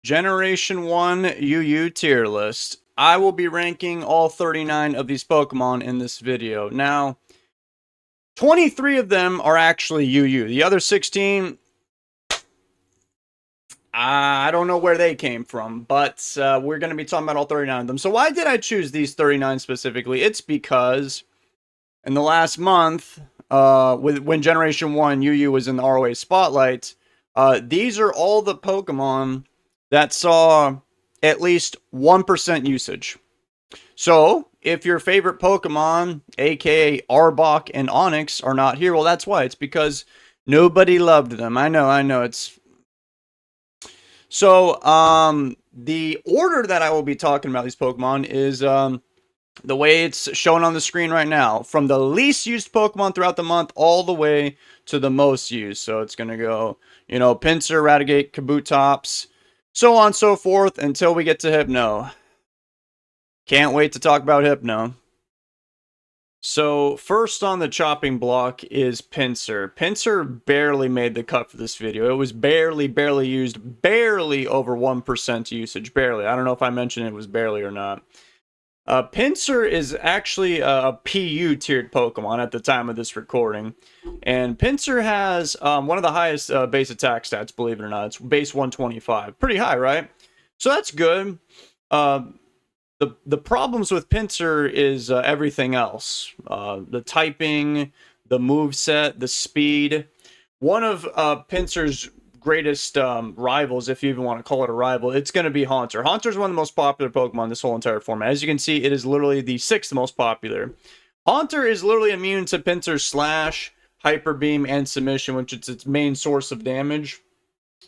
Generation 1 UU tier list. I will be ranking all 39 of these Pokemon in this video. Now, 23 of them are actually UU. The other 16, I don't know where they came from, but we're going to be talking about all 39 of them. So why did I choose these 39 specifically? It's because in the last month, when Generation 1 UU was in the ROA spotlight, these are all the Pokemon that saw at least 1% usage. So, if your favorite Pokemon, aka Arbok and Onyx, are not here, well, that's why. It's because nobody loved them. I know. It's so. The order that I will be talking about these Pokemon is the way it's shown on the screen right now, from the least used Pokemon throughout the month all the way to the most used. So it's gonna go, Pinsir, Raticate, Kabutops, so on and so forth until we get to Hypno. Can't wait to talk about Hypno. So first on the chopping block is Pinsir. Pinsir barely made the cut for this video. It was barely used, barely over 1% usage, barely. I don't know if I mentioned it was barely or not. Pinsir is actually a PU tiered Pokemon at the time of this recording. And Pinsir has one of the highest base attack stats, believe it or not. It's base 125. Pretty high, right? So that's good. The problems with Pinsir is everything else. The typing, the moveset, the speed. One of Pinsir's greatest rivals, if you even want to call it a rival, it's going to be Haunter. Haunter is one of the most popular Pokemon in this whole entire format. As you can see, it is literally the 6th most popular. Haunter is literally immune to Pinsir's Slash, Hyper Beam, and Submission, which is its main source of damage.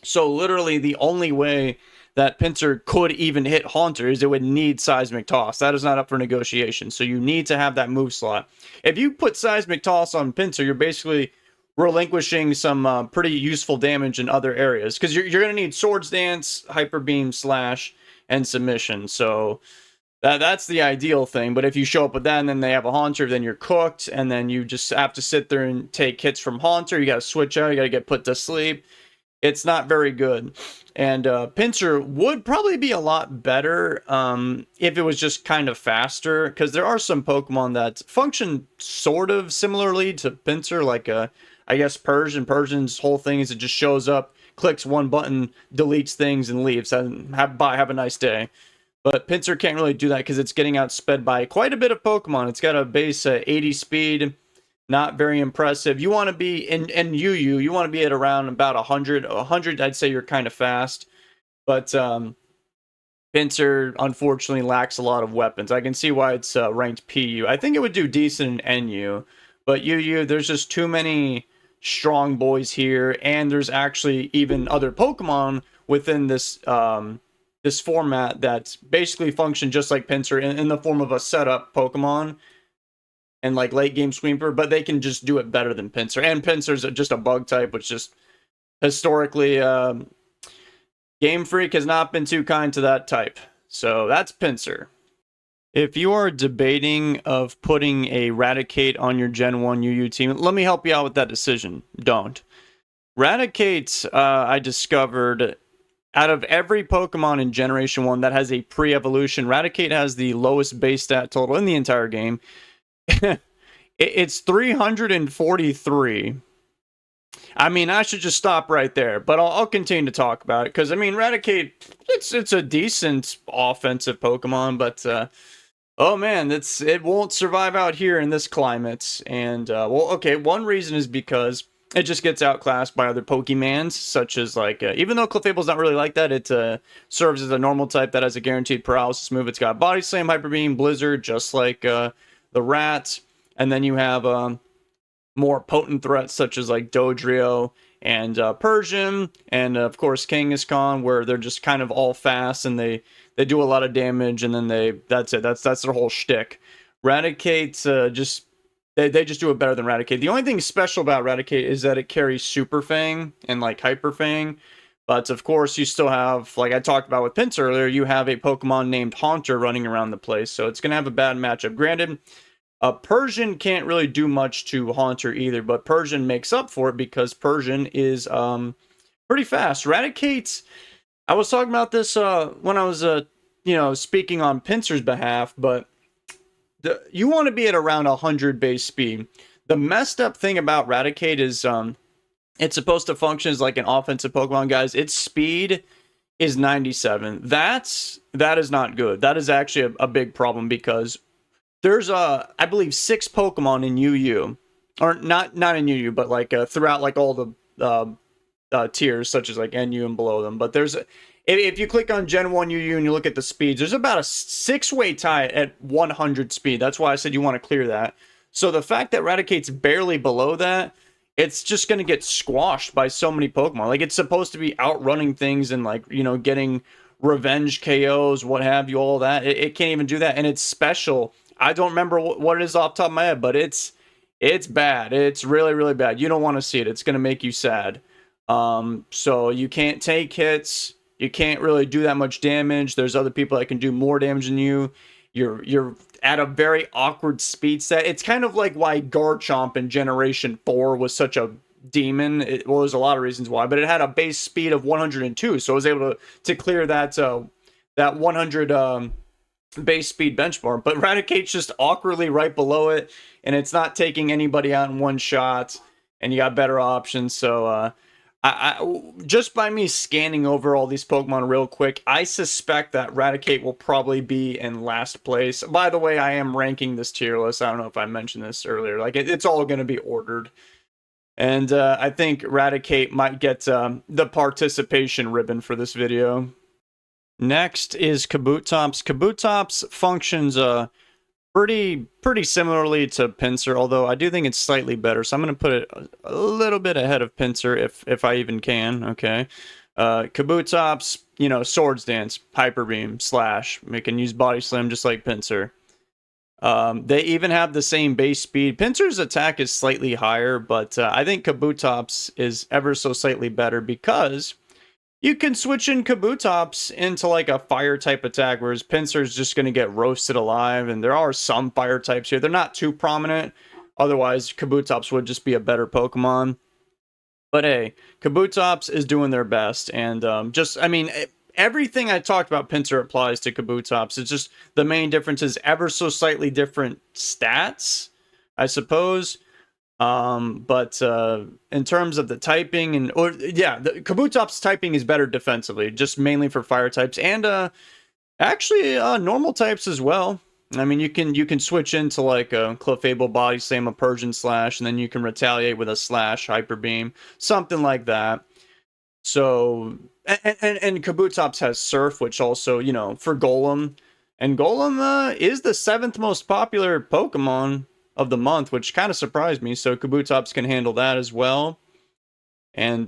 So literally the only way that Pinsir could even hit Haunter is it would need Seismic Toss. That is not up for negotiation. So you need to have that move slot. If you put Seismic Toss on Pinsir, you're basically relinquishing some pretty useful damage in other areas, because you're going to need Swords Dance, Hyper Beam, Slash, and Submission. So that's the ideal thing. But if you show up with that and then they have a Haunter, then you're cooked, and then you just have to sit there and take hits from Haunter. You got to switch out. You got to get put to sleep. It's not very good. And Pinsir would probably be a lot better if it was just kind of faster, because there are some Pokemon that function sort of similarly to Pinsir, like I guess Persian. Persian's whole thing is it just shows up, clicks one button, deletes things, and leaves. And have a nice day. But Pinsir can't really do that because it's getting outsped by quite a bit of Pokemon. It's got a base 80 speed. Not very impressive. You want to be in UU, you want to be at around about 100. 100, I'd say you're kind of fast. But Pinsir, unfortunately, lacks a lot of weapons. I can see why it's ranked PU. I think it would do decent in NU. But UU, there's just too many strong boys here. And there's actually even other Pokemon within this this format that basically function just like Pinsir in the form of a setup Pokemon and like late game sweeper, but they can just do it better than Pinsir. And Pinsir's just a bug type, which just historically Game Freak has not been too kind to that type. So that's Pinsir. If you are debating of putting a Raticate on your Gen 1 UU team, let me help you out with that decision. Don't. Raticate, I discovered, out of every Pokemon in Generation 1 that has a pre-evolution, Raticate has the lowest base stat total in the entire game. It's 343. I mean, I should just stop right there, but I'll continue to talk about it, because I mean, Raticate, it's a decent offensive Pokemon, but oh man, it won't survive out here in this climate. And well, okay, one reason is because it just gets outclassed by other Pokemans, such as like even though Clefable's not really like that, it serves as a normal type that has a guaranteed paralysis move. It's got Body Slam, Hyper Beam, Blizzard, just like the Rat. And then you have more potent threats such as like Dodrio and Persian, and of course Kangaskhan, where they're just kind of all fast and they do a lot of damage, and then that's it. That's their whole shtick. Raticate just they just do it better than Raticate. The only thing special about Raticate is that it carries Super Fang and like Hyper Fang. But of course, you still have, like I talked about with Pinsir earlier, you have a Pokemon named Haunter running around the place, so it's going to have a bad matchup. Granted, Persian can't really do much to Haunter either, but Persian makes up for it because Persian is pretty fast. Raticate I was talking about this when I was speaking on Pinsir's behalf, but you want to be at around 100 base speed. The messed up thing about Raticate is it's supposed to function as like an offensive Pokemon, guys. Its speed is 97. That is not good. That is actually a big problem because there's I believe 6 Pokemon in UU, or not in UU, but like throughout like all the tiers, such as like NU and below them. But if you click on Gen 1 UU and you look at the speeds, there's about a 6-way tie at 100 speed. That's why I said you want to clear that. So the fact that Raticate's barely below that, it's just going to get squashed by so many Pokemon. Like, it's supposed to be outrunning things and, like, getting revenge KOs, what have you, all that. It can't even do that. And it's special. I don't remember what it is off the top of my head, but it's bad. It's really, really bad. You don't want to see it. It's going to make you sad. So you can't take hits. You can't really do that much damage. There's other people that can do more damage than you. You're at a very awkward speed set. It's kind of like why Garchomp in Generation 4 was such a demon. Well, there's a lot of reasons why, but it had a base speed of 102, so it was able to clear that 100 base speed benchmark. But Raticate's just awkwardly right below it, and it's not taking anybody out in one shot, and you got better options. So I just by me scanning over all these Pokemon real quick, I suspect that Raticate will probably be in last place. By the way, I am ranking this tier list. I don't know if I mentioned this earlier. Like, it's all going to be ordered. And I think Raticate might get the participation ribbon for this video. Next is Kabutops. Kabutops functions pretty similarly to Pinsir, although I do think it's slightly better. So I'm going to put it a little bit ahead of Pinsir if I even can. Okay. Kabutops, Swords Dance, Hyper Beam, Slash. We can use Body Slam just like Pinsir. They even have the same base speed. Pinsir's attack is slightly higher, but I think Kabutops is ever so slightly better because you can switch in Kabutops into like a fire type attack, whereas Pinsir's just going to get roasted alive. And there are some fire types here. They're not too prominent. Otherwise, Kabutops would just be a better Pokemon. But hey, Kabutops is doing their best. And everything I talked about Pinsir applies to Kabutops. It's just the main difference is ever so slightly different stats, I suppose. But in terms of the typing the Kabutops typing is better defensively, just mainly for fire types and actually normal types as well. I mean, you can switch into like a Clefable, Body Slam, a Persian Slash, and then you can retaliate with a Slash, Hyper Beam, something like that. So and Kabutops has Surf, which also for Golem, and Golem is the 7th most popular Pokemon of the month, which kind of surprised me. So Kabutops can handle that as well. And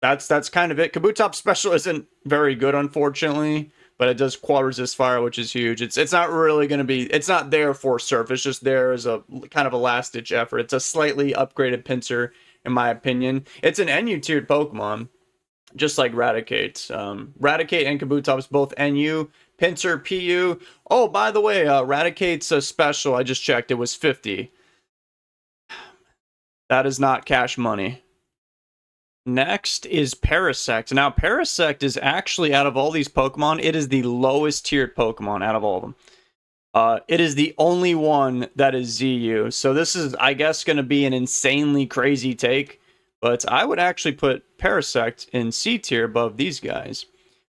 that's kind of it. Kabutops special isn't very good, unfortunately, but it does quad resist fire, which is huge. It's not really going to be, it's not there for Surf. It's just there as a kind of a last ditch effort. It's a slightly upgraded Pinsir, in my opinion. It's an NU tiered Pokemon, just like Raticate. Raticate and Kabutops both NU. Pinsir PU. Oh, by the way, Raticate's special, I just checked, it was 50. That is not cash money. Next is Parasect. Now, Parasect is actually, out of all these Pokemon, it is the lowest tiered Pokemon out of all of them. It is the only one that is ZU. So this is, I guess, going to be an insanely crazy take. But I would actually put Parasect in C tier above these guys.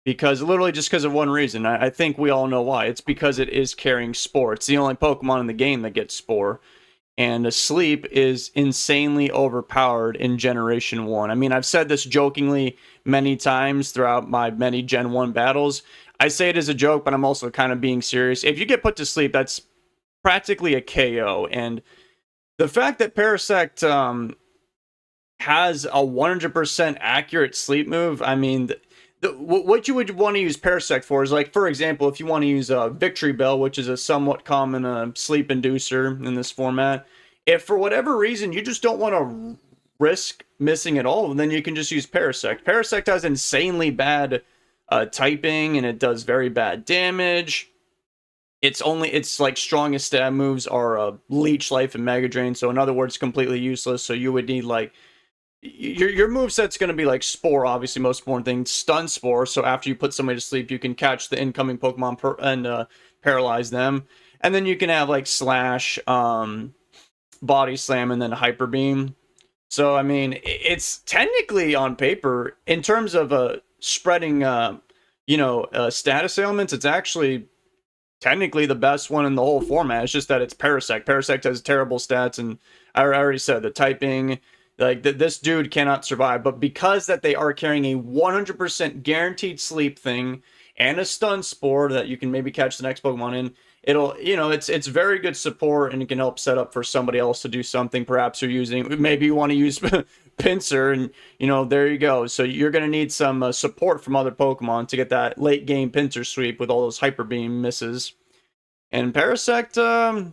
Because literally just because of one reason. I think we all know why. It's because it is carrying Spore. It's the only Pokemon in the game that gets Spore. And Sleep is insanely overpowered in Generation 1. I mean, I've said this jokingly many times throughout my many Gen 1 battles. I say it as a joke, but I'm also kind of being serious. If you get put to sleep, that's practically a KO. And the fact that Parasect has a 100% accurate sleep move, I mean, what you would want to use Parasect for is, like, for example, if you want to use Victory Bell, which is a somewhat common sleep inducer in this format, if for whatever reason you just don't want to risk missing it all, then you can just use Parasect. Parasect has insanely bad typing, and it does very bad damage. Its like strongest stab moves are Leech Life and Mega Drain, so in other words, completely useless. So you would need like your moveset's going to be like Spore, obviously, most important thing. Stun Spore, so after you put somebody to sleep, you can catch the incoming Pokemon and paralyze them. And then you can have like Slash, Body Slam, and then Hyper Beam. So, I mean, it's technically on paper, in terms of spreading, status ailments, it's actually technically the best one in the whole format. It's just that it's Parasect. Parasect has terrible stats, and I already said the typing, like this dude cannot survive. But because that they are carrying a 100% guaranteed sleep thing and a stun spore that you can maybe catch the next Pokemon in, it'll, it's very good support, and it can help set up for somebody else to do something. Perhaps you're using, maybe you want to use Pinsir, and there you go. So you're going to need some support from other Pokemon to get that late game Pinsir sweep with all those Hyper Beam misses. And Parasect,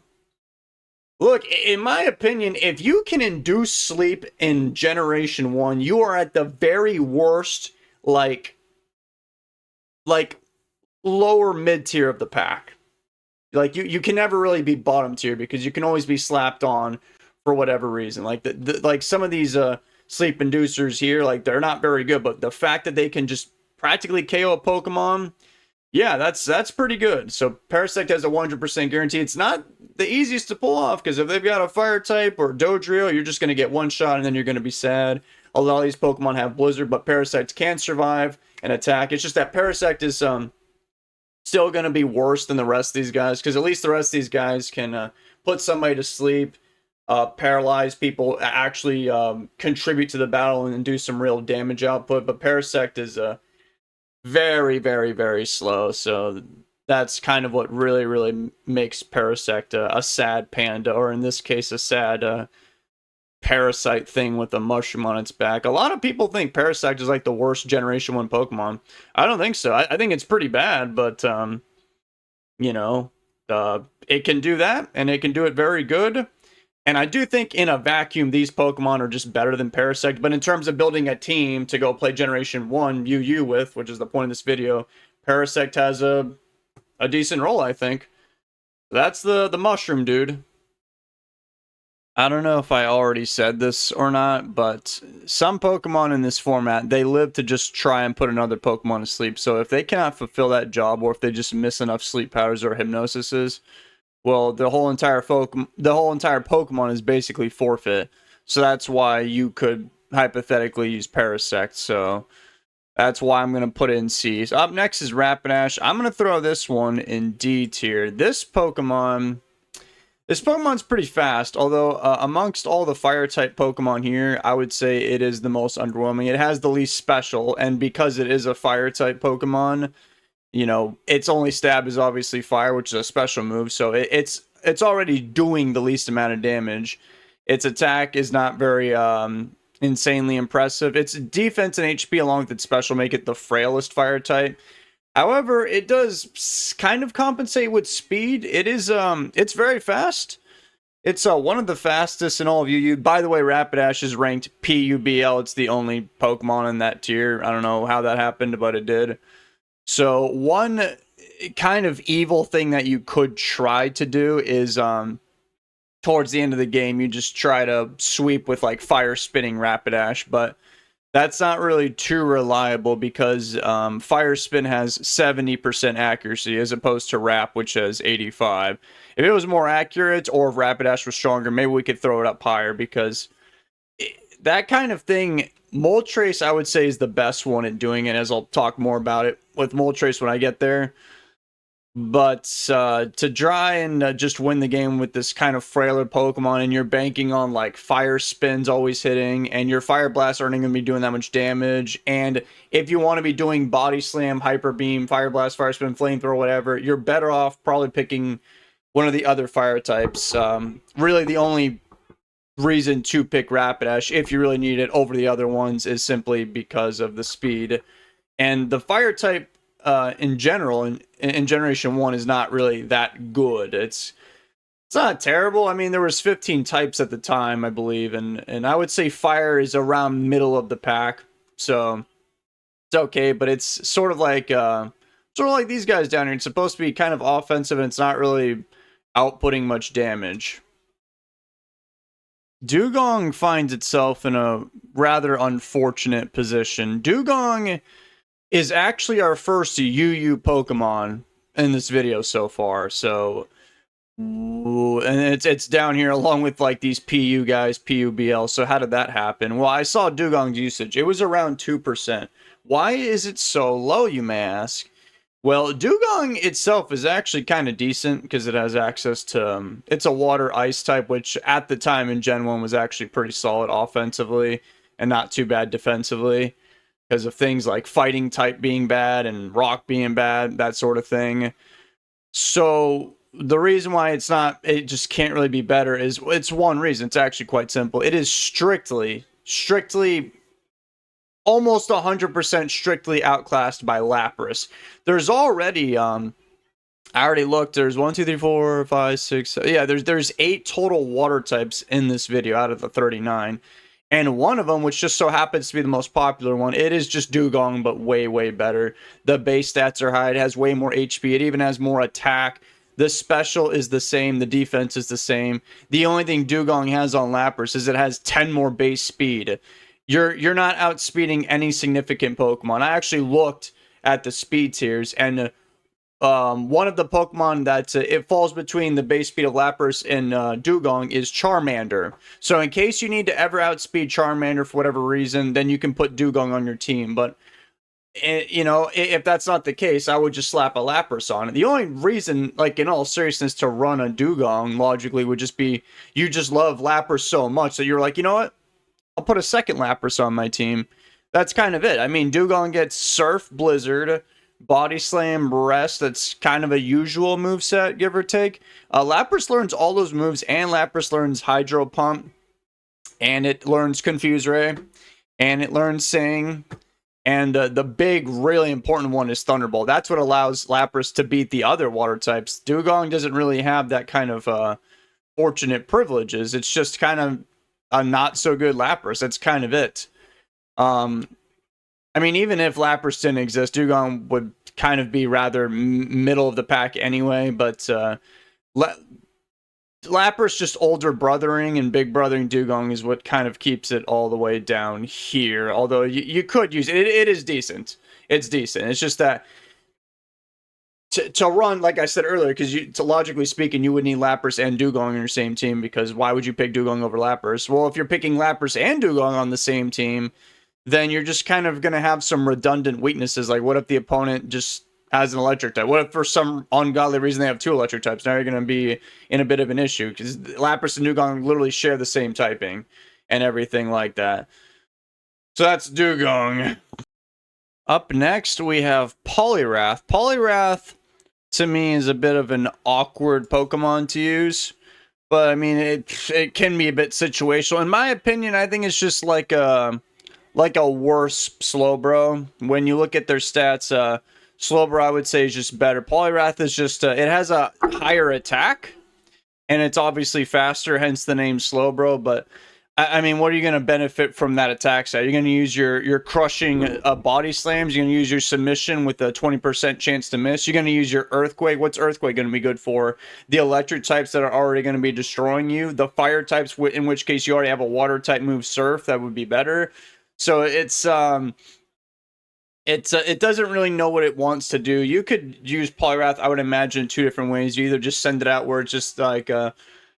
look, in my opinion, if you can induce sleep in Generation 1, you are at the very worst, like lower mid tier of the pack. Like you can never really be bottom tier because you can always be slapped on for whatever reason. Like like some of these sleep inducers here, like they're not very good, but the fact that they can just practically KO a Pokemon, yeah, that's pretty good. So Parasect has a 100% guarantee. It's not the easiest to pull off because if they've got a Fire type or Dodrio, you're just going to get one shot and then you're going to be sad. A lot of these Pokemon have Blizzard, but Parasect can survive and attack. It's just that Parasect is still going to be worse than the rest of these guys because at least the rest of these guys can put somebody to sleep, paralyze people, actually contribute to the battle and do some real damage output. But Parasect is very, very, very slow. So that's kind of what really, really makes Parasect a sad panda, or in this case, a sad parasite thing with a mushroom on its back. A lot of people think Parasect is like the worst Generation 1 Pokemon. I don't think so. I think it's pretty bad, but, it can do that, and it can do it very good. And I do think in a vacuum, these Pokemon are just better than Parasect. But in terms of building a team to go play Generation 1 UU with, which is the point of this video, Parasect has a decent role, I think. That's the mushroom, dude. I don't know if I already said this or not, but some Pokemon in this format, they live to just try and put another Pokemon to sleep. So if they cannot fulfill that job, or if they just miss enough sleep powers or hypnosises, well, the whole entire Pokemon is basically forfeit. So that's why you could hypothetically use Parasect. So that's why I'm going to put it in C. So up next is Rapidash. I'm going to throw this one in D tier. This Pokemon's pretty fast, although amongst all the fire-type Pokemon here, I would say it is the most underwhelming. It has the least special, and because it is a fire-type Pokemon, its only stab is obviously fire, which is a special move, so it's already doing the least amount of damage. Its attack is not very insanely impressive. Its defense and HP along with its special make it the frailest fire-type. However, it does kind of compensate with speed. It's very fast. It's one of the fastest in all of UU. By the way, Rapidash is ranked PUBL. It's the only Pokemon in that tier. I don't know how that happened, but it did. So one kind of evil thing that you could try to do is towards the end of the game, you just try to sweep with like fire spinning Rapidash, but that's not really too reliable because Fire Spin has 70% accuracy as opposed to Rap, which has 85. If it was more accurate, or if Rapidash was stronger, maybe we could throw it up higher because that kind of thing, Moltres, I would say, is the best one at doing it, as I'll talk more about it with Moltres when I get there. But to try and just win the game with this kind of frailer Pokemon, and you're banking on like Fire Spins always hitting, and your Fire Blasts aren't going to be doing that much damage, and if you want to be doing Body Slam, Hyper Beam, Fire Blast, Fire Spin, Flamethrower, whatever, you're better off probably picking one of the other fire types. Really, the only reason to pick Rapidash, if you really need it over the other ones, is simply because of the speed. And the fire type in general in Generation 1 is not really that good. It's not terrible. I mean, there was 15 types at the time, I believe, and I would say fire is around middle of the pack. So it's okay, but it's sort of like these guys down here. It's supposed to be kind of offensive, and it's not really outputting much damage. Dewgong finds itself in a rather unfortunate position. Dewgong is actually our first UU Pokemon in this video so far. So, ooh, and it's down here along with like these PU guys, PUBL. So how did that happen? Well, I saw Dewgong's usage. It was around 2%. Why is it so low, you may ask? Well, Dewgong itself is actually kind of decent because it has access to, it's a water ice type, which at the time in Gen 1 was actually pretty solid offensively and not too bad defensively because of things like fighting type being bad and rock being bad, that sort of thing. So the reason why it just can't really be better is it's one reason. It's actually quite simple. It is strictly almost 100% strictly outclassed by Lapras. There's already I already looked. There's 1, 2, 3, 4, 5, 6. Yeah, there's 8 total water types in this video out of the 39. And one of them, which just so happens to be the most popular one, it is just Dewgong, but way, way better. The base stats are high. It has way more HP. It even has more attack. The special is the same. The defense is the same. The only thing Dewgong has on Lapras is it has 10 more base speed. You're not outspeeding any significant Pokemon. I actually looked at the speed tiers, and one of the Pokemon that it falls between the base speed of Lapras and Dewgong is Charmander. So in case you need to ever outspeed Charmander for whatever reason, then you can put Dewgong on your team. But you know, if that's not the case, I would just slap a Lapras on it. The only reason, like in all seriousness, to run a Dewgong logically would just be you just love Lapras so much that you're like, you know what? I'll put a second Lapras on my team. That's kind of it. I mean, Dewgong gets Surf, Blizzard, Body Slam, Rest. That's kind of a usual moveset, give or take. Lapras learns all those moves, and Lapras learns Hydro Pump, and it learns Confuse Ray, and it learns Sing, and the big, really important one is Thunderbolt. That's what allows Lapras to beat the other water types. Dewgong doesn't really have that kind of fortunate privileges. It's just kind of a not so good Lapras. That's kind of it. I mean, even if Lapras didn't exist, Dewgong would kind of be rather middle of the pack anyway. But Lapras just older brothering and big brothering Dewgong is what kind of keeps it all the way down here. Although you could use it. It is decent. It's decent. It's just that to run, like I said earlier, because logically speaking, you would need Lapras and Dewgong on your same team, because why would you pick Dewgong over Lapras? Well, if you're picking Lapras and Dewgong on the same team, then you're just kind of going to have some redundant weaknesses. Like, what if the opponent just has an electric type? What if for some ungodly reason they have 2 electric types? Now you're going to be in a bit of an issue, because Lapras and Dewgong literally share the same typing and everything like that. So that's Dewgong. Up next, we have Poliwrath. Poliwrath, to me, is a bit of an awkward Pokemon to use. But, I mean, it can be a bit situational. In my opinion, I think it's just like a worse Slowbro. When you look at their stats, Slowbro, I would say, is just better. Poliwrath is just, it has a higher attack, and it's obviously faster, hence the name Slowbro. But, I mean, what are you going to benefit from that attack stat? You're going to use your crushing body slams. You're going to use your submission with a 20% chance to miss. You're going to use your Earthquake. What's Earthquake going to be good for? The electric types that are already going to be destroying you. The fire types, in which case you already have a water type move, Surf, that would be better. So it doesn't really know what it wants to do. You could use Poliwrath, I would imagine, 2 different ways. You either just send it out where it's just like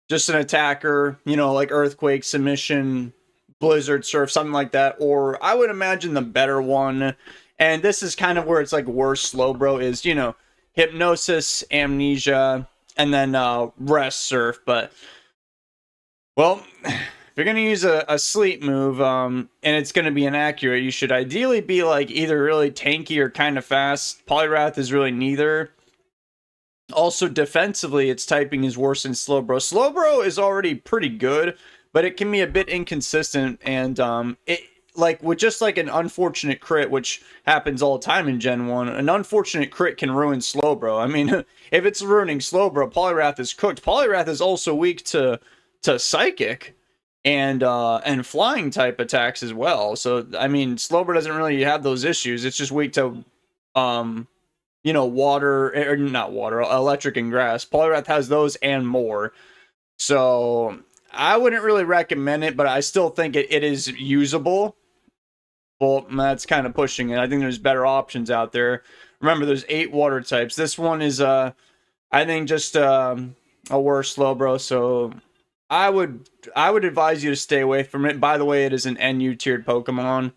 just an attacker, you know, like Earthquake, Submission, Blizzard, Surf, something like that. Or I would imagine the better one, and this is kind of where it's like worse Slowbro, is, you know, Hypnosis, Amnesia, and then Rest, Surf. But, well, if you're going to use a sleep move, and it's going to be inaccurate, you should ideally be like either really tanky or kind of fast. Poliwrath is really neither. Also, defensively, its typing is worse than Slowbro. Slowbro is already pretty good, but it can be a bit inconsistent, and it, like, with just like an unfortunate crit, which happens all the time in Gen 1, an unfortunate crit can ruin Slowbro. I mean, if it's ruining Slowbro, Poliwrath is cooked. Poliwrath is also weak to Psychic and flying type attacks as well. So, I mean, Slowbro doesn't really have those issues. It's just weak to you know, water, or not water, electric and grass. Poliwrath has those and more. So, I wouldn't really recommend it, but I still think it is usable. Well, that's kind of pushing it. I think there's better options out there. Remember, there's 8 water types. This one is, I think, just a worse Slowbro. So I would advise you to stay away from it. By the way, it is an NU tiered Pokemon.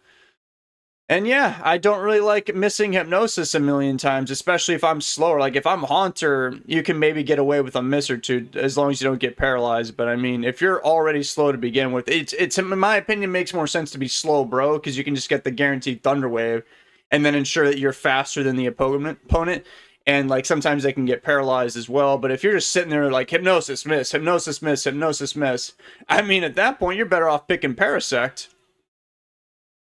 And yeah, I don't really like missing Hypnosis a million times, especially if I'm slower. Like, if I'm Haunter, you can maybe get away with a miss or two as long as you don't get paralyzed. But, I mean, if you're already slow to begin with, it's in my opinion, makes more sense to be slow, bro, because you can just get the guaranteed Thunder Wave and then ensure that you're faster than the opponent. And, like, sometimes they can get paralyzed as well. But if you're just sitting there like, Hypnosis, miss, Hypnosis, miss, Hypnosis, miss, I mean, at that point, you're better off picking Parasect.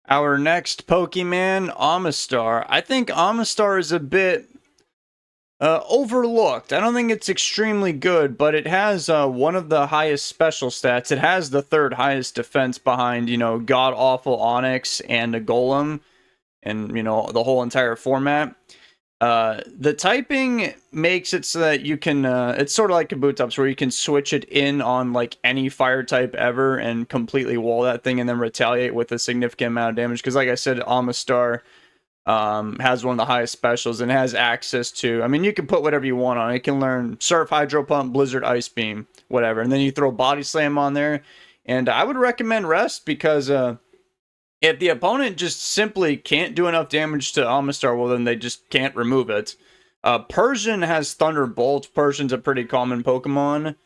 Our next Pokemon, Omastar. I think Omastar is a bit overlooked. I don't think it's extremely good, but it has one of the highest special stats. It has the 3rd highest defense behind, you know, God Awful Onix and a Golem, and, you know, the whole entire format. The typing makes it so that you can, it's sort of like Kabutops, where you can switch it in on, like, any fire type ever and completely wall that thing and then retaliate with a significant amount of damage. Because, like I said, Omastar has one of the highest specials and has access to, I mean, you can put whatever you want on it. It can learn Surf, Hydro Pump, Blizzard, Ice Beam, whatever. And then you throw Body Slam on there. And I would recommend Rest because, if the opponent just simply can't do enough damage to Omastar, well, then they just can't remove it. Persian has Thunderbolt. Persian's a pretty common Pokemon.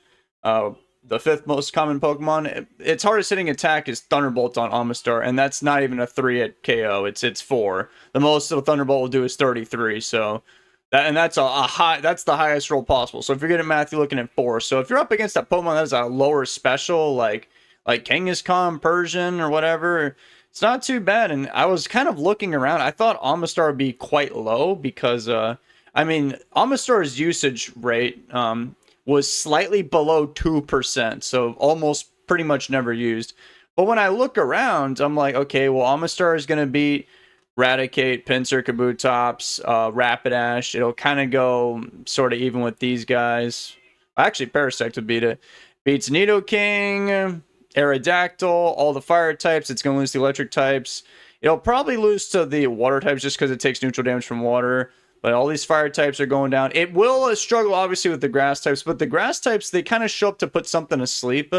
The 5th most common Pokemon. Its hardest hitting attack is Thunderbolt on Omastar, and that's not even a 3 at KO. It's 4. The most a Thunderbolt will do is 33. So that's a high. That's the highest roll possible. So if you're good at math, you're looking at 4. So if you're up against a Pokemon that has a lower special, like Kangaskhan, Persian, or whatever, it's not too bad. And I was kind of looking around. I thought Omastar would be quite low because, I mean, Omastar's usage rate was slightly below 2%. So almost pretty much never used. But when I look around, I'm like, okay, well, Omastar is going to beat Raticate, Pinsir, Kabutops, Rapidash. It'll kind of go sort of even with these guys. Actually, Parasect would beat it. Beats Nidoking, Aerodactyl, all the fire types. It's going to lose the electric types. It'll probably lose to the water types just because it takes neutral damage from water. But all these fire types are going down. It will struggle, obviously, with the grass types. But the grass types, they kind of show up to put something to sleep.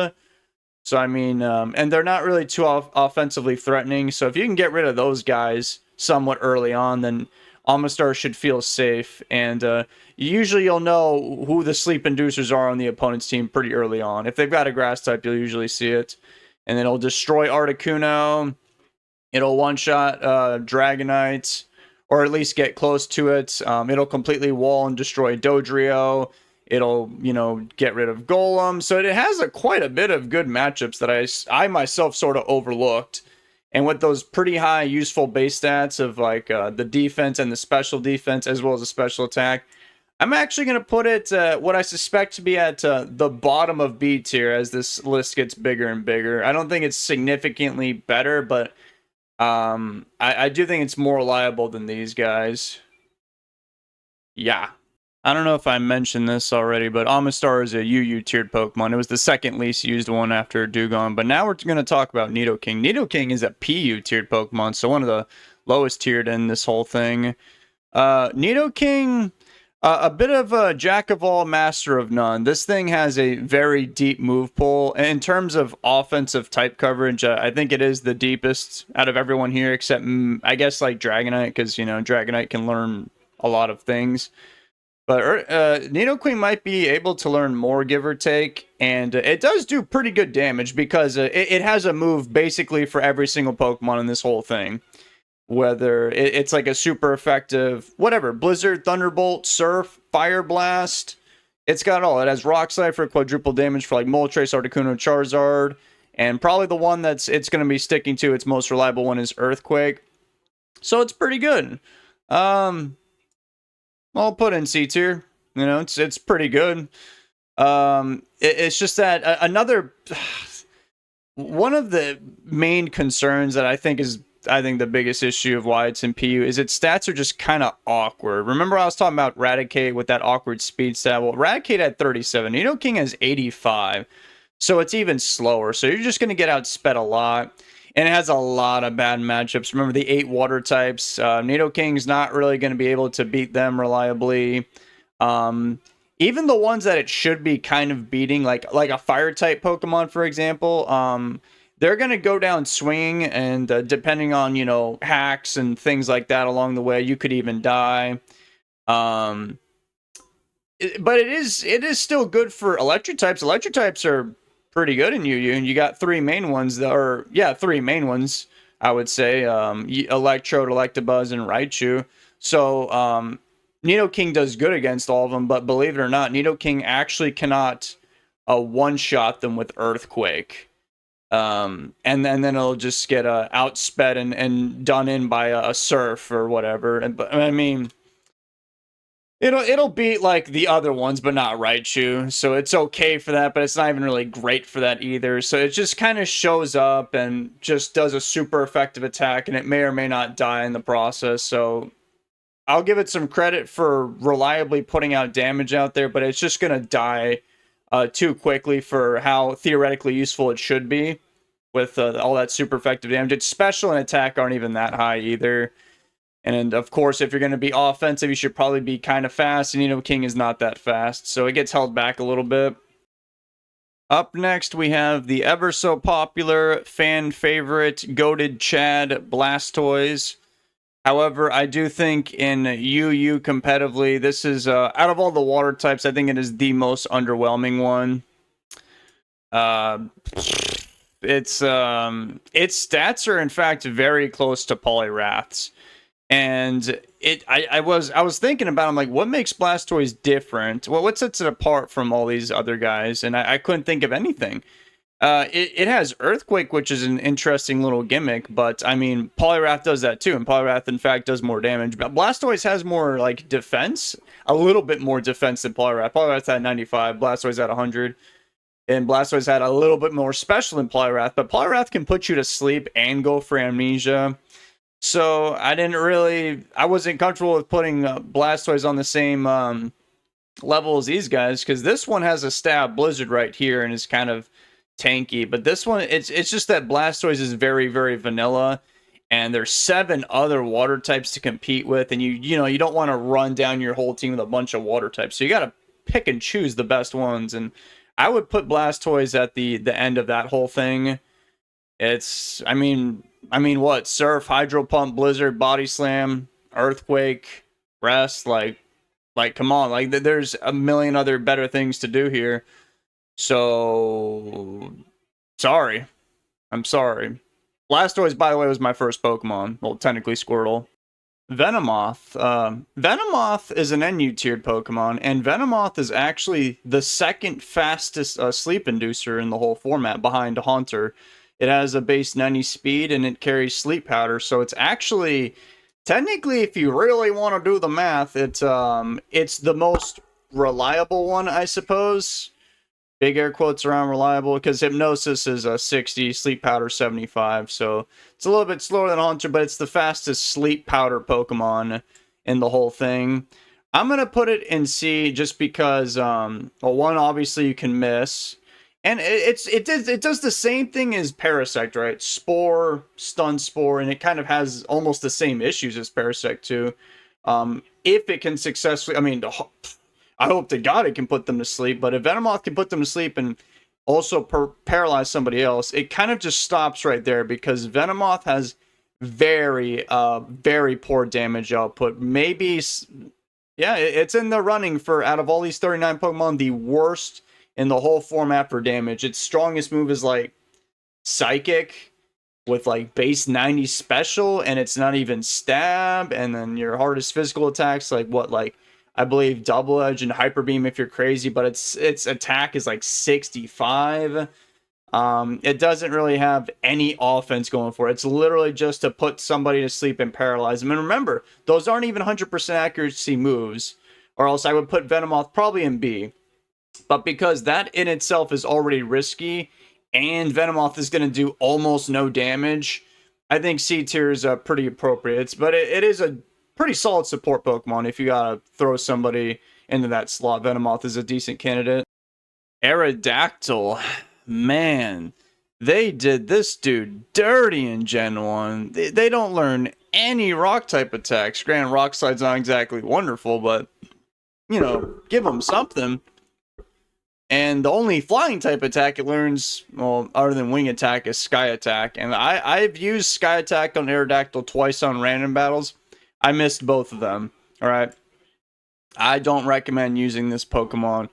So, I mean, and they're not really too offensively threatening. So if you can get rid of those guys somewhat early on, then Omastar should feel safe. And usually you'll know who the sleep inducers are on the opponent's team pretty early on. If they've got a grass type, you'll usually see it. And then it'll destroy Articuno. It'll one-shot Dragonite, or at least get close to it. It'll completely wall and destroy Dodrio. It'll, you know, get rid of Golem. So it has quite a bit of good matchups that I myself sort of overlooked. And with those pretty high useful base stats of like the defense and the special defense as well as the special attack, I'm actually going to put it what I suspect to be at the bottom of B tier as this list gets bigger and bigger. I don't think it's significantly better, but I do think it's more reliable than these guys. Yeah. I don't know if I mentioned this already, but Omastar is a UU tiered Pokemon. It was the 2nd least used one after Dewgong, but now we're going to talk about Nidoking. Nidoking is a PU tiered Pokemon, so one of the lowest tiered in this whole thing. Nidoking, a bit of a jack of all, master of none. This thing has a very deep move pool. In terms of offensive type coverage, I think it is the deepest out of everyone here, except, I guess, like Dragonite, because, you know, Dragonite can learn a lot of things. But Nidoking might be able to learn more, give or take, and it does do pretty good damage because it has a move basically for every single Pokemon in this whole thing. Whether it's like a super effective, whatever, Blizzard, Thunderbolt, Surf, Fire Blast, it's got it all. It has Rock Slide for quadruple damage for like Moltres, Articuno, Charizard, and probably the one it's going to be sticking to, its most reliable one, is Earthquake. So it's pretty good. I'll put in C tier. You know, it's pretty good. It's just that another one of the main concerns that I think the biggest issue of why it's in PU is its stats are just kind of awkward. Remember I was talking about Raticate with that awkward speed stat? Well, Raticate had 37. Nidoking has 85. So it's even slower. So you're just going to get outsped a lot. And it has a lot of bad matchups. Remember the 8 water types. Nidoking's not really going to be able to beat them reliably. Even the ones that it should be kind of beating, like a fire type Pokemon, for example, they're going to go down swinging, and depending on, you know, hacks and things like that along the way, you could even die. But it is still good for electric types. Electric types are pretty good in UU, and you got 3 main ones that are, yeah, 3 main ones, I would say. Electrode, Electabuzz, and Raichu. So, Nidoking does good against all of them, but believe it or not, Nidoking actually cannot one-shot them with Earthquake. And then it'll just get outsped and done in by a Surf or whatever. And but I mean, it'll beat like the other ones, but not Raichu. So it's okay for that, but it's not even really great for that either. So it just kind of shows up and just does a super effective attack, and it may or may not die in the process. So I'll give it some credit for reliably putting out damage out there, but it's just gonna die too quickly for how theoretically useful it should be with all that super effective damage. Its special and attack aren't even that high either. And of course, if you're going to be offensive, you should probably be kind of fast. And Nidoking is not that fast, so it gets held back a little bit. Up next, we have the ever so popular fan favorite goated Chad Blastoise. However, I do think in UU competitively, this is out of all the water types, I think it is the most underwhelming one. Its stats are in fact very close to Poliwrath's. And I was thinking about, I'm like, what makes Blastoise different? Well, what sets it apart from all these other guys? And I couldn't think of anything. It has Earthquake, which is an interesting little gimmick, but I mean, Poliwrath does that too, and Poliwrath in fact does more damage. But Blastoise has more like defense, a little bit more defense than Poliwrath. Poliwrath had 95, Blastoise had 100, and Blastoise had a little bit more special than Poliwrath. But Poliwrath can put you to sleep and go for amnesia. So I wasn't comfortable with putting Blastoise on the same level as these guys, because this one has a stab Blizzard right here and is kind of tanky. But this one, it's just that Blastoise is very, very vanilla, and there's 7 other water types to compete with, and you don't want to run down your whole team with a bunch of water types. So you got to pick and choose the best ones, and I would put Blastoise at the end of that whole thing. It's, I mean, what? Surf, Hydro Pump, Blizzard, Body Slam, Earthquake, Rest. Like, come on. Like, there's a million other better things to do here. So, sorry. I'm sorry. Blastoise, by the way, was my first Pokemon. Well, technically Squirtle. Venomoth. Venomoth is an NU tiered Pokemon, and Venomoth is actually the second fastest sleep inducer in the whole format behind Haunter. It has a base 90 speed, and it carries sleep powder, so it's actually, technically, if you really want to do the math, it's the most reliable one, I suppose. Big air quotes around reliable, because Hypnosis is a 60, sleep powder 75, so it's a little bit slower than Haunter, but it's the fastest sleep powder Pokemon in the whole thing. I'm going to put it in C just because, well, one, obviously you can miss. And it does the same thing as Parasect, right? Spore, Stun Spore, and it kind of has almost the same issues as Parasect too. If it can successfully, I mean, I hope to God it can put them to sleep, but if Venomoth can put them to sleep and also paralyze somebody else, it kind of just stops right there, because Venomoth has very, very poor damage output. Maybe, yeah, it's in the running for, out of all these 39 Pokemon, the worst in the whole format for damage. Its strongest move is like Psychic with like base 90 special, and it's not even stab. And then your hardest physical attacks, like what, like I believe Double Edge and Hyper Beam if you're crazy, but its attack is like 65. It doesn't really have any offense going for it. It's literally just to put somebody to sleep and paralyze them. And remember, those aren't even 100% accuracy moves, or else I would put Venomoth probably in B. But because that in itself is already risky, and Venomoth is going to do almost no damage, I think C tier is pretty appropriate. But it is a pretty solid support Pokemon if you gotta throw somebody into that slot. Venomoth is a decent candidate. Aerodactyl. man, they did this dude dirty in Gen 1. They don't learn any rock type attacks. Granted, Rock Slide's not exactly wonderful, but, you know, give them something. And the only flying type attack it learns, well, other than wing attack, is Sky Attack. And I've used Sky Attack on Aerodactyl twice on random battles. I missed both of them. Alright. I don't recommend using this Pokemon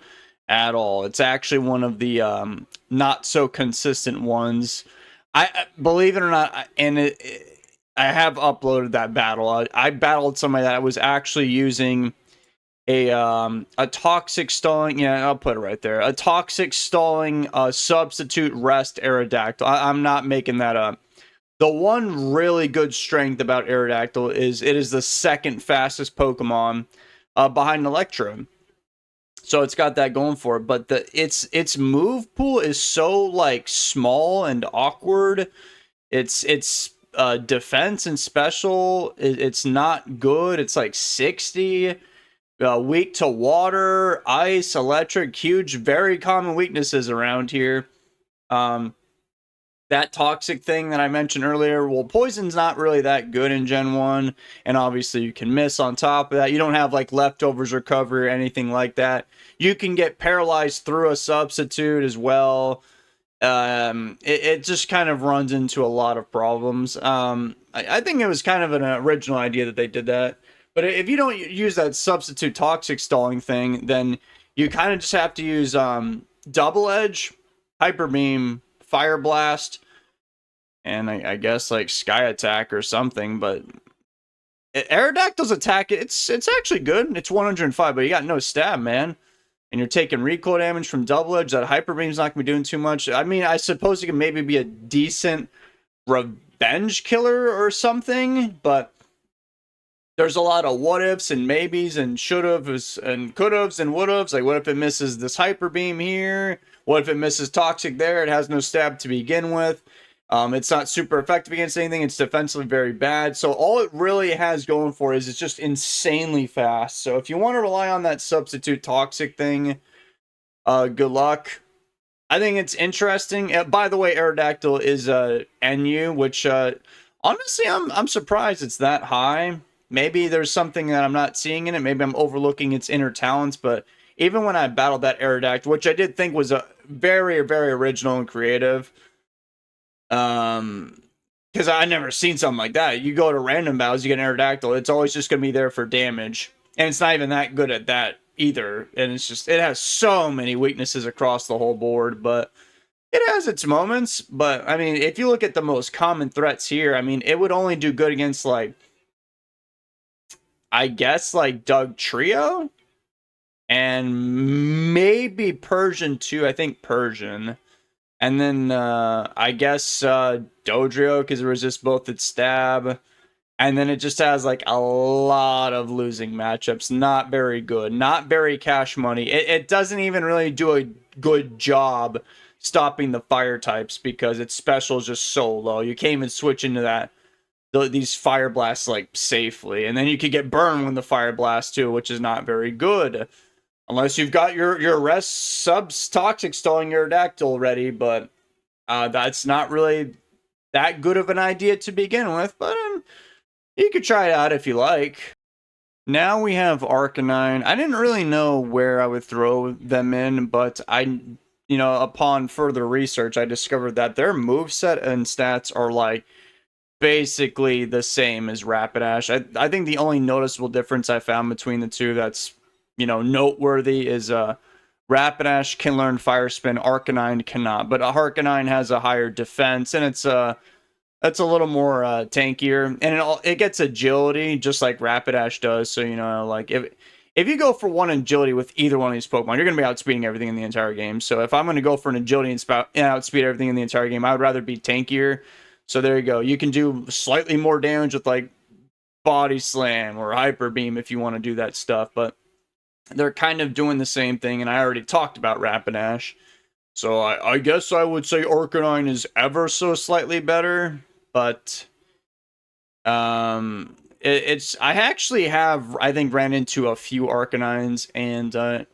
at all. It's actually one of the not so consistent ones. I believe it or not, and I have uploaded that battle. I battled somebody that was actually using a toxic stalling, yeah, I'll put it right there, a toxic stalling substitute rest Aerodactyl. I'm not making that up. The one really good strength about Aerodactyl is it is the second fastest Pokemon behind Electrode. So it's got that going for it, but its move pool is so like small and awkward. It's defense and special, it's not good. It's like 60. Weak to water, ice, electric, huge, very common weaknesses around here. That toxic thing that I mentioned earlier, well, poison's not really that good in Gen 1, and obviously you can miss on top of that. You don't have like leftovers recovery or anything like that. You can get paralyzed through a substitute as well. It just kind of runs into a lot of problems. I think it was kind of an original idea that they did that. But if you don't use that substitute toxic stalling thing, then you kind of just have to use Double Edge, Hyper Beam, Fire Blast, and I guess like Sky Attack or something. But Aerodactyl's attack, it's actually good. It's 105, but you got no stab, man. And you're taking recoil damage from Double Edge. That Hyper Beam's not going to be doing too much. I mean, I suppose it can maybe be a decent revenge killer or something, but there's a lot of what ifs and maybes and should have's and could have's and would have's. Like, what if it misses this Hyper Beam here? What if it misses Toxic there? It has no stab to begin with. It's not super effective against anything. It's defensively very bad. So all it really has going for it is it's just insanely fast. So if you want to rely on that substitute Toxic thing, good luck. I think it's interesting. By the way, Aerodactyl is NU, which honestly I'm surprised it's that high. Maybe there's something that I'm not seeing in it. Maybe I'm overlooking its inner talents. But even when I battled that Aerodactyl, which I did think was a very, very original and creative, because I never seen something like that. You go to random battles, you get an Aerodactyl, it's always just going to be there for damage. And it's not even that good at that either. And it's just, it has so many weaknesses across the whole board. But it has its moments. But, I mean, if you look at the most common threats here, I mean, it would only do good against, like, I guess like Dugtrio and maybe Persian too. I think Persian. And then I guess Dodrio because it resists both its stab. And then it just has like a lot of losing matchups. Not very good. Not very cash money. It doesn't even really do a good job stopping the fire types because its special is just so low. You can't even switch into that. These fire blasts like safely, and then you could get burned when the fire blast too, which is not very good unless you've got your rest subs toxic stalling your Aerodactyl ready. But that's not really that good of an idea to begin with. But you could try it out if you like. Now we have Arcanine. I didn't really know where I would throw them in, but upon further research, I discovered that their moveset and stats are like basically the same as Rapidash. I think the only noticeable difference I found between the two that's, noteworthy is Rapidash can learn Fire Spin, Arcanine cannot. But Arcanine has a higher defense, and it's a little more tankier. And it gets agility, just like Rapidash does. So, like, if you go for one agility with either one of these Pokemon, you're going to be outspeeding everything in the entire game. So if I'm going to go for an agility and outspeed everything in the entire game, I would rather be tankier. So there you go. You can do slightly more damage with like Body Slam or Hyper Beam if you want to do that stuff. But they're kind of doing the same thing. And I already talked about Rapidash. So I guess I would say Arcanine is ever so slightly better. But I actually have, I think, ran into a few Arcanines. And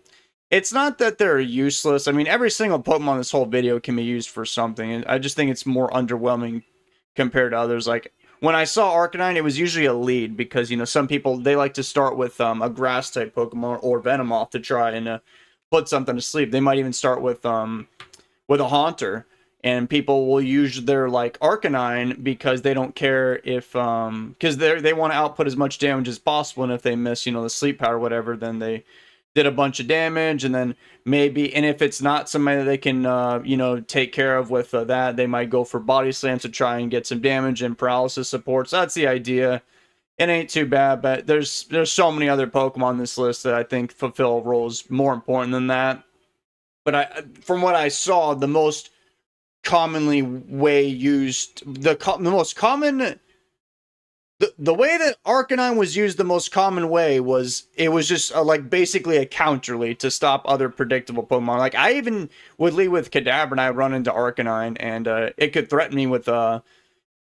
it's not that they're useless. I mean, every single Pokemon in this whole video can be used for something. And I just think it's more underwhelming compared to others. Like, when I saw Arcanine, it was usually a lead because, you know, some people, they like to start with a grass-type Pokemon or Venomoth to try and put something to sleep. They might even start with a Haunter. And people will use their, like, Arcanine because they don't care if, because they want to output as much damage as possible. And if they miss, you know, the sleep power or whatever, then they did a bunch of damage. And then maybe, and if it's not somebody that they can, you know, take care of with that, they might go for Body Slams to try and get some damage and paralysis support. So that's the idea. It ain't too bad, but there's so many other Pokemon on this list that I think fulfill roles more important than that. But from what I saw, the most commonly way used, the most common, the way that Arcanine was used the most common way was, it was just like basically a counter lead to stop other predictable Pokemon. Like, I even would lead with Kadabra and I run into Arcanine, and it could threaten me with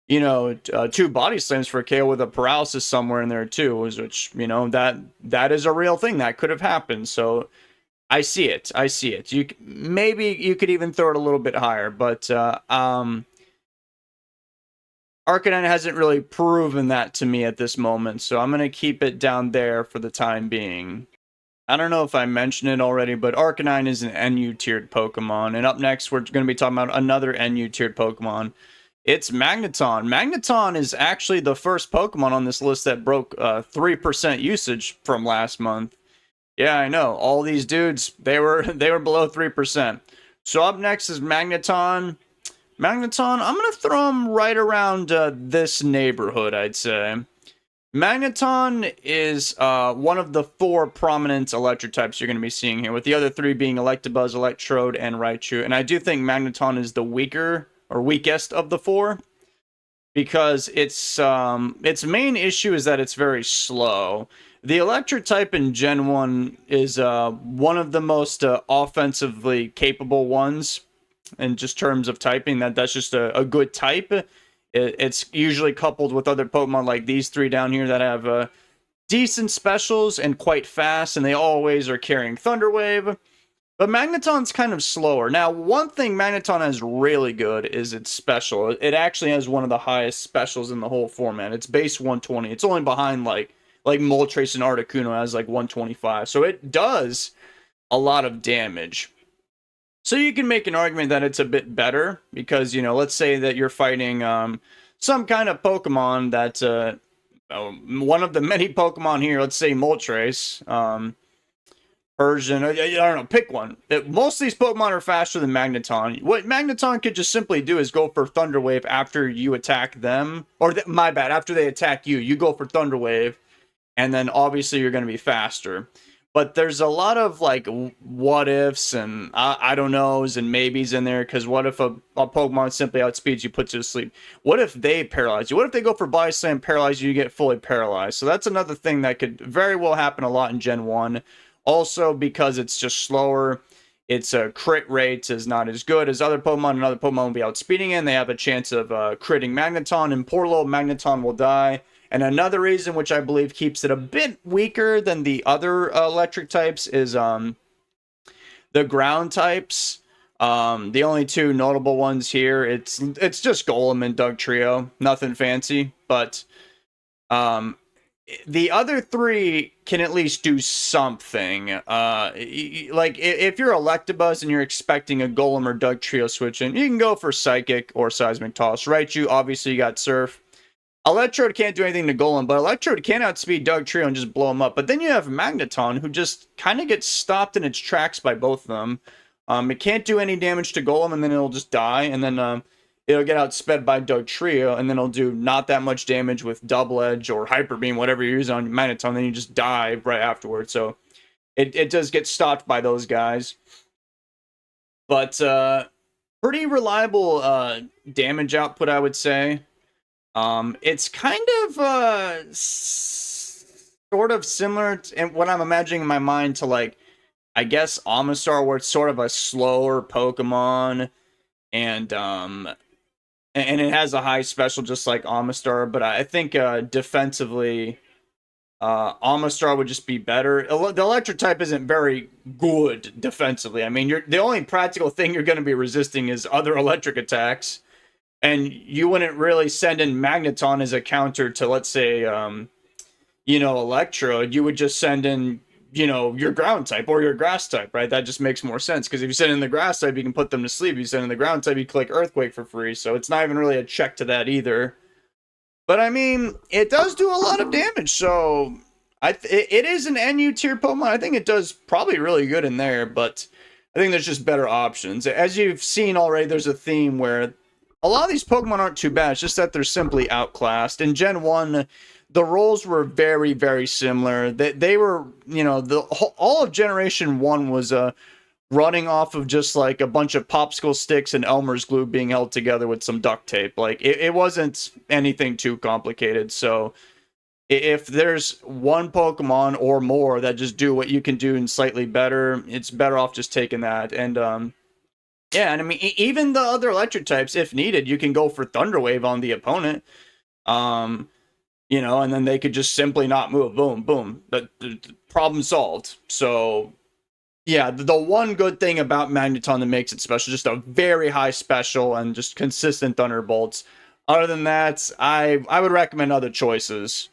you know, 2 Body Slams for a KO with a paralysis somewhere in there too, which, you know, that is a real thing that could have happened. So I see it. I see it. Maybe you could even throw it a little bit higher, but Arcanine hasn't really proven that to me at this moment, so I'm gonna keep it down there for the time being. I don't know if I mentioned it already, but Arcanine is an NU tiered Pokemon, and up next we're gonna be talking about another NU tiered Pokemon. It's Magneton. Magneton is actually the first Pokemon on this list that broke 3% usage from last month. Yeah, I know. All these dudes, they were below 3%. So up next is Magneton. Magneton, I'm going to throw him right around this neighborhood, I'd say. Magneton is one of the 4 prominent electric types you're going to be seeing here, with the other 3 being Electabuzz, Electrode, and Raichu. And I do think Magneton is the weaker or weakest of the 4, because its main issue is that it's very slow. The electric type in Gen 1 is one of the most offensively capable ones in just terms of typing. That's just a good type. It's usually coupled with other Pokemon like these 3 down here that have decent specials and quite fast, and they always are carrying Thunder Wave. But Magneton's kind of slower. Now, one thing Magneton has really good is its special. It actually has one of the highest specials in the whole format. It's base 120. It's only behind like Moltres and Articuno has like 125. So it does a lot of damage. So you can make an argument that it's a bit better because, you know, let's say that you're fighting some kind of Pokemon that one of the many Pokemon here, let's say Moltres, Persian, I don't know, pick one. Most of these Pokemon are faster than Magneton. What Magneton could just simply do is go for Thunder Wave after you attack them. Or, my bad, after they attack you. You go for Thunder Wave, and then obviously you're going to be faster. But there's a lot of, like, what-ifs and I don't knows and maybes in there, because what if a Pokemon simply outspeeds you, puts you to sleep? What if they paralyze you? What if they go for Body Slam, paralyze you, you get fully paralyzed? So that's another thing that could very well happen a lot in Gen 1. Also, because it's just slower, its crit rate is not as good as other Pokemon, and other Pokemon will be outspeeding it, and they have a chance of critting Magneton, and poor little Magneton will die. And another reason, which I believe keeps it a bit weaker than the other electric types, is the ground types. The only 2 notable ones here, it's just Golem and Dugtrio, nothing fancy, but the other 3 can at least do something. Like, if you're Electabuzz and you're expecting a Golem or Dugtrio switch in, you can go for Psychic or Seismic Toss. Raichu, obviously you got Surf. Electrode can't do anything to Golem, but Electrode can outspeed Dugtrio and just blow him up. But then you have Magneton, who just kind of gets stopped in its tracks by both of them. It can't do any damage to Golem, and then it'll just die, and then it'll get outsped by Dugtrio, and then it'll do not that much damage with Double Edge or Hyper Beam, whatever you use on Magneton, then you just die right afterwards. So it does get stopped by those guys. But pretty reliable damage output, I would say. It's kind of sort of similar to what I'm imagining in my mind to, like, I guess Omastar, where it's sort of a slower Pokemon, and it has a high special just like Omastar, but I think defensively Omastar would just be better. The electric type isn't very good defensively. I mean, the only practical thing you're going to be resisting is other electric attacks, and you wouldn't really send in Magneton as a counter to, let's say, Electrode. You would just send in, your ground type or your grass type, right? That just makes more sense, because if you send in the grass type, you can put them to sleep. If you send in the ground type, you click Earthquake for free, so it's not even really a check to that either. But I mean, it does do a lot of damage, so it is an NU tier Pokemon. I think it does probably really good in there, but I think there's just better options. As you've seen already, there's a theme where a lot of these Pokemon aren't too bad. It's just that they're simply outclassed. In Gen 1, the roles were very, very similar. They were, all of Generation 1 was running off of just like a bunch of popsicle sticks and Elmer's glue being held together with some duct tape. Like it wasn't anything too complicated. So if there's one Pokemon or more that just do what you can do and slightly better, it's better off just taking that. And yeah, and I mean, even the other electric types, if needed, you can go for Thunder Wave on the opponent. And then they could just simply not move. Boom, boom. The problem solved. So yeah, the one good thing about Magneton that makes it special, just a very high special and just consistent Thunderbolts. Other than that, I would recommend other choices.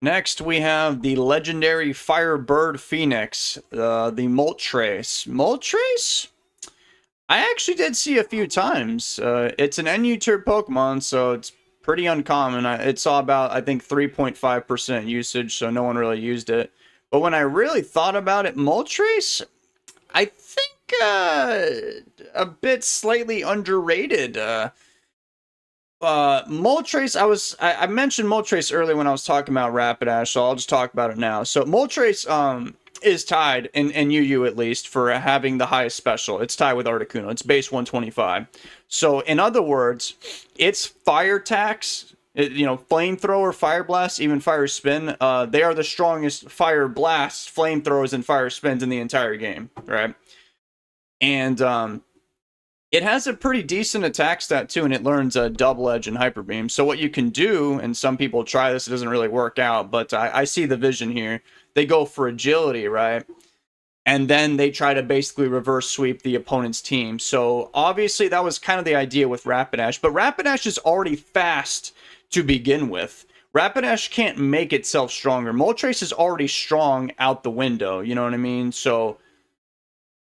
Next, we have the legendary Firebird Phoenix, the Moltres. Moltres? I actually did see a few times. It's an NU tier Pokemon, so it's pretty uncommon. It saw about, I think, 3.5% usage, so no one really used it. But when I really thought about it, Moltres, I think a bit slightly underrated. Moltres, I mentioned Moltres earlier when I was talking about Rapidash, so I'll just talk about it now. So Moltres is tied in UU at least for having the highest special. It's tied with Articuno. It's base 125. So in other words, its fire attacks, flamethrower, fire blast, even fire spin, they are the strongest fire blasts, flamethrowers, and fire spins in the entire game, right? And it has a pretty decent attack stat too, and it learns a double edge and hyper beam. So what you can do, and some people try this, it doesn't really work out, but I see the vision here. They go for agility, right? And then they try to basically reverse sweep the opponent's team. So obviously that was kind of the idea with Rapidash, but Rapidash is already fast to begin with. Rapidash can't make itself stronger. Moltres is already strong out the window, you know what I mean? So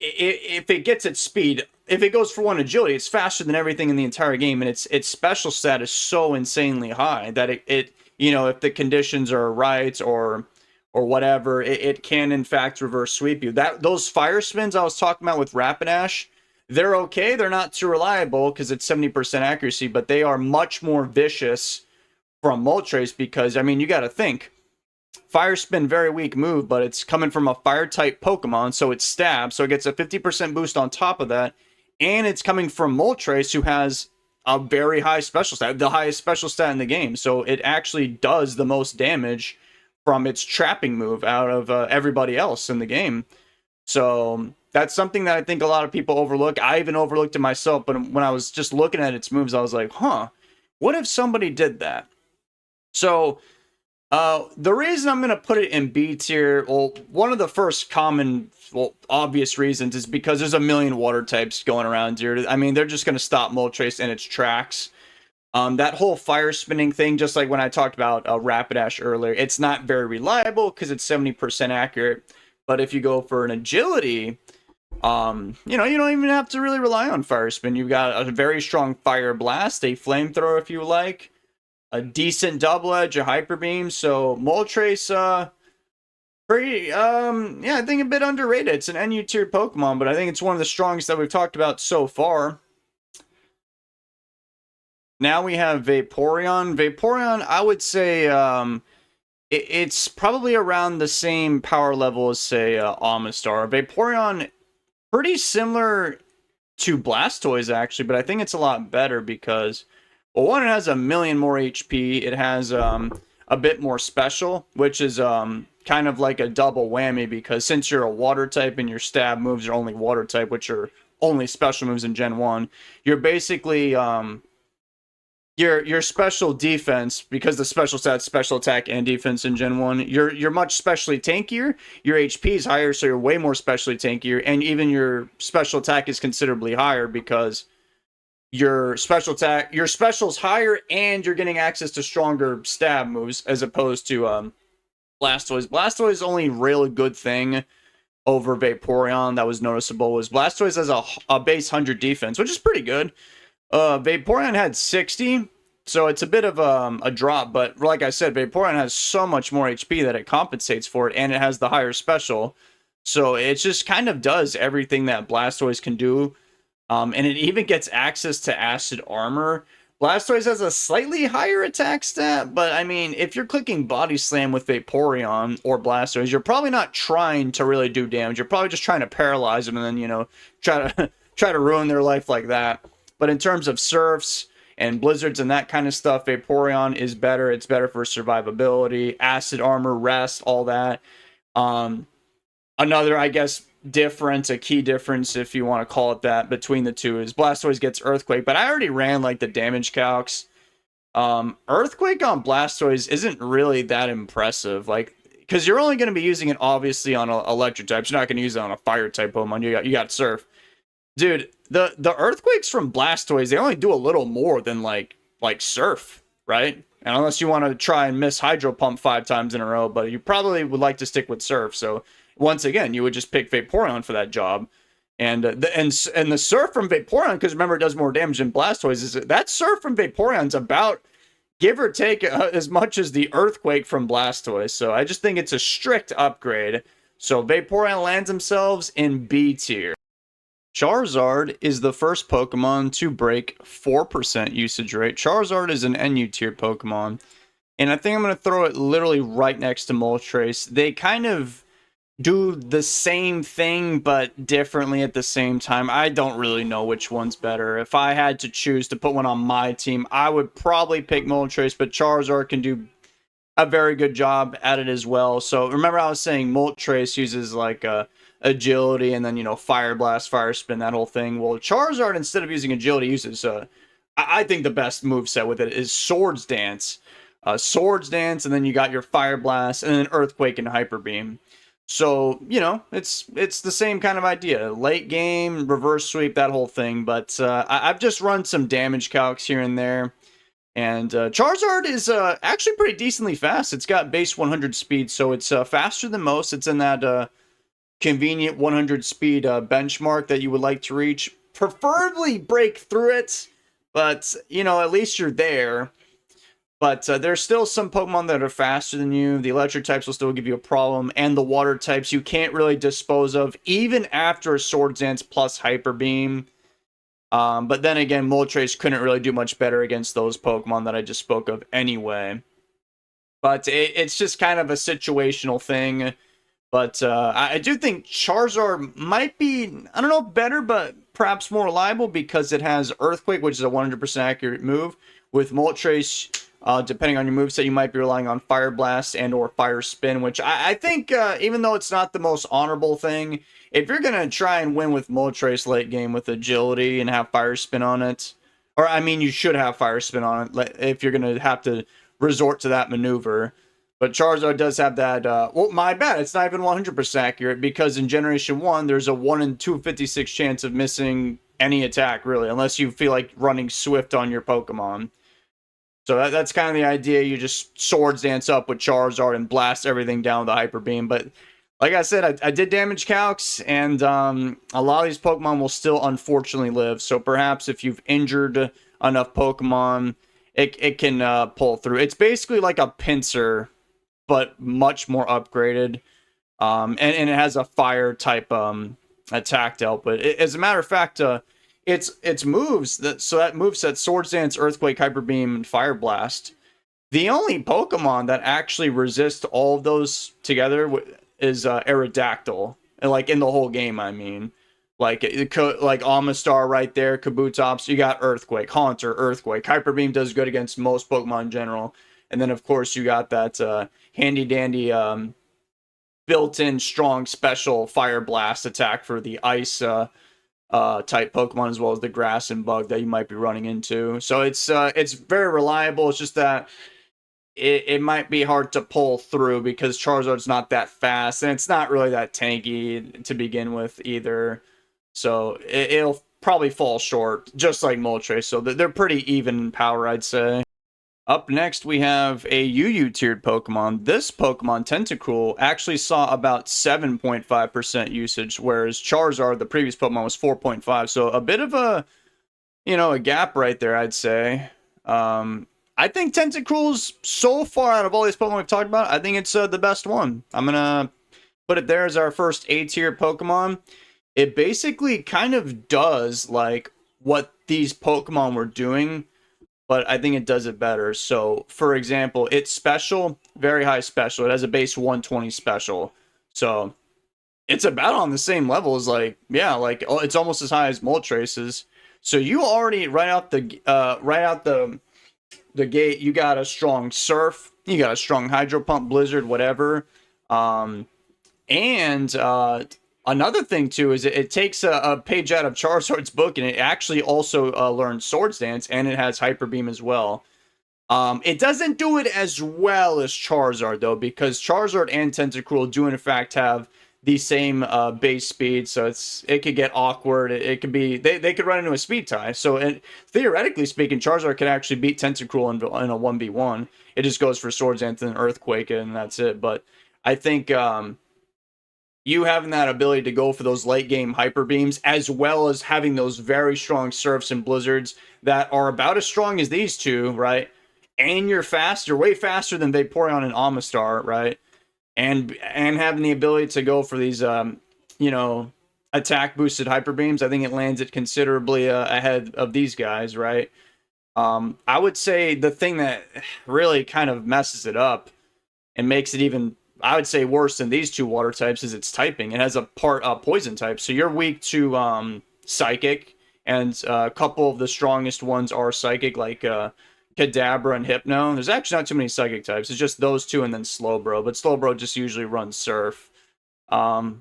if it gets its speed, if it goes for one agility, it's faster than everything in the entire game, and its special stat is so insanely high that it if the conditions are right or whatever, it can in fact reverse sweep you. Those fire spins I was talking about with Rapidash, they're okay. They're not too reliable because it's 70% accuracy, but they are much more vicious from Moltres because, I mean, you got to think. Fire Spin, very weak move, but it's coming from a fire-type Pokemon, so it's Stab, so it gets a 50% boost on top of that, and it's coming from Moltres, who has a very high special stat, the highest special stat in the game, so it actually does the most damage from its trapping move out of everybody else in the game. So that's something that I think a lot of people overlook. I even overlooked it myself, but when I was just looking at its moves, I was like, huh, what if somebody did that? So the reason I'm going to put it in B tier, well, one of the first common, obvious reasons is because there's a million water types going around here. I mean, they're just going to stop Moltres in its tracks. That whole fire spinning thing, just like when I talked about Rapidash earlier, it's not very reliable because it's 70% accurate. But if you go for an agility, you don't even have to really rely on fire spin. You've got a very strong fire blast, a flamethrower if you like, a decent double edge, a hyper beam. So Moltres, pretty, I think a bit underrated. It's an NU tier Pokemon, but I think it's one of the strongest that we've talked about so far. Now we have Vaporeon. Vaporeon, I would say, it's probably around the same power level as, say, Omastar. Vaporeon, pretty similar to Blastoise, actually, but I think it's a lot better because, well, one, it has a million more HP. It has a bit more special, which is kind of like a double whammy because since you're a water type and your stab moves are only water type, which are only special moves in Gen 1, you're basically your special defense, because the special stats special attack and defense in Gen 1, you're much specially tankier. Your HP is higher, so you're way more specially tankier, and even your special attack is considerably higher because your special's higher, and you're getting access to stronger stab moves as opposed to Blastoise. Blastoise's only really good thing over Vaporeon that was noticeable was Blastoise has a base 100 defense, which is pretty good. Vaporeon had 60, so it's a bit of a drop, but like I said, Vaporeon has so much more HP that it compensates for it, and it has the higher special. So it just kind of does everything that Blastoise can do. And it even gets access to Acid Armor. Blastoise has a slightly higher attack stat, but I mean, if you're clicking Body Slam with Vaporeon or Blastoise, you're probably not trying to really do damage. You're probably just trying to paralyze them and then, you know, try to try to ruin their life like that. But in terms of Surfs and Blizzards and that kind of stuff, Vaporeon is better. It's better for survivability, Acid Armor, Rest, all that. Another, I guess, a key difference, if you want to call it that, between the two is Blastoise gets Earthquake, but I already ran like the damage calcs. Earthquake on Blastoise isn't really that impressive, like, because you're only going to be using it obviously on electric types. You're not going to use it on a fire type Pokemon. You got Surf, dude. The Earthquakes from Blastoise, they only do a little more than like Surf, right? And unless you want to try and miss Hydro Pump 5 times in a row, but you probably would like to stick with Surf. So once again, you would just pick Vaporeon for that job. And the Surf from Vaporeon, because remember, it does more damage than Blastoise, is that Surf from Vaporeon's about, give or take, as much as the Earthquake from Blastoise. So I just think it's a strict upgrade. So Vaporeon lands themselves in B tier. Charizard is the first Pokemon to break 4% usage rate. Charizard is an NU tier Pokemon. And I think I'm going to throw it literally right next to Moltres. They kind of do the same thing, but differently at the same time. I don't really know which one's better. If I had to choose to put one on my team, I would probably pick Moltres, but Charizard can do a very good job at it as well. So remember I was saying Moltres uses like agility and then, you know, Fire Blast, Fire Spin, that whole thing. Well, Charizard, instead of using agility, uses I think the best moveset with it is Swords Dance. Swords Dance, and then you got your Fire Blast, and then Earthquake and Hyper Beam. So, you know, it's the same kind of idea. Late game, reverse sweep, that whole thing. But I've just run some damage calcs here and there. And Charizard is actually pretty decently fast. It's got base 100 speed, so it's faster than most. It's in that convenient 100 speed benchmark that you would like to reach. Preferably break through it, but, you know, at least you're there. But there's still some Pokemon that are faster than you. The electric types will still give you a problem. And the water types you can't really dispose of, even after a Swords Dance plus Hyper Beam. But then again, Moltres couldn't really do much better against those Pokemon that I just spoke of anyway. But it's just kind of a situational thing. But I do think Charizard might be, I don't know, better, but perhaps more reliable because it has Earthquake, which is a 100% accurate move. With Moltres, depending on your moveset, you might be relying on Fire Blast and or Fire Spin, which I think, even though it's not the most honorable thing, if you're going to try and win with Moltres late game with agility and have Fire Spin on it, or I mean, you should have Fire Spin on it if you're going to have to resort to that maneuver. But Charizard does have that, well, my bad, it's not even 100% accurate because in Generation 1, there's a 1 in 256 chance of missing any attack, really, unless you feel like running Swift on your Pokemon. So that's kind of the idea. You just Swords Dance up with Charizard and blast everything down with the Hyper Beam. But like I said, I did damage calcs, and a lot of these Pokemon will still unfortunately live. So perhaps if you've injured enough Pokemon, it can pull through. It's basically like a Pinsir, but much more upgraded. And it has a fire type attack to help. But as a matter of fact, its moves that moveset Swords Dance, Earthquake, Hyper Beam, and Fire Blast. The only Pokemon that actually resists all of those together is Aerodactyl, and like in the whole game, I mean, like Omastar right there, Kabutops. You got Earthquake, Haunter, Earthquake, Hyper Beam does good against most Pokemon in general, and then of course you got that handy dandy built-in strong special Fire Blast attack for the ice type Pokemon, as well as the grass and bug that you might be running into. So it's very reliable. It's just that it might be hard to pull through because Charizard's not that fast, and it's not really that tanky to begin with either. So it'll probably fall short, just like Moltres. So they're pretty even in power, I'd say. Up next, we have a UU tiered Pokemon. This Pokemon, Tentacruel, actually saw about 7.5% usage, whereas Charizard, the previous Pokemon, was 4.5. So a bit of a, a gap right there, I'd say. I think Tentacruel's, so far out of all these Pokemon we've talked about, I think it's the best one. I'm going to put it there as our first A tier Pokemon. It basically kind of does like what these Pokemon were doing, but I think it does it better. So, for example, it's special, very high special. It has a base 120 special. So, it's about on the same level as it's almost as high as Moltres. So you already right out the gate, you got a strong Surf, you got a strong Hydro Pump, Blizzard, whatever. Another thing too is it takes a page out of Charizard's book, and it actually also learns Swords Dance, and it has Hyper Beam as well. It doesn't do it as well as Charizard though, because Charizard and Tentacruel do in fact have the same base speed, so it could get awkward. It could be they could run into a speed tie. So theoretically speaking, Charizard could actually beat Tentacruel in a 1v1. It just goes for Swords Dance and Earthquake, and that's it. But I think you having that ability to go for those late game hyper beams, as well as having those very strong Surfs and Blizzards that are about as strong as these two, right? And you're way faster than Vaporeon and Omastar, right? And having the ability to go for these, attack boosted hyper beams, I think it lands it considerably ahead of these guys, right? I would say the thing that really kind of messes it up and makes it even, I would say, worse than these two water types is its typing. It has a poison type, so you're weak to psychic, and a couple of the strongest ones are psychic, like Kadabra and Hypno. There's actually not too many psychic types. It's just those two and then Slowbro, but Slowbro just usually runs Surf. And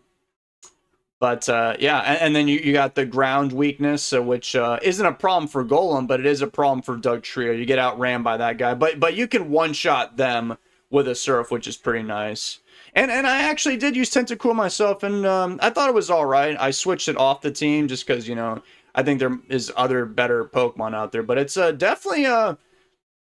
then you got the ground weakness, which isn't a problem for Golem, but it is a problem for Dugtrio. You get outran by that guy, but you can one-shot them with a Surf, which is pretty nice. And I actually did use Tentacruel myself, and I thought it was all right. I switched it off the team just because, I think there is other better Pokemon out there. But it's definitely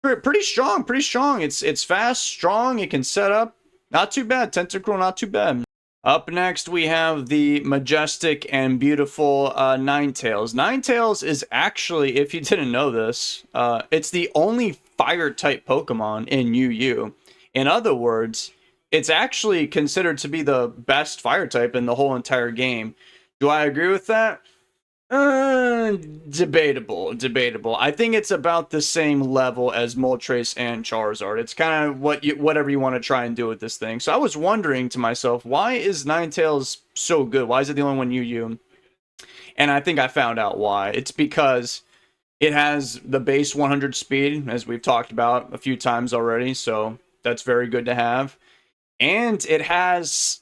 pretty strong, pretty strong. It's fast, strong, it can set up. Not too bad, Tentacruel, not too bad. Up next, we have the majestic and beautiful Ninetales. Ninetales is actually, if you didn't know this, it's the only Fire-type Pokemon in UU. In other words, it's actually considered to be the best Fire type in the whole entire game. Do I agree with that? Debatable. I think it's about the same level as Moltres and Charizard. It's kind of whatever you want to try and do with this thing. So I was wondering to myself, why is Ninetales so good? Why is it the only one UU? And I think I found out why. It's because it has the base 100 speed, as we've talked about a few times already. So that's very good to have. And it has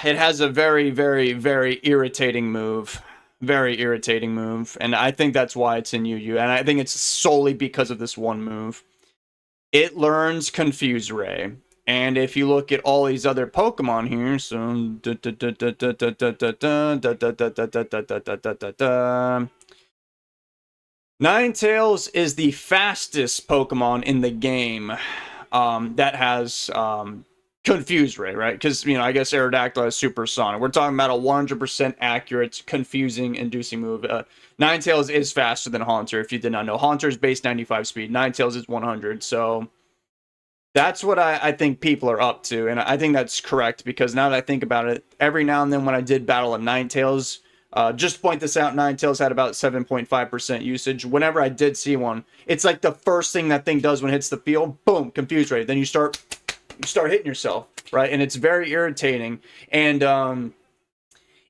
a very, very, very irritating move. Very irritating move. And I think that's why it's in UU. And I think it's solely because of this one move. It learns Confuse Ray. And if you look at all these other Pokemon here, so Ninetales is the fastest Pokemon in the game that has Confuse Ray, right? Because, I guess Aerodactyl has Supersonic. We're talking about a 100% accurate, confusing, inducing move. Ninetales is faster than Haunter, if you did not know. Haunter's base 95 speed. Ninetales is 100, so that's what I think people are up to, and I think that's correct, because now that I think about it, every now and then when I did battle a Ninetales, just to point this out, Ninetales had about 7.5% usage. Whenever I did see one, it's like the first thing that thing does when it hits the field, boom, Confuse Ray. Then you start hitting yourself, right? And it's very irritating. And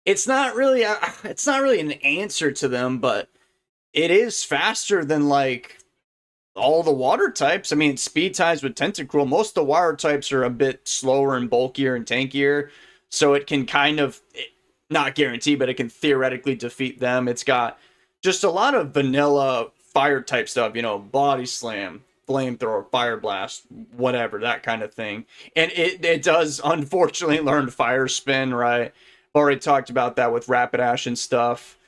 it's not really an answer to them, but it is faster than like all the water types. I mean, speed ties with Tentacruel. Most of the water types are a bit slower and bulkier and tankier, so it can kind of not guaranteed, but it can theoretically defeat them. It's got just a lot of vanilla fire type stuff, you know, body slam, flamethrower, fire blast, whatever, that kind of thing. And it does unfortunately learn fire spin, right? Already talked about that with Rapidash and stuff.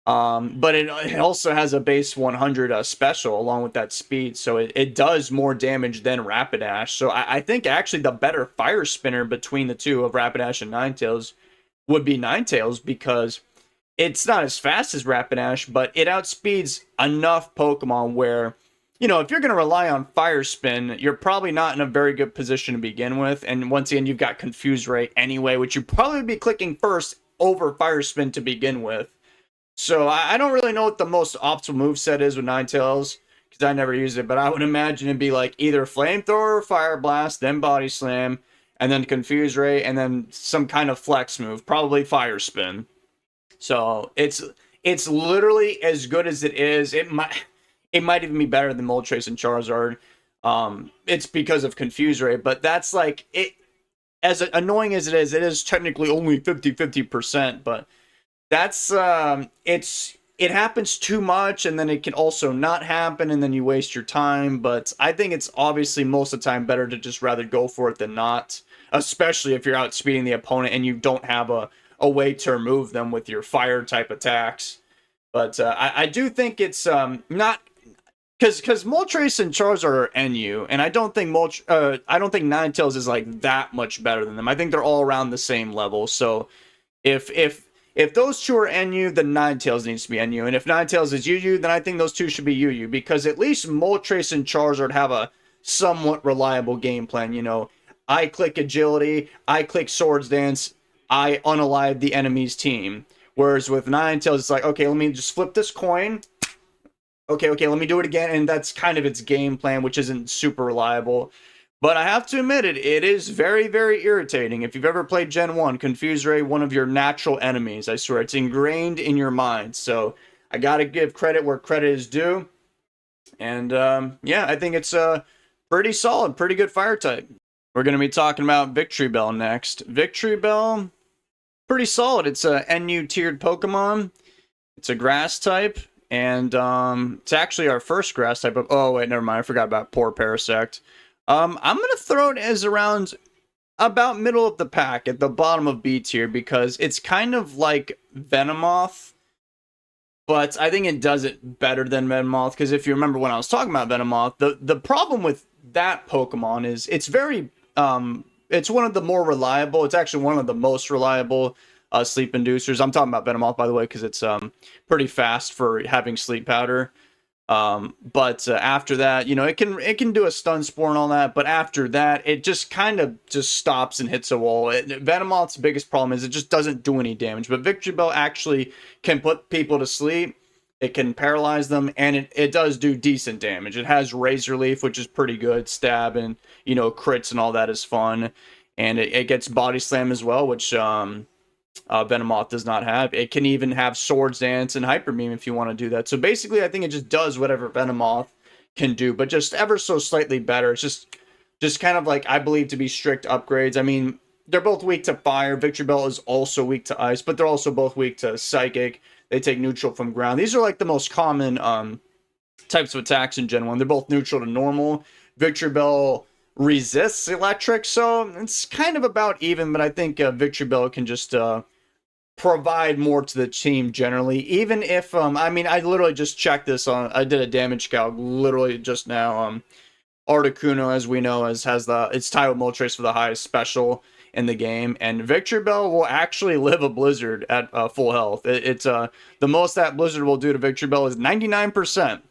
But it also has a base 100 special along with that speed, so it does more damage than Rapidash. So I think actually the better fire spinner between the two of Rapidash and Ninetales would be Ninetales, because it's not as fast as Rapidash, but it outspeeds enough Pokemon where, you know, if you're going to rely on Fire Spin, you're probably not in a very good position to begin with. And once again, you've got Confuse Ray anyway, which you'd probably be clicking first over Fire Spin to begin with. So I don't really know what the most optimal moveset is with Ninetales, because I never use it, but I would imagine it'd be like either Flamethrower, Fire Blast, then Body Slam, and then Confuse Ray, and then some kind of flex move, probably Fire Spin. So it's literally as good as it is. It might even be better than Moltres and Charizard. It's because of Confuse Ray, but that's like it. As annoying as it is technically only 50%, but that's it happens too much, and then it can also not happen, and then you waste your time. But I think it's obviously most of the time better to just rather go for it than not, especially if you're outspeeding the opponent and you don't have a way to remove them with your fire type attacks. But I do think it's not, because Moltres and Charizard are NU, and I don't think Ninetales is like that much better than them. I think they're all around the same level. So if those two are NU, then Ninetales needs to be NU. And if Ninetales is UU, then I think those two should be UU. Because at least Moltres and Charizard have a somewhat reliable game plan. You know, I click Agility, I click Swords Dance, I unalive the enemy's team. Whereas with Ninetales, it's like, okay, let me just flip this coin. Okay, let me do it again. And that's kind of its game plan, which isn't super reliable. But I have to admit it is very, very irritating. If you've ever played Gen 1, Confuse Ray, one of your natural enemies, I swear. It's ingrained in your mind. So I gotta give credit where credit is due. And yeah, I think it's pretty solid, pretty good fire type. We're going to be talking about Victreebel next. Victreebel, pretty solid. It's a NU tiered Pokemon. It's a grass type. And it's actually our first grass type. Oh, wait, never mind. I forgot about poor Parasect. I'm going to throw it as around about middle of the pack at the bottom of B tier, because it's kind of like Venomoth, but I think it does it better than Venomoth. Because if you remember when I was talking about Venomoth, the problem with that Pokemon is it's very, it's one of the more reliable. It's actually one of the most reliable sleep inducers. I'm talking about Venomoth, by the way, because it's pretty fast for having sleep powder. But after that, you know, it can do a stun spore and all that, but after that, it just kind of just stops and hits a wall. Venomoth's biggest problem is it just doesn't do any damage, but Victreebel actually can put people to sleep. It can paralyze them, and it does do decent damage. It has Razor Leaf, which is pretty good. Stab and, you know, crits and all that is fun. And it gets Body Slam as well, which Venomoth does not have. It can even have Swords Dance and Hyper Beam if you want to do that. So basically, I think it just does whatever Venomoth can do, but just ever so slightly better. It's just kind of like, I believe, to be strict upgrades. I mean, they're both weak to fire. Victreebel is also weak to ice, but they're also both weak to psychic. They take neutral from ground. These are like the most common types of attacks in Gen 1. They're both neutral to normal. Victreebel resists electric, so it's kind of about even, but I think Victreebel can just provide more to the team generally. Even if, I mean, I literally just checked this on, I did a damage calc literally just now. Articuno, as we know, it's tied with Moltres for the highest special in the game, and Victreebel will actually live a Blizzard at full health. It's the most that Blizzard will do to Victreebel is 99%.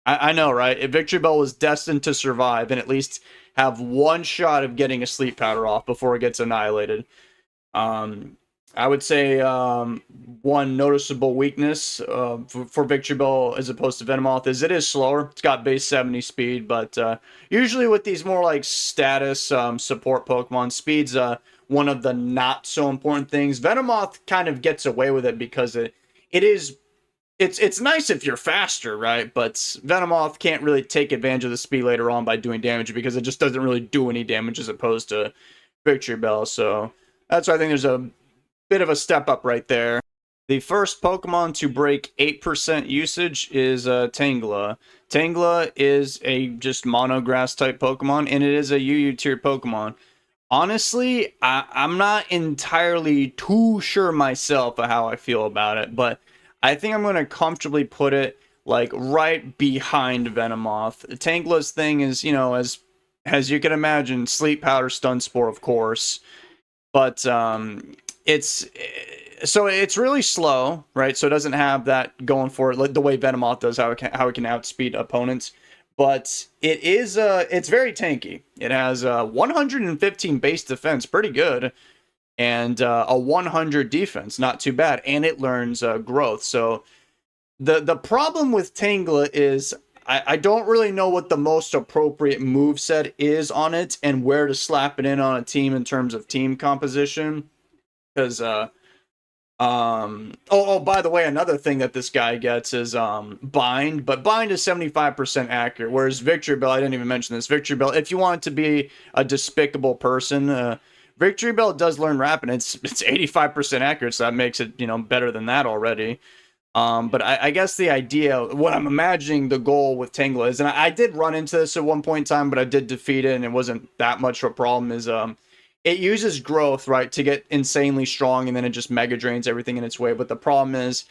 I know, right? If Victreebel was destined to survive and at least have one shot of getting a sleep powder off before it gets annihilated. I would say one noticeable weakness for Victreebel as opposed to Venomoth is it is slower. It's got base 70 speed, but usually with these more like status support Pokemon, speed's one of the not so important things. Venomoth kind of gets away with it because it's nice if you're faster, right? But Venomoth can't really take advantage of the speed later on by doing damage because it just doesn't really do any damage as opposed to Victreebel. So that's why I think there's a bit of a step up right there. The first Pokemon to break 8% usage is Tangela. Tangela is a just monograss type Pokemon, and it is a UU tiered Pokemon. Honestly, I'm not entirely too sure myself of how I feel about it, but I think I'm going to comfortably put it like right behind Venomoth. Tangela's thing is, you know, as you can imagine, Sleep Powder, Stun Spore, of course, but it's so it's really slow, right? So it doesn't have that going for it like the way Venomoth does, how it can outspeed opponents. But it is it's very tanky. It has 115 base defense, pretty good, and a 100 defense, not too bad, and it learns growth. So the problem with Tangela is I don't really know what the most appropriate move set is on it and where to slap it in on a team in terms of team composition. Because by the way, another thing that this guy gets is bind, but bind is 75% accurate, whereas Victory Bell, I didn't even mention this. Victory Bell, if you want it to be a despicable person, Victory Bell does learn rapid. It's 85% accurate, so that makes it, you know, better than that already. But I guess the idea, what I'm imagining the goal with Tangela is, and I did run into this at one point in time, but I did defeat it, and it wasn't that much of a problem, is it uses growth, right, to get insanely strong, and then it just mega drains everything in its way. But the problem is,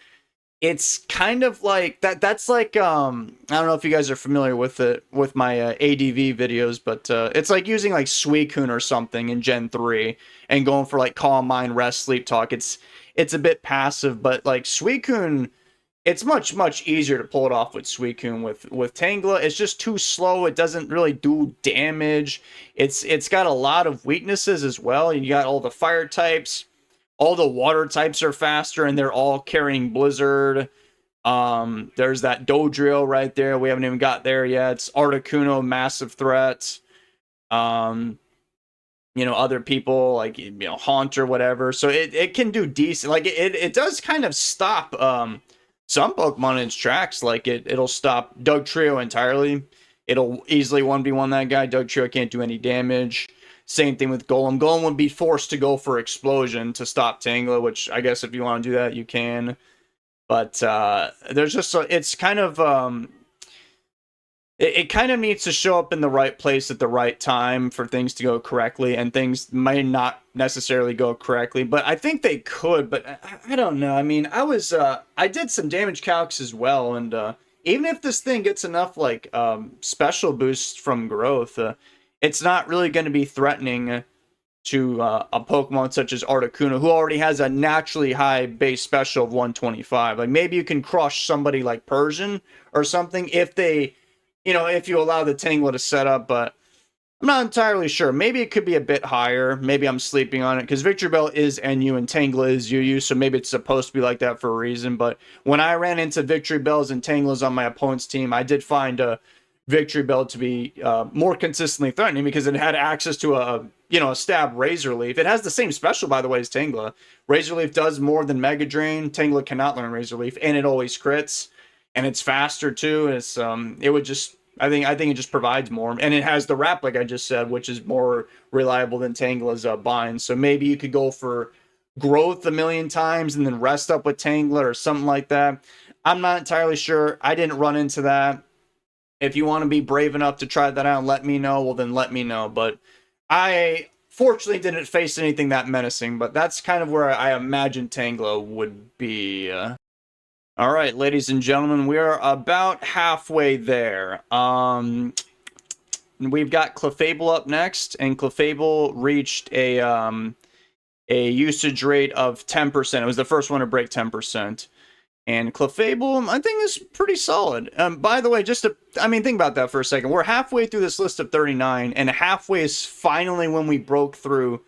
it's kind of like that's like I don't know if you guys are familiar with it with my ADV videos, but it's like using like Suicune or something in Gen 3 and going for like Calm Mind, Rest, Sleep Talk. It's a bit passive, but like Suicune, it's much easier to pull it off with Suicune. With Tangela, it's just too slow. It doesn't really do damage. It's got a lot of weaknesses as well. You got all the fire types, all the water types are faster, and they're all carrying Blizzard. There's that Dodrio right there. We haven't even got there yet. It's Articuno, massive threat. You know, other people like, you know, Haunt or whatever. So it can do decent. Like it does kind of stop some Pokemon in its tracks. Like it'll stop Dugtrio entirely. It'll easily 1v1 that guy. Dugtrio can't do any damage. Same thing with Golem. Golem would be forced to go for Explosion to stop Tangela, which I guess if you want to do that, you can. But there's just it's kind of it kind of needs to show up in the right place at the right time for things to go correctly, and things may not necessarily go correctly, but I think they could. But I don't know. I mean, I did some damage calcs as well, and even if this thing gets enough like special boosts from growth, it's not really going to be threatening to a Pokemon such as Articuno, who already has a naturally high base special of 125. Like maybe you can crush somebody like Persian or something if they, you know, if you allow the Tangela to set up, but I'm not entirely sure. Maybe it could be a bit higher. Maybe I'm sleeping on it, because Victory Bell is NU and Tangela is UU, so maybe it's supposed to be like that for a reason. But when I ran into Victory Bells and Tangelas on my opponent's team, I did find Victory Bell to be more consistently threatening, because it had access to a stab Razor Leaf. It has the same special, by the way, as Tangela. Razor Leaf does more than Mega Drain. Tangela cannot learn Razor Leaf, and it always crits, and it's faster too. It's it would just, I think it just provides more, and it has the wrap, like I just said, which is more reliable than Tangela's bind. So maybe you could go for growth a million times and then rest up with Tangela or something like that. I'm not entirely sure. I didn't run into that. If you want to be brave enough to try that out and let me know, well then let me know. But I fortunately didn't face anything that menacing, but that's kind of where I imagine Tangela would be. All right, ladies and gentlemen, we are about halfway there. We've got Clefable up next, and Clefable reached a usage rate of 10%. It was the first one to break 10%. And Clefable, I think, is pretty solid. By the way, think about that for a second. We're halfway through this list of 39, and halfway is finally when we broke through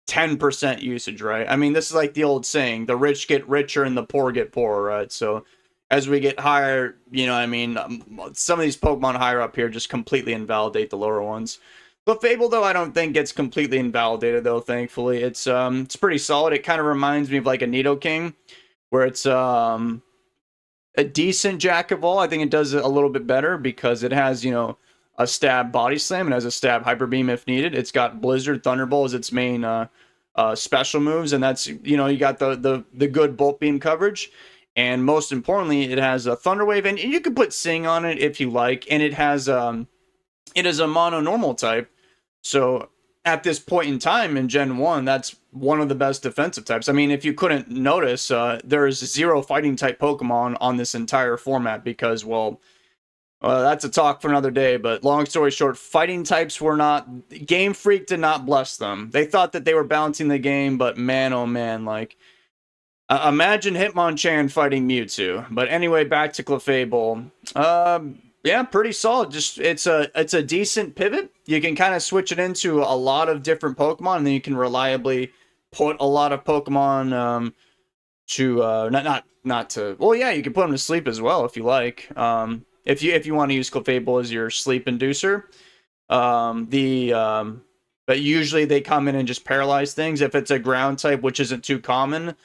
10% usage, right? I mean, this is like the old saying, the rich get richer and the poor get poorer, right? So as we get higher, some of these Pokemon higher up here just completely invalidate the lower ones. Clefable, though, I don't think gets completely invalidated, though, thankfully. It's pretty solid. It kind of reminds me of like a Nidoking, where it's a decent Jack of all. I think it does it a little bit better because it has, a stab Body Slam and has a stab Hyper Beam if needed. It's got Blizzard, Thunderbolt as its main special moves, and that's, you know, you got the good Bolt Beam coverage, and most importantly, it has a Thunder Wave, and you can put Sing on it if you like, and it has it is a mono normal type, so at this point in time in Gen 1, that's one of the best defensive types. I mean, if you couldn't notice, there's 0 fighting type Pokemon on this entire format because, well, that's a talk for another day, but long story short, fighting types were not... Game Freak did not bless them. They thought that they were balancing the game, but man, oh man, like... imagine Hitmonchan fighting Mewtwo. But anyway, back to Clefable. Yeah, pretty solid. Just it's a decent pivot. You can kind of switch it into a lot of different Pokemon, and then you can reliably put a lot of Pokemon to not to... Well, yeah, you can put them to sleep as well if you like. If you want to use Clefable as your sleep inducer, but usually they come in and just paralyze things. If it's a ground type, which isn't too common,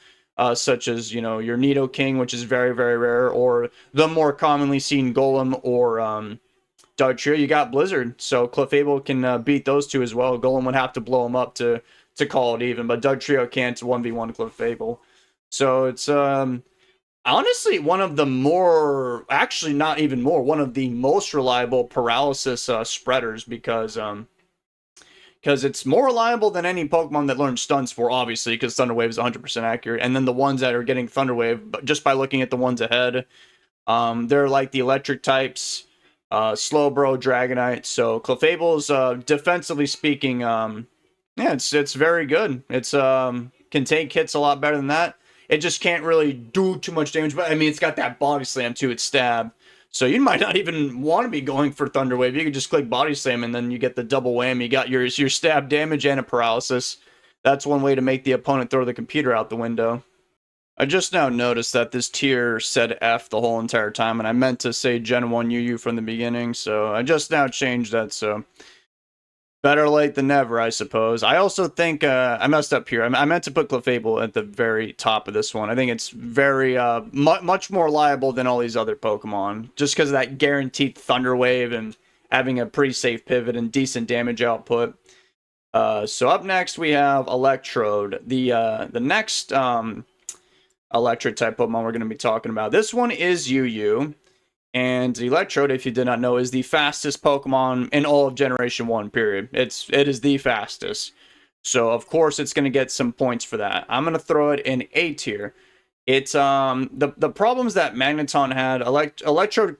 such as, you know, your Nidoking, which is very, very rare, or the more commonly seen Golem or Dodrio, you got Blizzard. So Clefable can beat those two as well. Golem would have to blow them up to call it even, but Dodrio can't 1v1 Clefable. So it's honestly one of the more, actually not even more, one of the most reliable paralysis spreaders because it's more reliable than any Pokemon that learns stuns for, obviously, because Thunder Wave is 100% accurate. And then the ones that are getting Thunder Wave, just by looking at the ones ahead, they're like the electric types, Slowbro, Dragonite. So Clefable's, defensively speaking, yeah, it's very good. It's can take hits a lot better than that. It just can't really do too much damage. But I mean, it's got that body slam too. It's stab. So you might not even want to be going for Thunder Wave. You can just click Body Slam, and then you get the double whammy. You got your stab damage and a paralysis. That's one way to make the opponent throw the computer out the window. I just now noticed that this tier said F the whole entire time, and I meant to say Gen 1 UU from the beginning, so I just now changed that, so... Better late than never, I suppose. I also think I messed up here. I meant to put Clefable at the very top of this one. I think it's very much more reliable than all these other Pokemon, just because of that guaranteed Thunder Wave and having a pretty safe pivot and decent damage output. So up next we have Electrode, the next electric type Pokemon we're going to be talking about. This one is UU. And Electrode, if you did not know, is the fastest Pokemon in all of Generation 1, period. It is the fastest. So, of course, it's going to get some points for that. I'm going to throw it in A tier. It's, the problems that Magneton had, Electrode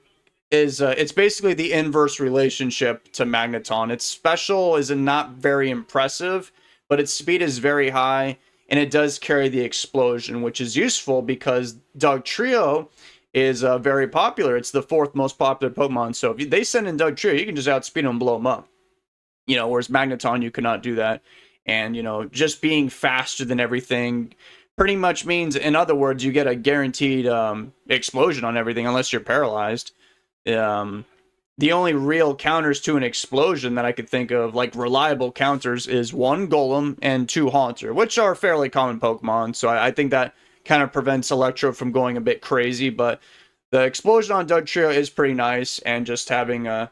is, it's basically the inverse relationship to Magneton. Its special is not very impressive, but its speed is very high, and it does carry the explosion, which is useful because Dugtrio is very popular. It's the 4th most popular Pokemon. So if they send in Dugtrio, you can just outspeed them and blow them up. You know, whereas Magneton, you cannot do that. And, you know, just being faster than everything pretty much means, in other words, you get a guaranteed explosion on everything unless you're paralyzed. The only real counters to an explosion that I could think of, like reliable counters, is 1 Golem and 2 Haunter, which are fairly common Pokemon. So I think that kind of prevents Electro from going a bit crazy, but the explosion on Dugtrio is pretty nice, and just having a,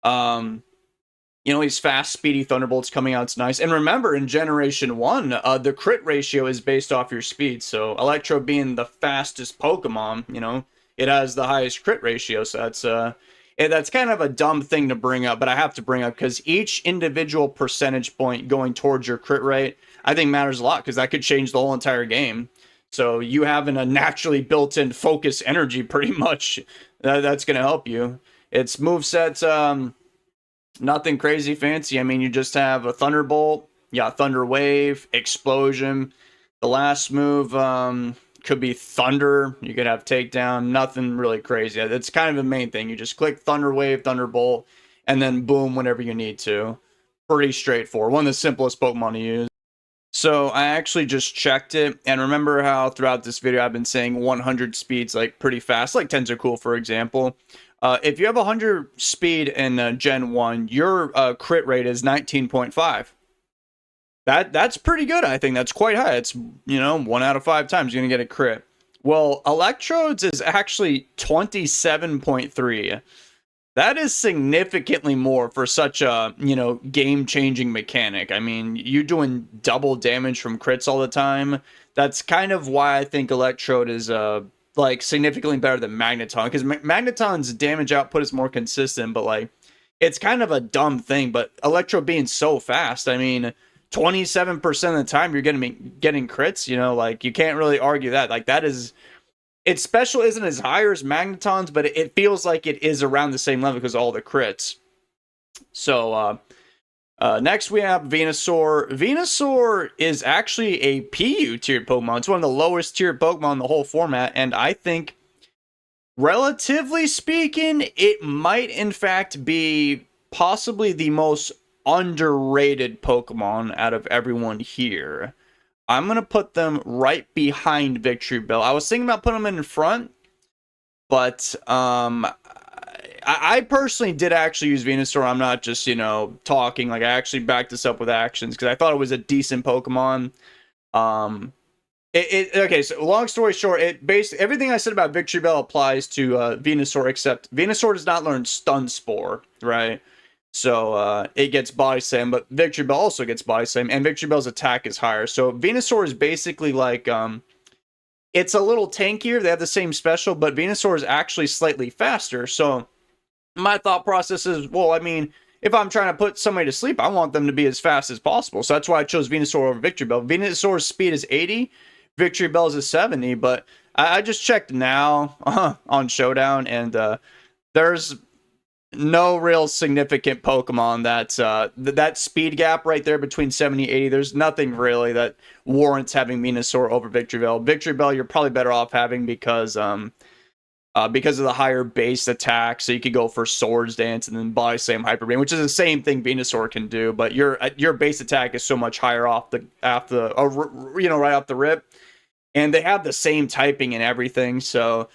you know, these fast, speedy Thunderbolts coming out is nice. And remember, in Generation 1, the crit ratio is based off your speed, so Electro being the fastest Pokemon, you know, it has the highest crit ratio, so that's kind of a dumb thing to bring up, but I have to bring up, because each individual percentage point going towards your crit rate, I think matters a lot, because that could change the whole entire game. So you having a naturally built-in focus energy, pretty much, that's going to help you. Its moveset's nothing crazy fancy. I mean, you just have a Thunderbolt, yeah, Thunder Wave, Explosion. The last move could be Thunder. You could have Takedown. Nothing really crazy. It's kind of the main thing. You just click Thunder Wave, Thunderbolt, and then boom whenever you need to. Pretty straightforward. One of the simplest Pokemon to use. So I actually just checked it, and remember how throughout this video I've been saying 100 speed's like pretty fast, like Tentacruel for example. If you have 100 speed in Gen 1, your crit rate is 19.5. That's pretty good, I think. That's quite high. It's, you know, 1 out of 5 times you're going to get a crit. Well, Electrode's is actually 27.3. That is significantly more for such a, game-changing mechanic. I mean, you doing double damage from crits all the time. That's kind of why I think Electrode is like significantly better than Magneton, because Magneton's damage output is more consistent, but like it's kind of a dumb thing. But Electrode being so fast, I mean, 27% of the time you're getting crits, like you can't really argue that. Like that is, its special isn't as high as Magneton's, but it feels like it is around the same level because of all the crits. So next we have Venusaur. Venusaur is actually a PU tiered Pokemon. It's one of the lowest tiered Pokemon in the whole format, and I think, relatively speaking, it might in fact be possibly the most underrated Pokemon out of everyone here. I'm going to put them right behind Victory Bell. I was thinking about putting them in front, but I personally did actually use Venusaur. I'm not just, talking. Like, I actually backed this up with actions because I thought it was a decent Pokemon. Okay, so long story short, everything I said about Victory Bell applies to Venusaur, except Venusaur does not learn Stun Spore, right? So it gets Body Slam, but Victory Bell also gets Body Slam, and Victory Bell's attack is higher. So Venusaur is basically like, it's a little tankier. They have the same special, but Venusaur is actually slightly faster. So my thought process is, well, I mean, if I'm trying to put somebody to sleep, I want them to be as fast as possible. So that's why I chose Venusaur over Victory Bell. Venusaur's speed is 80, Victory Bell's is 70, but I just checked now on Showdown, and there's no real significant Pokemon that speed gap right there between 70 and 80. There's nothing really that warrants having Venusaur over Victory Bell. Victory Bell you're probably better off having because of the higher base attack, so you could go for Swords Dance and then Body Slam Hyper Beam, which is the same thing Venusaur can do, but your base attack is so much higher right off the rip, and they have the same typing and everything. So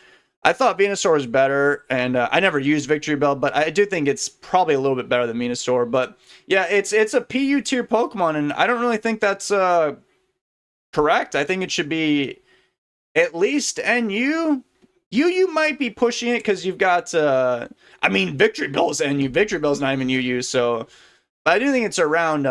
I thought Venusaur was better, and I never used Victory Bell, but I do think it's probably a little bit better than Venusaur. But yeah, it's a PU tier Pokemon, and I don't really think that's correct. I think it should be at least NU. You might be pushing it because you've got, Victory Bell's NU. Victory Bell's not even UU, so but I do think it's around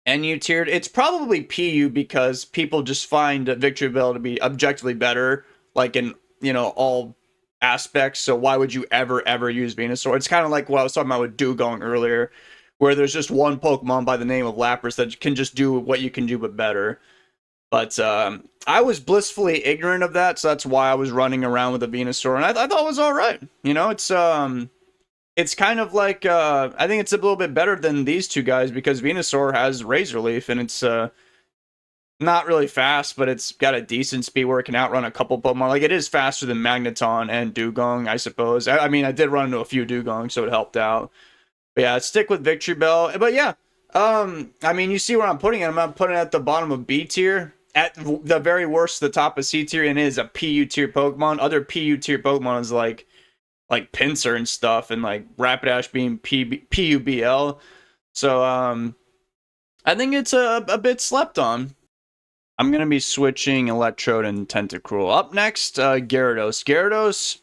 NU tiered. It's probably PU because people just find Victory Bell to be objectively better, like in all aspects. So why would you ever use Venusaur? It's kind of like what I was talking about with Dewgong earlier, where there's just one Pokemon by the name of Lapras that can just do what you can do but better. But I was blissfully ignorant of that, so that's why I was running around with a Venusaur, and I thought it was all right. It's kind of like I think it's a little bit better than these two guys because Venusaur has Razor Leaf, and it's not really fast, but it's got a decent speed where it can outrun a couple Pokemon. Like, it is faster than Magneton and Dewgong, I suppose. I mean, I did run into a few Dewgong, so it helped out. But yeah, stick with Victory Bell. But yeah, you see where I'm putting it. I'm putting it at the bottom of B tier. At the very worst, the top of C tier, and it is a PU tier Pokemon. Other PU tier Pokemon is like Pinsir and stuff, and like Rapidash being PUBL. So I think it's a bit slept on. I'm going to be switching Electrode and Tentacruel. Up next, Gyarados. Gyarados,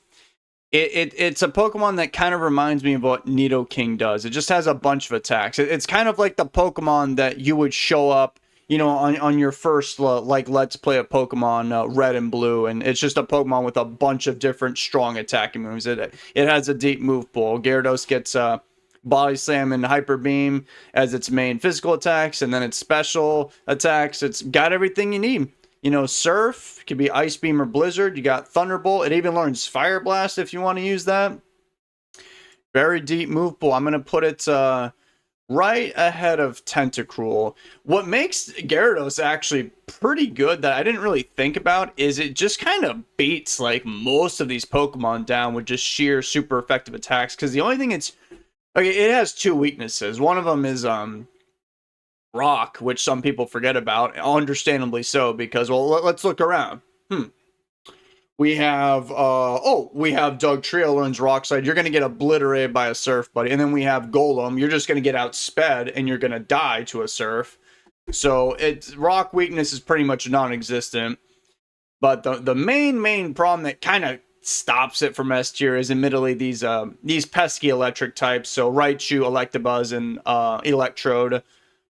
it's a Pokemon that kind of reminds me of what Nidoking does. It just has a bunch of attacks. It's kind of like the Pokemon that you would show up, on your first, Let's Play a Pokemon Red and Blue, and it's just a Pokemon with a bunch of different strong attacking moves. It has a deep move pool. Gyarados gets Body Slam and Hyper Beam as its main physical attacks, and then its special attacks. It's got everything you need. Surf, it could be Ice Beam or Blizzard. You got Thunderbolt. It even learns Fire Blast if you want to use that. Very deep move pool. I'm going to put it right ahead of Tentacruel. What makes Gyarados actually pretty good that I didn't really think about is it just kind of beats like most of these Pokemon down with just sheer super effective attacks, because the only thing it has two weaknesses. One of them is Rock, which some people forget about, understandably so, because, well, let's look around. We have Dugtrio learns Rock Slide. You're going to get obliterated by a Surf, buddy. And then we have Golem. You're just going to get outsped, and you're going to die to a Surf. So its Rock weakness is pretty much non-existent. But the main problem that kind of stops it from S tier is admittedly these pesky electric types. So Raichu, Electabuzz, and Electrode.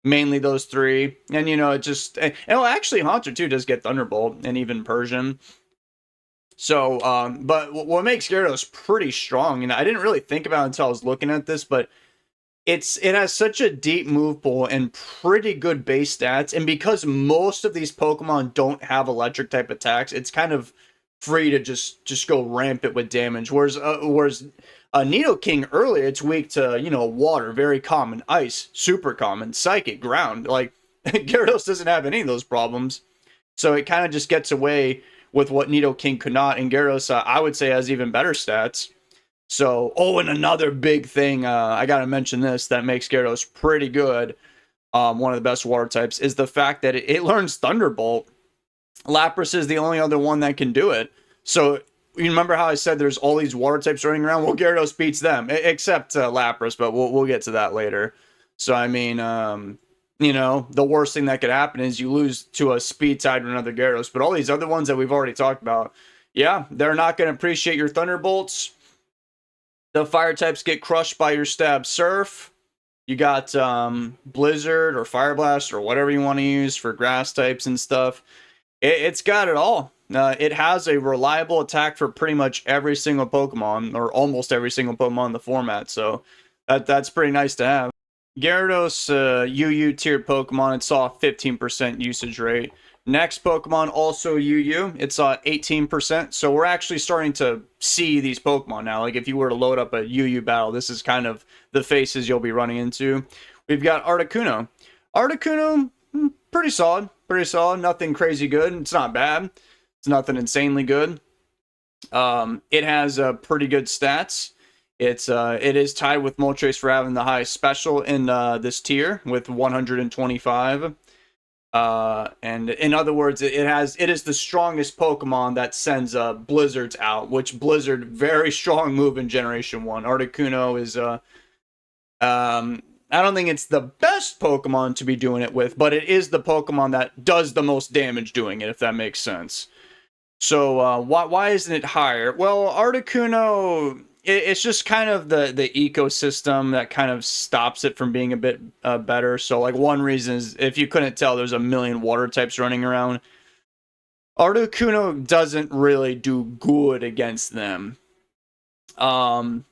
Mainly those three. And, you know, it just... And actually, Haunter, too, does get Thunderbolt and even Persian. So, but what makes Gyarados pretty strong, and I didn't really think about it until I was looking at this, but it has such a deep move pool and pretty good base stats, and because most of these Pokemon don't have electric type attacks, it's kind of free to just go rampant with damage. Whereas Nidoking earlier, it's weak to, you know, water, very common, ice, super common, psychic, ground. Like Gyarados doesn't have any of those problems, so it kind of just gets away with what Nidoking could not, and Gyarados, I would say, has even better stats. So, and another big thing, I gotta mention this, that makes Gyarados pretty good, one of the best water types, is the fact that it learns Thunderbolt. Lapras is the only other one that can do it. So, you remember how I said there's all these water types running around? Well, Gyarados beats them, except Lapras, but we'll get to that later. So, I mean, you know, the worst thing that could happen is you lose to a speed type or another Gyarados. But all these other ones that we've already talked about, yeah, they're not going to appreciate your Thunderbolts. The fire types get crushed by your Stab Surf. You got Blizzard or Fire Blast or whatever you want to use for grass types and stuff. It's got it all. It has a reliable attack for pretty much every single Pokemon, or almost every single Pokemon in the format. So that's pretty nice to have. Gyarados, UU tiered Pokemon, it saw a 15% usage rate. Next Pokemon, also UU, it saw 18%. So we're actually starting to see these Pokemon now. Like if you were to load up a UU battle, this is kind of the faces you'll be running into. We've got Articuno. Articuno, pretty solid. Pretty solid. Nothing crazy good. It's not bad. It's nothing insanely good. It has pretty good stats. It is tied with Moltres for having the highest special in this tier with 125. And in other words, it is the strongest Pokemon that sends Blizzards out, which Blizzard, very strong move in Generation 1. Articuno is I don't think it's the best Pokemon to be doing it with, but it is the Pokemon that does the most damage doing it, if that makes sense. So why isn't it higher? Well, Articuno, it's just kind of the ecosystem that kind of stops it from being a bit better. So like one reason is, if you couldn't tell, there's a million water types running around. Articuno doesn't really do good against them.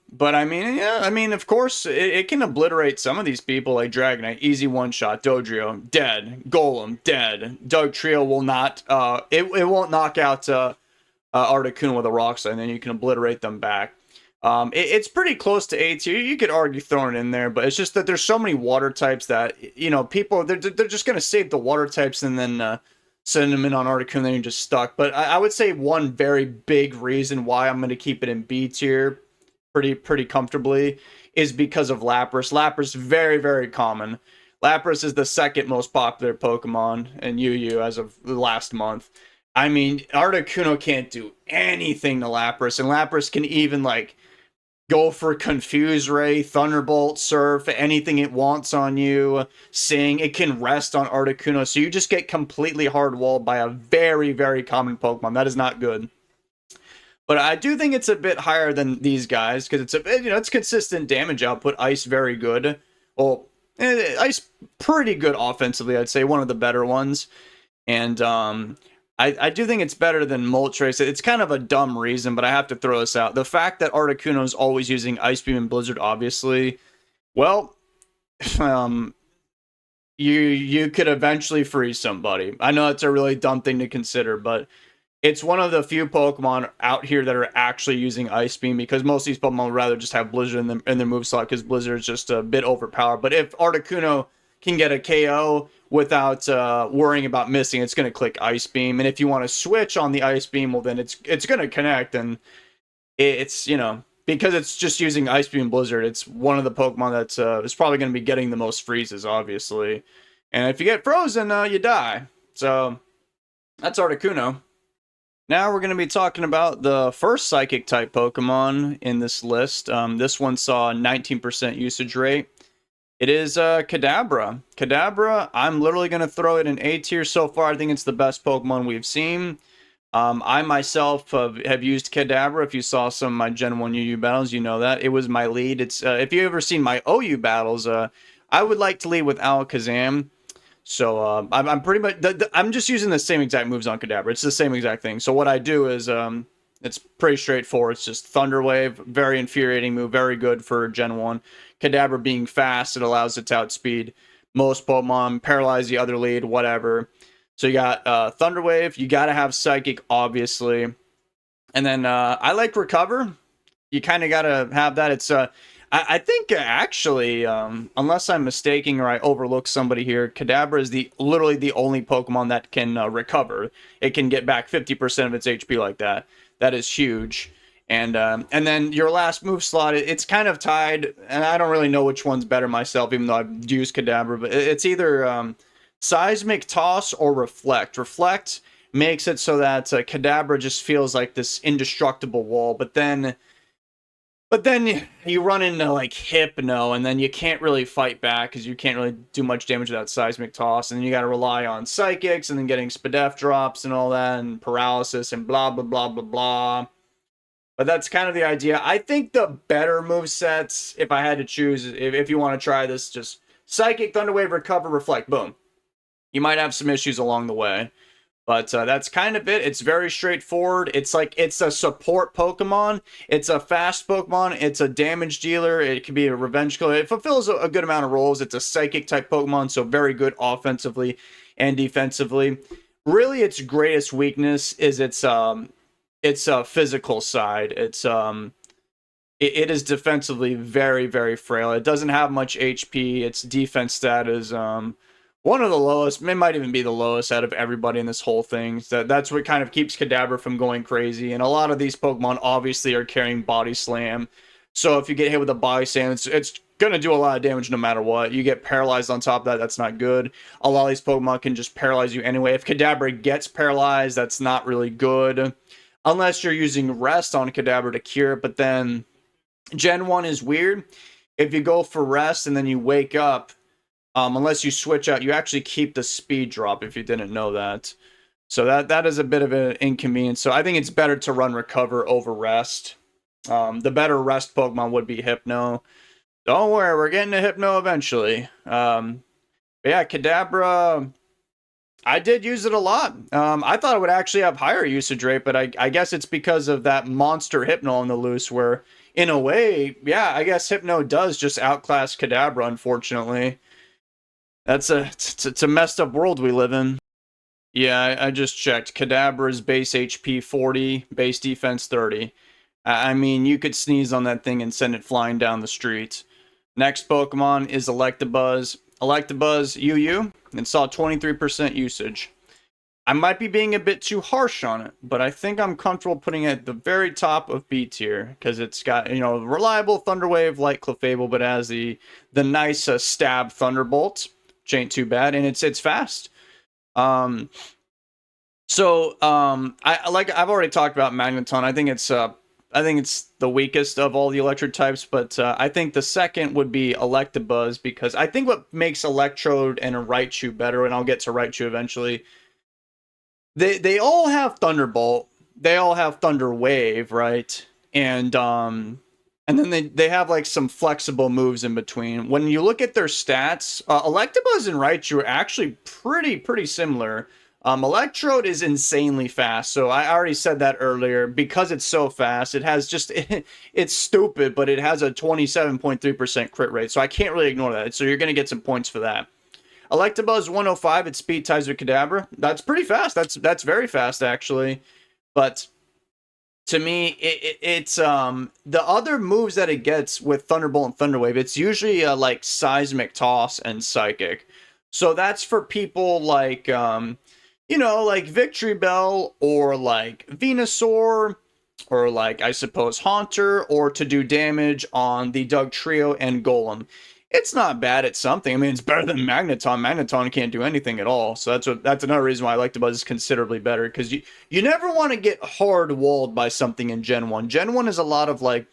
But I mean, yeah, I mean, of course, it can obliterate some of these people, like Dragonite, easy one-shot, Dodrio, dead, Golem, dead, Dugtrio will not, it won't knock out Articuno with a Rock Slide, and then you can obliterate them back. It's pretty close to A tier. You could argue throwing it in there, but it's just that there's so many water types that, you know, people, they're just going to save the water types and then send them in on Articuno, and then you're just stuck. But I would say one very big reason why I'm going to keep it in B tier pretty comfortably is because of Lapras. Lapras, very, very common. Lapras is the second most popular Pokemon in UU as of the last month. I mean, Articuno can't do anything to Lapras, and Lapras can even, like, go for Confuse Ray, Thunderbolt, Surf, anything it wants on you, Sing. It can rest on Articuno, so you just get completely hard-walled by a very, very common Pokemon. That is not good. But I do think it's a bit higher than these guys, because it's it's consistent damage output. Ice, very good. Well, Ice, pretty good offensively, I'd say. One of the better ones. And I do think it's better than Moltres. It's kind of a dumb reason, but I have to throw this out. The fact that Articuno is always using Ice Beam and Blizzard, obviously, well, you could eventually freeze somebody. I know it's a really dumb thing to consider, but it's one of the few Pokemon out here that are actually using Ice Beam, because most of these Pokemon would rather just have Blizzard in their moveset, because Blizzard is just a bit overpowered. But if Articuno can get a KO without worrying about missing, it's going to click Ice Beam. And if you want to switch on the Ice Beam, well, then it's going to connect. And it's, because it's just using Ice Beam and Blizzard, it's one of the Pokemon that's is probably going to be getting the most freezes, obviously. And if you get frozen, you die. So that's Articuno. Now we're going to be talking about the first Psychic type Pokemon in this list. This one saw a 19% usage rate. It is Kadabra. Kadabra, I'm literally going to throw it in A tier so far. I think it's the best Pokemon we've seen. I myself have used Kadabra. If you saw some of my Gen 1 UU battles, you know that. It was my lead. It's if you ever seen my OU battles, I would like to lead with Alakazam. So I'm pretty much I'm just using the same exact moves on Kadabra. It's the same exact thing. So what I do is it's pretty straightforward. It's just Thunder Wave, very infuriating move, very good for Gen 1. Kadabra being fast, it allows it to outspeed most Pokemon, paralyze the other lead, whatever. So you got Thunder Wave, you gotta have Psychic, obviously. And then I like Recover. You kind of gotta have that. It's I think actually, unless I'm mistaken or I overlook somebody here, Kadabra is literally the only Pokemon that can recover. It can get back 50% of its HP like that. That is huge. And then your last move slot, it's kind of tied, and I don't really know which one's better myself, even though I've used Kadabra. But it's either Seismic Toss or Reflect. Reflect makes it so that Kadabra just feels like this indestructible wall, but then you run into like Hypno, and then you can't really fight back because you can't really do much damage without Seismic Toss, and then you got to rely on Psychics, and then getting Spadef drops and all that, and Paralysis, and blah blah blah blah blah. But that's kind of the idea. I think the better move sets, if I had to choose, if you want to try this, just Psychic, Thunder Wave, Recover, Reflect, boom. You might have some issues along the way. But that's kind of it. It's very straightforward. It's like it's a support Pokemon. It's a fast Pokemon. It's a damage dealer. It can be a revenge killer. It fulfills a good amount of roles. It's a psychic type Pokemon, so very good offensively and defensively. Really, its greatest weakness is its physical side. It is defensively very frail. It doesn't have much HP. Its defense stat is one of the lowest. It might even be the lowest out of everybody in this whole thing. That's what kind of keeps Kadabra from going crazy. And a lot of these Pokemon obviously are carrying Body Slam. So if you get hit with a Body Slam, it's going to do a lot of damage no matter what. You get paralyzed on top of that, that's not good. A lot of these Pokemon can just paralyze you anyway. If Kadabra gets paralyzed, that's not really good. Unless you're using Rest on Kadabra to cure it. But then Gen 1 is weird. If you go for Rest and then you wake up, unless you switch out, you actually keep the speed drop if you didn't know that. So that is a bit of an inconvenience. So I think it's better to run Recover over Rest. The better Rest Pokemon would be Hypno. Don't worry, we're getting to Hypno eventually. But yeah, Kadabra, I did use it a lot. I thought it would actually have higher usage rate, but I guess it's because of that monster Hypno on the loose where, in a way, yeah, I guess Hypno does just outclass Kadabra, unfortunately. It's a messed up world we live in. Yeah, I just checked. Kadabra's base HP 40, base defense 30. I mean, you could sneeze on that thing and send it flying down the street. Next Pokemon is Electabuzz. Electabuzz UU, and saw 23% usage. I might be being a bit too harsh on it, but I think I'm comfortable putting it at the very top of B tier because it's got, reliable Thunder Wave like Clefable, but has the nice stab Thunderbolt. Which ain't too bad, and it's fast. I've already talked about Magneton. I think it's the weakest of all the electric types, but I think the second would be Electabuzz because I think what makes Electrode and a Raichu better, and I'll get to Raichu eventually. They all have Thunderbolt. They all have Thunder Wave, right? And then they have like some flexible moves in between. When you look at their stats, Electabuzz and Raichu are actually pretty similar. Electrode is insanely fast, so I already said that earlier. Because it's so fast, it has just it's stupid, but it has a 27.3% crit rate, so I can't really ignore that. So you're gonna get some points for that. Electabuzz 105, its speed ties with Kadabra. That's pretty fast. That's very fast actually, but to me, it's the other moves that it gets with Thunderbolt and Thunderwave, it's usually like Seismic Toss and Psychic. So that's for people like, like Victory Bell or like Venusaur or like, I suppose, Haunter, or to do damage on the Dugtrio and Golem. It's not bad at something. I mean, it's better than Magneton. Magneton can't do anything at all. So that's another reason why Electabuzz is considerably better, because you never want to get hard walled by something in Gen 1. Gen 1 is a lot of like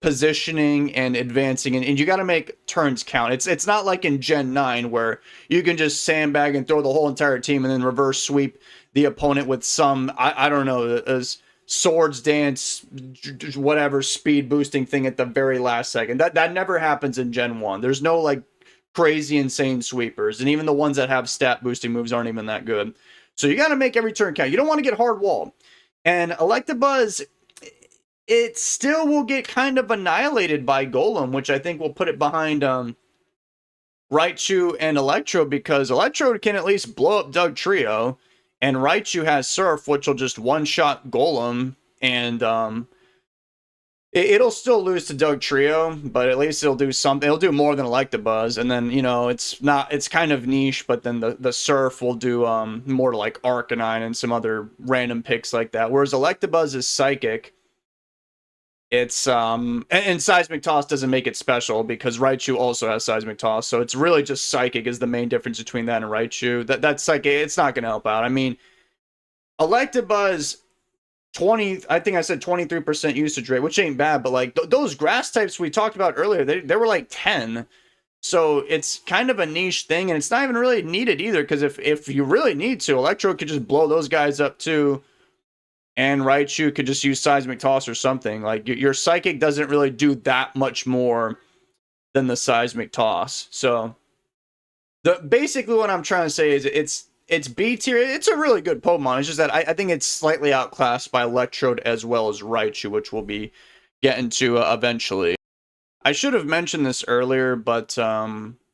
positioning and advancing, and you got to make turns count. It's not like in Gen 9 where you can just sandbag and throw the whole entire team and then reverse sweep the opponent with some, I don't know, as swords dance, whatever speed boosting thing at the very last second. That never happens in Gen 1. There's no like crazy insane sweepers, and even the ones that have stat boosting moves aren't even that good. So you got to make every turn count. You don't want to get hard walled. And Electabuzz, it still will get kind of annihilated by Golem, which I think will put it behind Raichu and Electrode, because Electrode can at least blow up Dugtrio, and Raichu has Surf, which will just one-shot Golem, and it'll still lose to Dugtrio, but at least it'll do something. It'll do more than Electabuzz, and then, you know, it's kind of niche, but then the Surf will do more like Arcanine and some other random picks like that, whereas Electabuzz is Psychic. It's and Seismic Toss doesn't make it special because Raichu also has Seismic Toss, so it's really just Psychic is the main difference between that and Raichu. That's Psychic, it's not going to help out. I mean, Electabuzz 20, I think I said 23% usage rate, which ain't bad, but like those grass types we talked about earlier, they were like 10. So it's kind of a niche thing, and it's not even really needed either, because if you really need to, Electro could just blow those guys up too. And Raichu could just use Seismic Toss or something. Like, your Psychic doesn't really do that much more than the Seismic Toss. So, basically what I'm trying to say is it's B tier. It's a really good Pokemon. It's just that I think it's slightly outclassed by Electrode as well as Raichu, which we'll be getting to eventually. I should have mentioned this earlier, but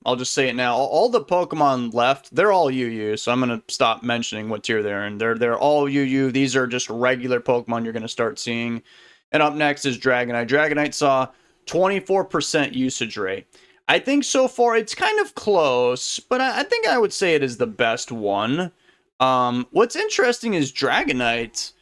I'll just say it now. All the Pokemon left, they're all UU, so I'm going to stop mentioning what tier they're in. They're all UU. These are just regular Pokemon you're going to start seeing. And up next is Dragonite. Dragonite saw 24% usage rate. I think so far it's kind of close, but I think I would say it is the best one. What's interesting is Dragonite.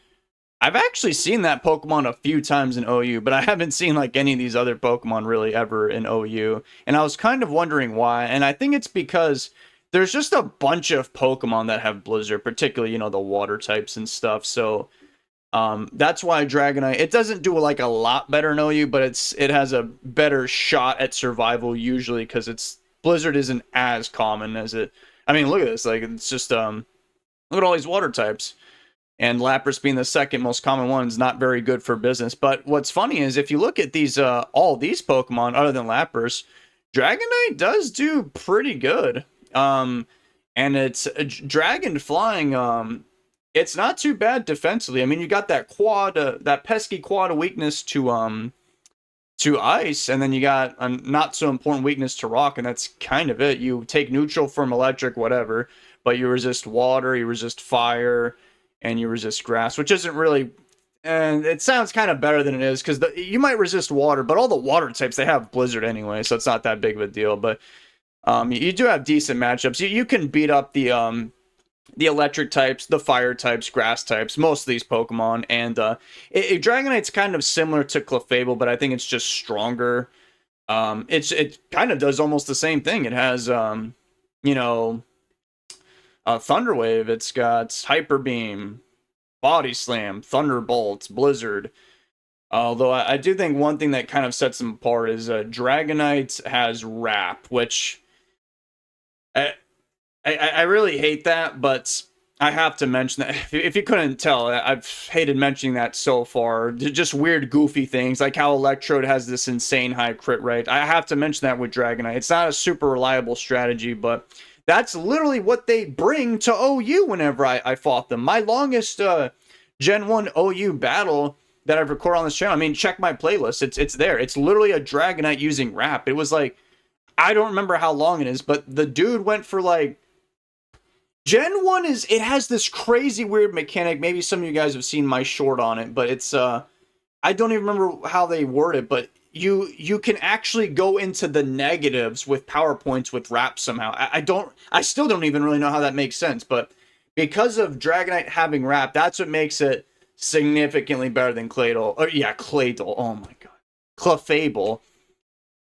I've actually seen that Pokemon a few times in OU, but I haven't seen like any of these other Pokemon really ever in OU. And I was kind of wondering why. And I think it's because there's just a bunch of Pokemon that have Blizzard, particularly, you know, the water types and stuff. So that's why Dragonite, it doesn't do like a lot better in OU, but it has a better shot at survival usually, because Blizzard isn't as common as it. I mean, look at this. Like, it's just look at all these water types. And Lapras being the second most common one is not very good for business. But what's funny is if you look at these, all these Pokemon other than Lapras, Dragonite does do pretty good. And it's Dragon Flying. It's not too bad defensively. I mean, you got that that pesky quad weakness to ice, and then you got a not so important weakness to rock, and that's kind of it. You take neutral from electric, whatever, but you resist water, you resist fire, and you resist grass, which isn't really, and it sounds kind of better than it is, because you might resist water, but all the water types, they have Blizzard anyway, so it's not that big of a deal. But you do have decent matchups. You can beat up the electric types, the fire types, grass types, most of these Pokemon, and Dragonite's kind of similar to Clefable, but I think it's just stronger. It kind of does almost the same thing. It has you know, Thunder Wave, it's got Hyper Beam, Body Slam, Thunderbolt, Blizzard. Although I do think one thing that kind of sets them apart is Dragonite has Wrap, which I really hate that, but I have to mention that. If you couldn't tell, I've hated mentioning that so far. Just weird, goofy things, like how Electrode has this insane high crit rate. I have to mention that with Dragonite. It's not a super reliable strategy, but that's literally what they bring to OU whenever I fought them. My longest Gen 1 OU battle that I've recorded on this channel, I mean, check my playlist. It's there. It's literally a Dragonite using Wrap. It was like, I don't remember how long it is, but the dude went for like, Gen 1 it has this crazy weird mechanic. Maybe some of you guys have seen my short on it, but it's, I don't even remember how they word it, but you can actually go into the negatives with PowerPoints with Wrap somehow. I still don't even really know how that makes sense, but because of Dragonite having Wrap, that's what makes it significantly better than Claydol. Or yeah, Claydol. Oh my god. Clefable.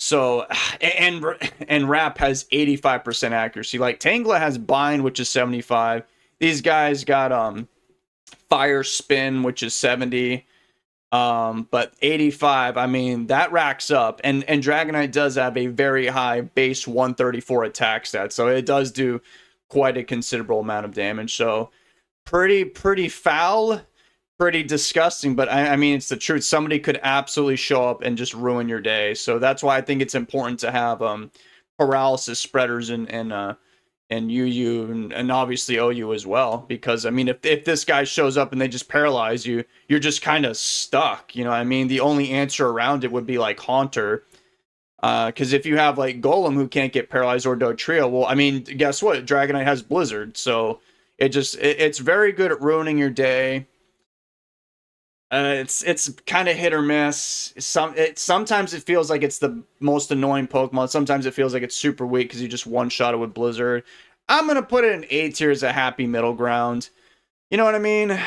So, and Wrap has 85% accuracy. Like, Tangela has Bind, which is 75. These guys got Fire Spin, which is 70. But 85, I mean, that racks up. And Dragonite does have a very high base 134 attack stat, so it does do quite a considerable amount of damage. So pretty foul, pretty disgusting. But I mean, it's the truth. Somebody could absolutely show up and just ruin your day. So that's why I think it's important to have paralysis spreaders and UU and obviously OU as well. Because, I mean, if this guy shows up and they just paralyze you, you're just kind of stuck. You know what I mean? The only answer around it would be like Haunter. Because if you have like Golem who can't get paralyzed or Dodrio, well, I mean, guess what? Dragonite has Blizzard. So it's very good at ruining your day. It's kind of hit or miss. Sometimes it feels like it's the most annoying Pokemon. Sometimes it feels like it's super weak because you just one-shot it with Blizzard. I'm gonna put it in A tier as a happy middle ground. You know what I mean?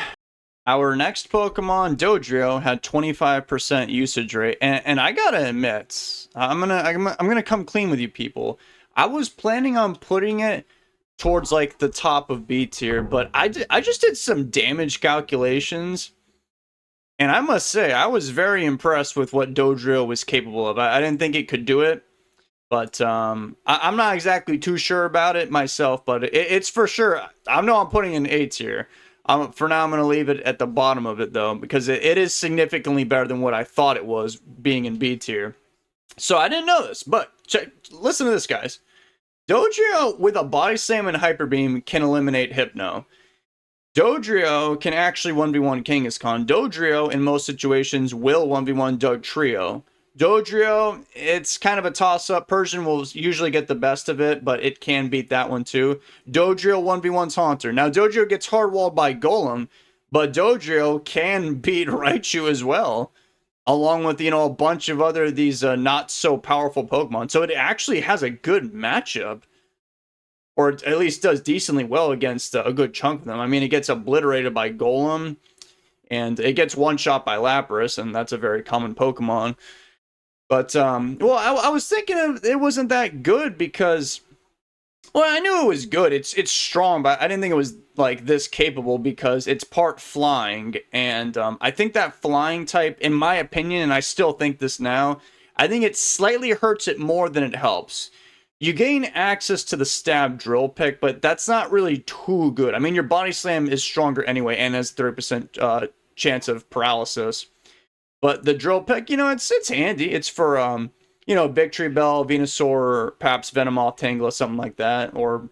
Our next Pokemon, Dodrio, had 25% usage rate, and I gotta admit, I'm gonna come clean with you people. I was planning on putting it towards like the top of B tier, but I just did some damage calculations. And I must say, I was very impressed with what Dodrio was capable of. I didn't think it could do it, but I'm not exactly too sure about it myself, but it's for sure. I know I'm putting in A tier. For now, I'm going to leave it at the bottom of it, though, because it is significantly better than what I thought it was being in B tier. So I didn't know this, but listen to this, guys. Dodrio with a Body Slam and Hyper Beam can eliminate Hypno. Dodrio can actually 1v1 Kangaskhan. Dodrio, in most situations, will 1v1 Dugtrio. Dodrio, it's kind of a toss-up. Persian will usually get the best of it, but it can beat that one too. Dodrio 1v1's Haunter. Now, Dodrio gets hard-walled by Golem, but Dodrio can beat Raichu as well, along with, you know, a bunch of other these not-so-powerful Pokemon. So it actually has a good matchup. Or at least does decently well against a good chunk of them. I mean, it gets obliterated by Golem, and it gets one-shot by Lapras, and that's a very common Pokemon. But, well, I was thinking it wasn't that good because, well, I knew it was good. It's strong, but I didn't think it was, like, this capable because it's part flying, and I think that flying type, in my opinion, and I still think this now, I think it slightly hurts it more than it helps. You gain access to the stab drill pick, but that's not really too good. I mean, your body slam is stronger anyway and has 30% chance of paralysis. But the drill pick, you know, it's handy. It's for, you know, Victory Bell, Venusaur, perhaps Venomoth, Tangela, something like that. Or,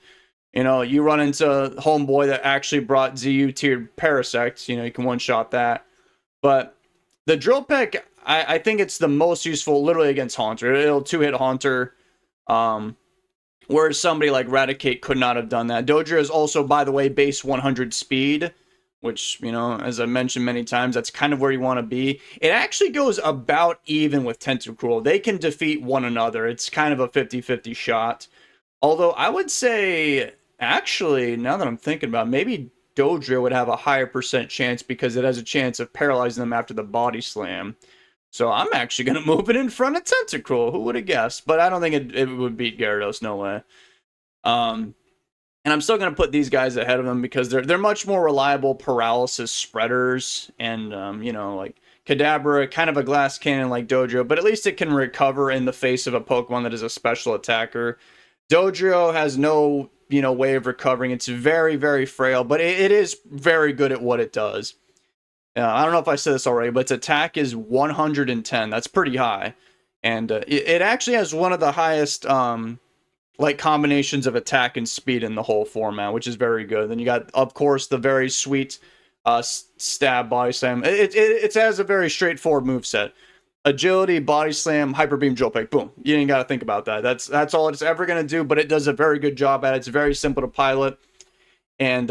you know, you run into Homeboy that actually brought ZU tiered Parasect. You know, you can one-shot that. But the drill pick, I think it's the most useful literally against Haunter. It'll two-hit Haunter. Whereas somebody like Raticate could not have done that. Dodrio is also, by the way, base 100 speed, which, you know, as I mentioned many times, that's kind of where you want to be. It actually goes about even with Tentacruel. They can defeat one another. It's kind of a 50-50 shot. Although I would say, actually, now that I'm thinking about it, maybe Dodrio would have a higher percent chance because it has a chance of paralyzing them after the body slam. So I'm actually going to move it in front of Tentacruel. Who would have guessed? But I don't think it would beat Gyarados. No way. And I'm still going to put these guys ahead of them because they're much more reliable paralysis spreaders. And, you know, like Kadabra, kind of a glass cannon like Dodrio. But at least it can recover in the face of a Pokemon that is a special attacker. Dodrio has no, you know, way of recovering. It's very, very frail. But it is very good at what it does. I don't know if I said this already, but its attack is 110. That's pretty high. And it actually has one of the highest like combinations of attack and speed in the whole format, which is very good. Then you got, of course, the very sweet stab body slam. It has a very straightforward moveset. Agility, body slam, hyper beam, drill pick. Boom. You ain't got to think about that. That's all it's ever going to do, but it does a very good job at it. It's very simple to pilot. And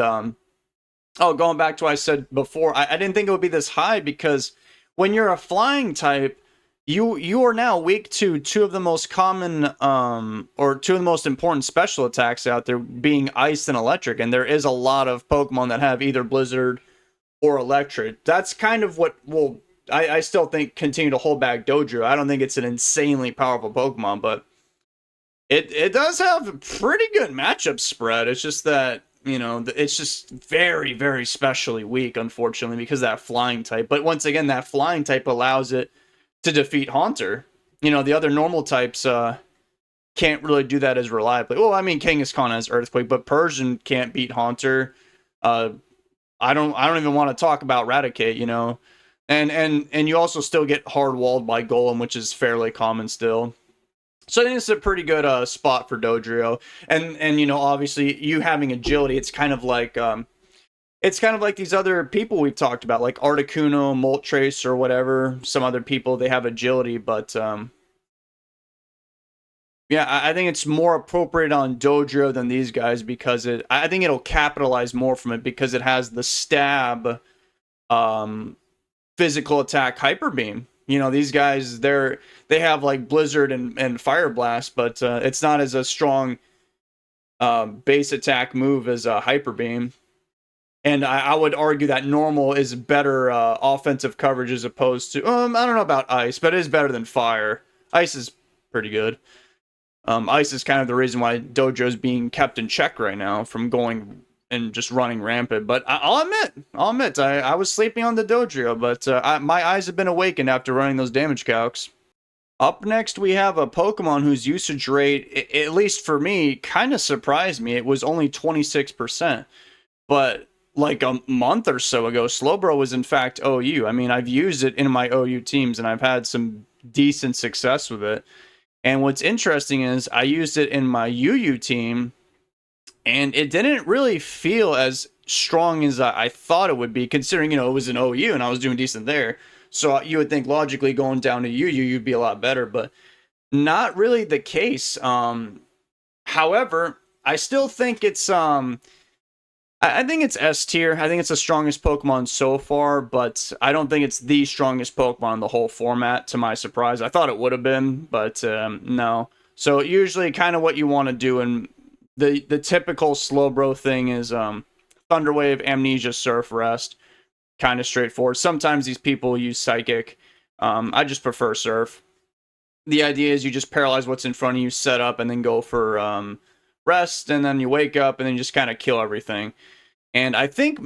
oh, going back to what I said before, I didn't think it would be this high because when you're a flying type, you are now weak to two of the most common or two of the most important special attacks out there, being ice and electric, and there is a lot of Pokemon that have either Blizzard or Electrode. That's kind of what will I still think continue to hold back Dodrio. I don't think it's an insanely powerful Pokemon, but it does have a pretty good matchup spread. It's just that You know, it's just very, very specially weak, unfortunately, because of that flying type. But once again, that flying type allows it to defeat Haunter. You know, the other normal types can't really do that as reliably. Well, I mean, Kangaskhan has Earthquake, but Persian can't beat Haunter. I don't even want to talk about Raticate, you know. And you also still get hard walled by Golem, which is fairly common still. So I think it's a pretty good spot for Dodrio. And you know, obviously you having agility, it's kind of like these other people we've talked about, like Articuno, Moltres, or whatever. Some other people, they have agility, but yeah, I think it's more appropriate on Dodrio than these guys because I think it'll capitalize more from it because it has the stab, physical attack, Hyper Beam. You know, these guys, they have like Blizzard and Fire Blast, but it's not as a strong base attack move as Hyper Beam. And I would argue that normal is better offensive coverage as opposed to I don't know about ice, but it is better than fire. Ice is pretty good. Ice is kind of the reason why Dodrio's being kept in check right now from going and just running rampant. But I'll admit, I was sleeping on the Dodrio, but my eyes have been awakened after running those damage calcs. Up next, we have a Pokemon whose usage rate, at least for me, kind of surprised me. It was only 26%. But like a month or so ago, Slowbro was in fact OU. I mean, I've used it in my OU teams, and I've had some decent success with it. And what's interesting is I used it in my UU team, and it didn't really feel as strong as I thought it would be, considering, you know, it was an OU and I was doing decent there. So you would think logically going down to UU, you'd be a lot better, but not really the case. However, I still think it's I think it's S tier. I think it's the strongest Pokemon so far, but I don't think it's the strongest Pokemon in the whole format, to my surprise. I thought it would have been, but no. So usually kind of what you want to do, and the typical Slowbro thing is Thunderwave, Amnesia, Surf, Rest. Kind of straightforward. Sometimes these people use Psychic. I just prefer Surf. The idea is you just paralyze what's in front of you, set up, and then go for rest, and then you wake up, and then you just kind of kill everything. And I think,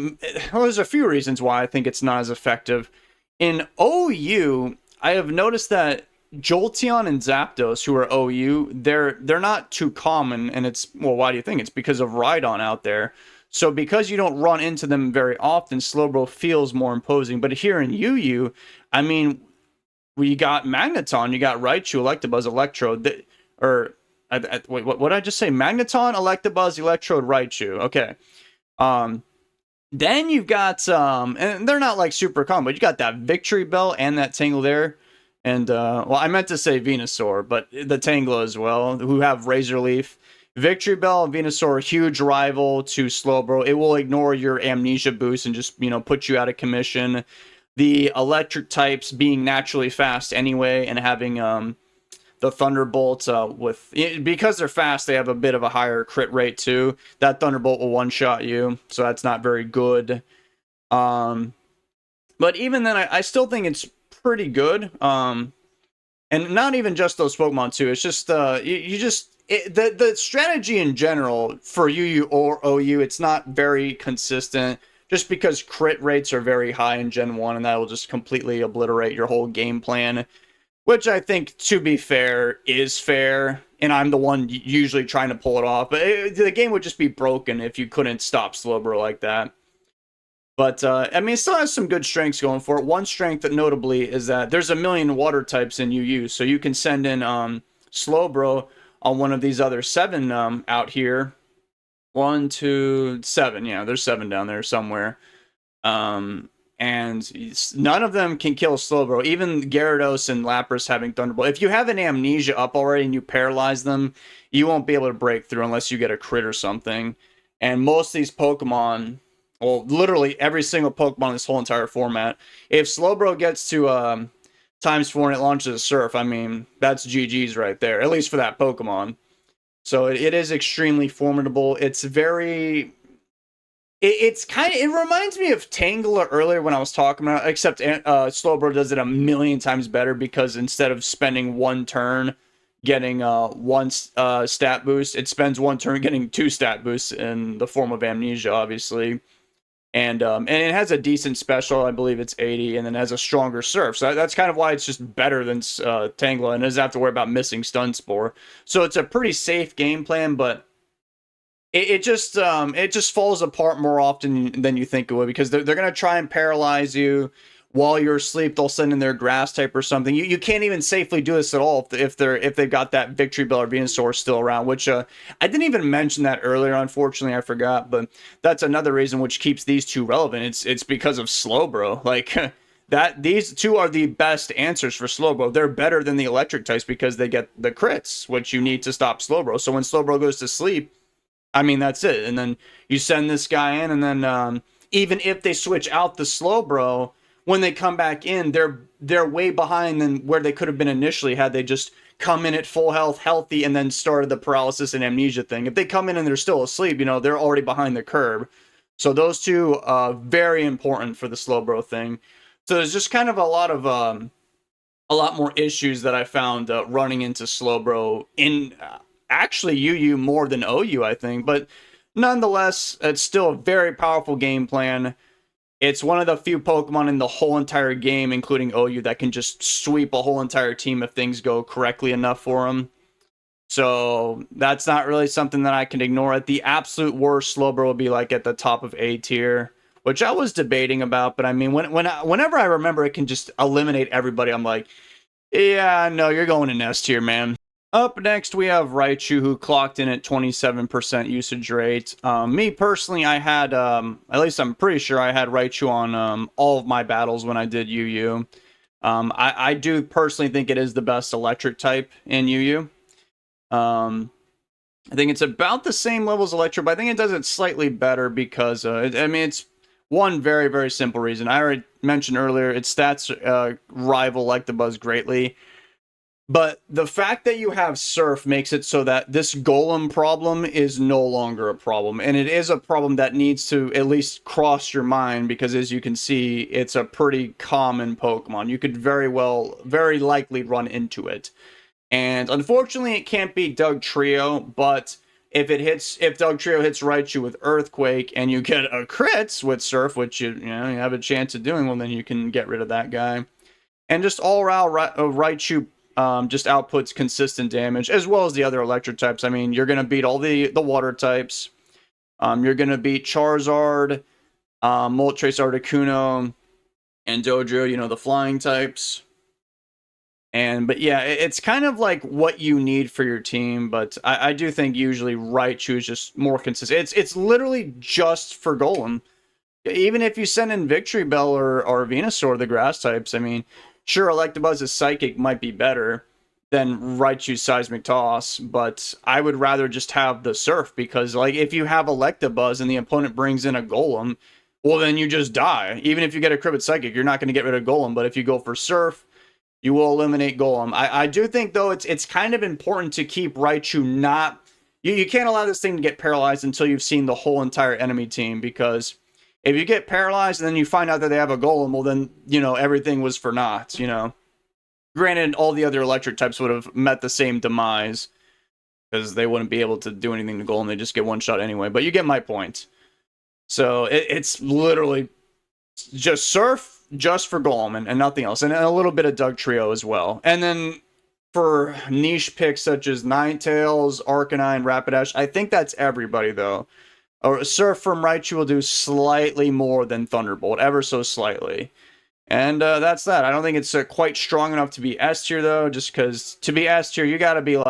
well, there's a few reasons why I think it's not as effective. In OU, I have noticed that Jolteon and Zapdos, who are OU, they're not too common, and it's, well, why do you think? It's because of Rhydon out there. So because you don't run into them very often, Slowbro feels more imposing. But here in UU, I mean, we got Magneton, you got Raichu, Electabuzz, Electrode, wait, what did I just say? Magneton, Electabuzz, Electrode, Raichu. Okay. Then you've got and they're not like super common, but you got that Victory Bell and that Tangle there. And well, I meant to say Venusaur, but the Tangle as well, who have Razor Leaf. Victory Bell and Venusaur, huge rival to Slowbro. It will ignore your Amnesia boost and just, you know, put you out of commission. The electric types being naturally fast anyway, and having the Thunderbolt because they're fast, they have a bit of a higher crit rate too. That Thunderbolt will one-shot you, so that's not very good. But even then, I still think it's pretty good. And not even just those Pokemon too. It's just the strategy in general for UU or OU, it's not very consistent. Just because crit rates are very high in Gen 1, and that will just completely obliterate your whole game plan. Which I think, to be fair, is fair. And I'm the one usually trying to pull it off. But the game would just be broken if you couldn't stop Slowbro like that. But, I mean, it still has some good strengths going for it. One strength that notably is that there's a million water types in UU. So you can send in Slowbro on one of these other 7 out here. 1, 2, 7. Yeah, there's 7 down there somewhere. And none of them can kill Slowbro. Even Gyarados and Lapras having Thunderbolt. If you have an Amnesia up already and you paralyze them, you won't be able to break through unless you get a crit or something. And most of these Pokemon, well, literally every single Pokemon in this whole entire format, if Slowbro gets to ×4 and it launches a Surf, I mean, that's GG's right there, at least for that Pokemon. So it is extremely formidable. It's very... It's kind of... It reminds me of Tangela earlier when I was talking about it, except Slowbro does it a million times better because instead of spending one turn getting one stat boost. It spends one turn getting 2 stat boosts in the form of Amnesia, obviously. And it has a decent special, I believe it's 80, and then has a stronger Surf. So that's kind of why it's just better than Tangela, and doesn't have to worry about missing Stun Spore. So it's a pretty safe game plan, but it just falls apart more often than you think it would, because they're going to try and paralyze you while you're asleep. They'll send in their grass type or something. You can't even safely do this at all if they've got that Victory Bell or Venusaur still around, which I didn't even mention that earlier. Unfortunately, I forgot, but that's another reason which keeps these two relevant. It's because of Slowbro. Like that, these two are the best answers for Slowbro. They're better than the electric types because they get the crits, which you need to stop Slowbro. So when Slowbro goes to sleep, I mean, that's it. And then you send this guy in, and then even if they switch out the Slowbro, when they come back in, they're way behind than where they could have been initially had they just come in at full health, healthy, and then started the paralysis and amnesia thing. If they come in and they're still asleep, they're already behind the curve. So those two very important for the Slowbro thing. So there's just kind of a lot more issues that I found running into Slowbro in actually UU more than OU, I think. But nonetheless, it's still a very powerful game plan. It's one of the few Pokemon in the whole entire game, including OU, that can just sweep a whole entire team if things go correctly enough for them. So that's not really something that I can ignore. At the absolute worst, Slowbro will be like at the top of A tier, which I was debating about. But I mean, whenever I remember it can just eliminate everybody, I'm like, yeah, no, you're going in S tier, man. Up next, we have Raichu, who clocked in at 27% usage rate. Me personally, I had, at least I'm pretty sure I had Raichu on all of my battles when I did UU. I do personally think it is the best electric type in UU. I think it's about the same level as Electro, but I think it does it slightly better because, it's one very, very simple reason. I already mentioned earlier, its stats rival Electabuzz greatly. But the fact that you have Surf makes it so that this Golem problem is no longer a problem. And it is a problem that needs to at least cross your mind, because as you can see, it's a pretty common Pokemon. You could very likely run into it. And unfortunately, it can't beat Dugtrio, but if Dugtrio hits Raichu with Earthquake and you get a crits with Surf, which you have a chance of doing, well, then you can get rid of that guy. And just all around, Raichu just outputs consistent damage, as well as the other electric types. I mean, you're going to beat all the water types. You're going to beat Charizard, Moltres, Articuno, and Dodrio, the flying types. But yeah, it's kind of like what you need for your team, but I do think usually Raichu is just more consistent. It's literally just for Golem. Even if you send in Victory Bell or Venusaur, the grass types, I mean, sure, Electabuzz's Psychic might be better than Raichu's Seismic Toss, but I would rather just have the Surf, because, like, if you have Electabuzz and the opponent brings in a Golem, well, then you just die. Even if you get a crit with Psychic, you're not going to get rid of Golem, but if you go for Surf, you will eliminate Golem. I do think, though, it's kind of important to keep Raichu not... You can't allow this thing to get paralyzed until you've seen the whole entire enemy team, because if you get paralyzed and then you find out that they have a Golem, well, then, everything was for naught, Granted, all the other electric types would have met the same demise, because they wouldn't be able to do anything to Golem. They just get one shot anyway, but you get my point. So it's literally just Surf, just for Golem, and nothing else. And a little bit of Dugtrio as well. And then for niche picks such as Ninetales, Arcanine, Rapidash, I think that's everybody, though. Or Surf from Raichu will do slightly more than Thunderbolt, ever so slightly. And that's that. I don't think it's quite strong enough to be S tier, though, just because to be S tier, you gotta be a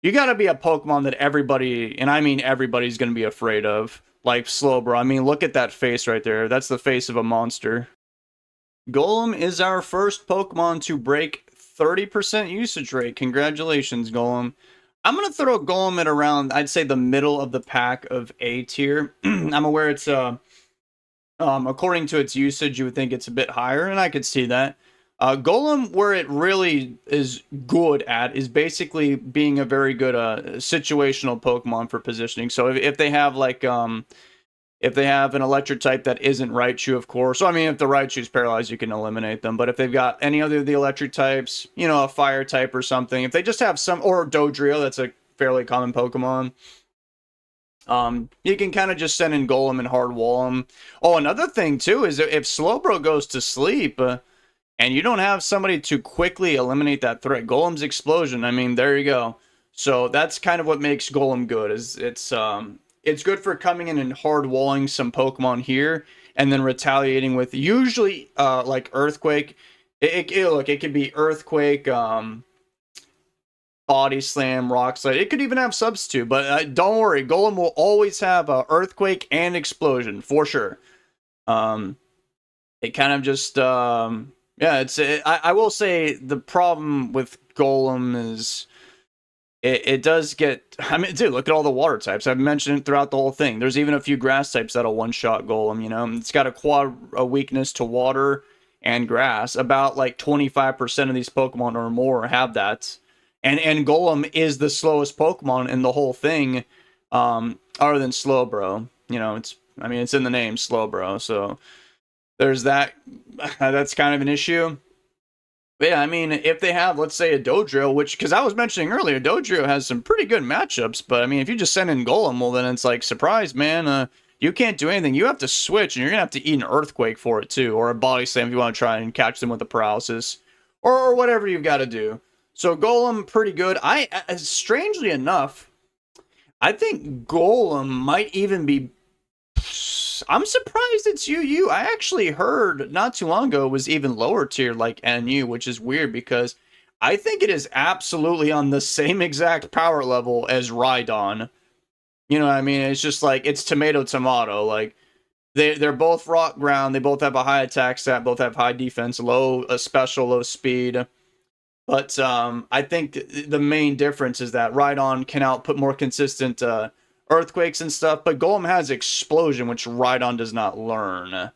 Pokemon that everybody, and I mean everybody's gonna be afraid of, like Slowbro. I mean, look at that face right there. That's the face of a monster. Golem is our first Pokemon to break 30% usage rate. Congratulations, Golem. I'm going to throw Golem at around, I'd say, the middle of the pack of A tier. I'm aware it's, according to its usage, you would think it's a bit higher, and I could see that. Golem, where it really is good at, is basically being a very good situational Pokemon for positioning. So if they have, like, If they have an electric type that isn't Raichu, of course. So, I mean, if the Raichu's paralyzed, you can eliminate them. But if they've got any other of the electric types, you know, a fire type or something, if they just have some, or Dodrio, that's a fairly common Pokemon, you can kind of just send in Golem and hard wall them. Oh, another thing, too, is if Slowbro goes to sleep, and you don't have somebody to quickly eliminate that threat, Golem's Explosion, I mean, there you go. So that's kind of what makes Golem good, is it's good for coming in and hard walling some Pokemon here, and then retaliating with usually like Earthquake. Look, it could be Earthquake, Body Slam, Rock Slide. It could even have Substitute, but don't worry, Golem will always have Earthquake and Explosion for sure. It kind of just yeah, I will say the problem with Golem is it does get. I mean, dude, look at all the water types. I've mentioned it throughout the whole thing. There's even a few grass types that'll one-shot Golem. You know, it's got a weakness to water and grass. About like 25% of these Pokemon or more have that. And Golem is the slowest Pokemon in the whole thing, other than Slowbro. You know, it's in the name, Slowbro. So there's that. That's kind of an issue. But yeah, I mean, if they have, let's say, a Dodrio, which, because I was mentioning earlier, Dodrio has some pretty good matchups, but I mean, if you just send in Golem, well, then it's like, surprise, man, you can't do anything. You have to switch, and you're going to have to eat an Earthquake for it, too, or a Body Slam if you want to try and catch them with a paralysis, or whatever you've got to do. So Golem, pretty good. Strangely enough, I think Golem might even be... I'm surprised it's UU. I actually heard not too long ago it was even lower tier like NU, which is weird because I think it is absolutely on the same exact power level as Rhydon. You know what I mean? It's just like, it's tomato. Like, they're both rock ground. They both have a high attack stat, both have high defense, low special, low speed. But I think the main difference is that Rhydon can output more consistent Earthquakes and stuff, but Golem has Explosion, which Rhydon does not learn.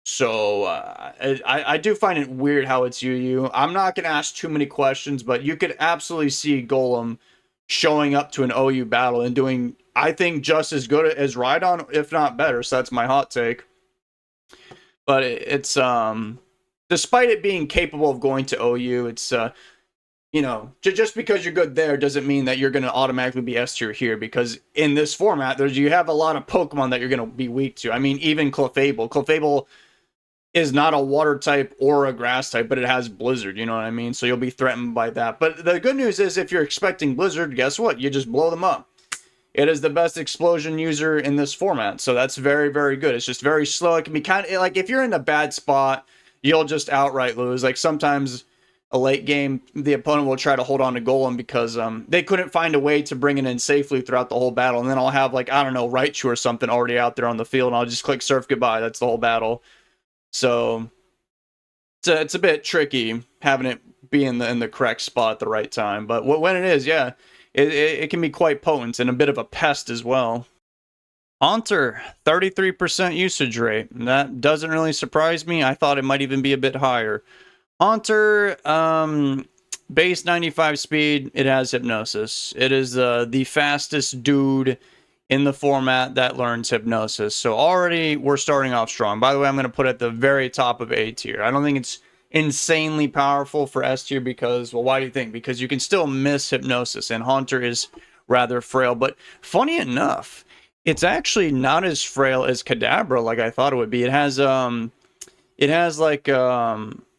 So I do find it weird how it's UU. I'm not going to ask too many questions, but you could absolutely see Golem showing up to an OU battle and doing, I think, just as good as Rhydon, if not better. So that's my hot take. But it's despite it being capable of going to OU, it's you know, just because you're good there doesn't mean that you're going to automatically be S tier here, because in this format, you have a lot of Pokemon that you're going to be weak to. I mean, even Clefable. Clefable is not a water type or a grass type, but it has Blizzard, you know what I mean? So you'll be threatened by that. But the good news is, if you're expecting Blizzard, guess what? You just blow them up. It is the best Explosion user in this format, so that's very, very good. It's just very slow. It can be kind of like, if you're in a bad spot, you'll just outright lose. Like, sometimes a late game, the opponent will try to hold on to Golem because they couldn't find a way to bring it in safely throughout the whole battle. And then I'll have, like, I don't know, Raichu or something already out there on the field, and I'll just click surf goodbye. That's the whole battle. So it's a bit tricky having it be in the correct spot at the right time. But when it is, yeah, it can be quite potent and a bit of a pest as well. Haunter, 33% usage rate. That doesn't really surprise me. I thought it might even be a bit higher. Haunter, base 95 speed, it has Hypnosis. It is the fastest dude in the format that learns Hypnosis. So already we're starting off strong. By the way, I'm going to put it at the very top of A tier. I don't think it's insanely powerful for S tier because, well, why do you think? Because you can still miss Hypnosis, and Haunter is rather frail. But funny enough, it's actually not as frail as Kadabra like I thought it would be. It has like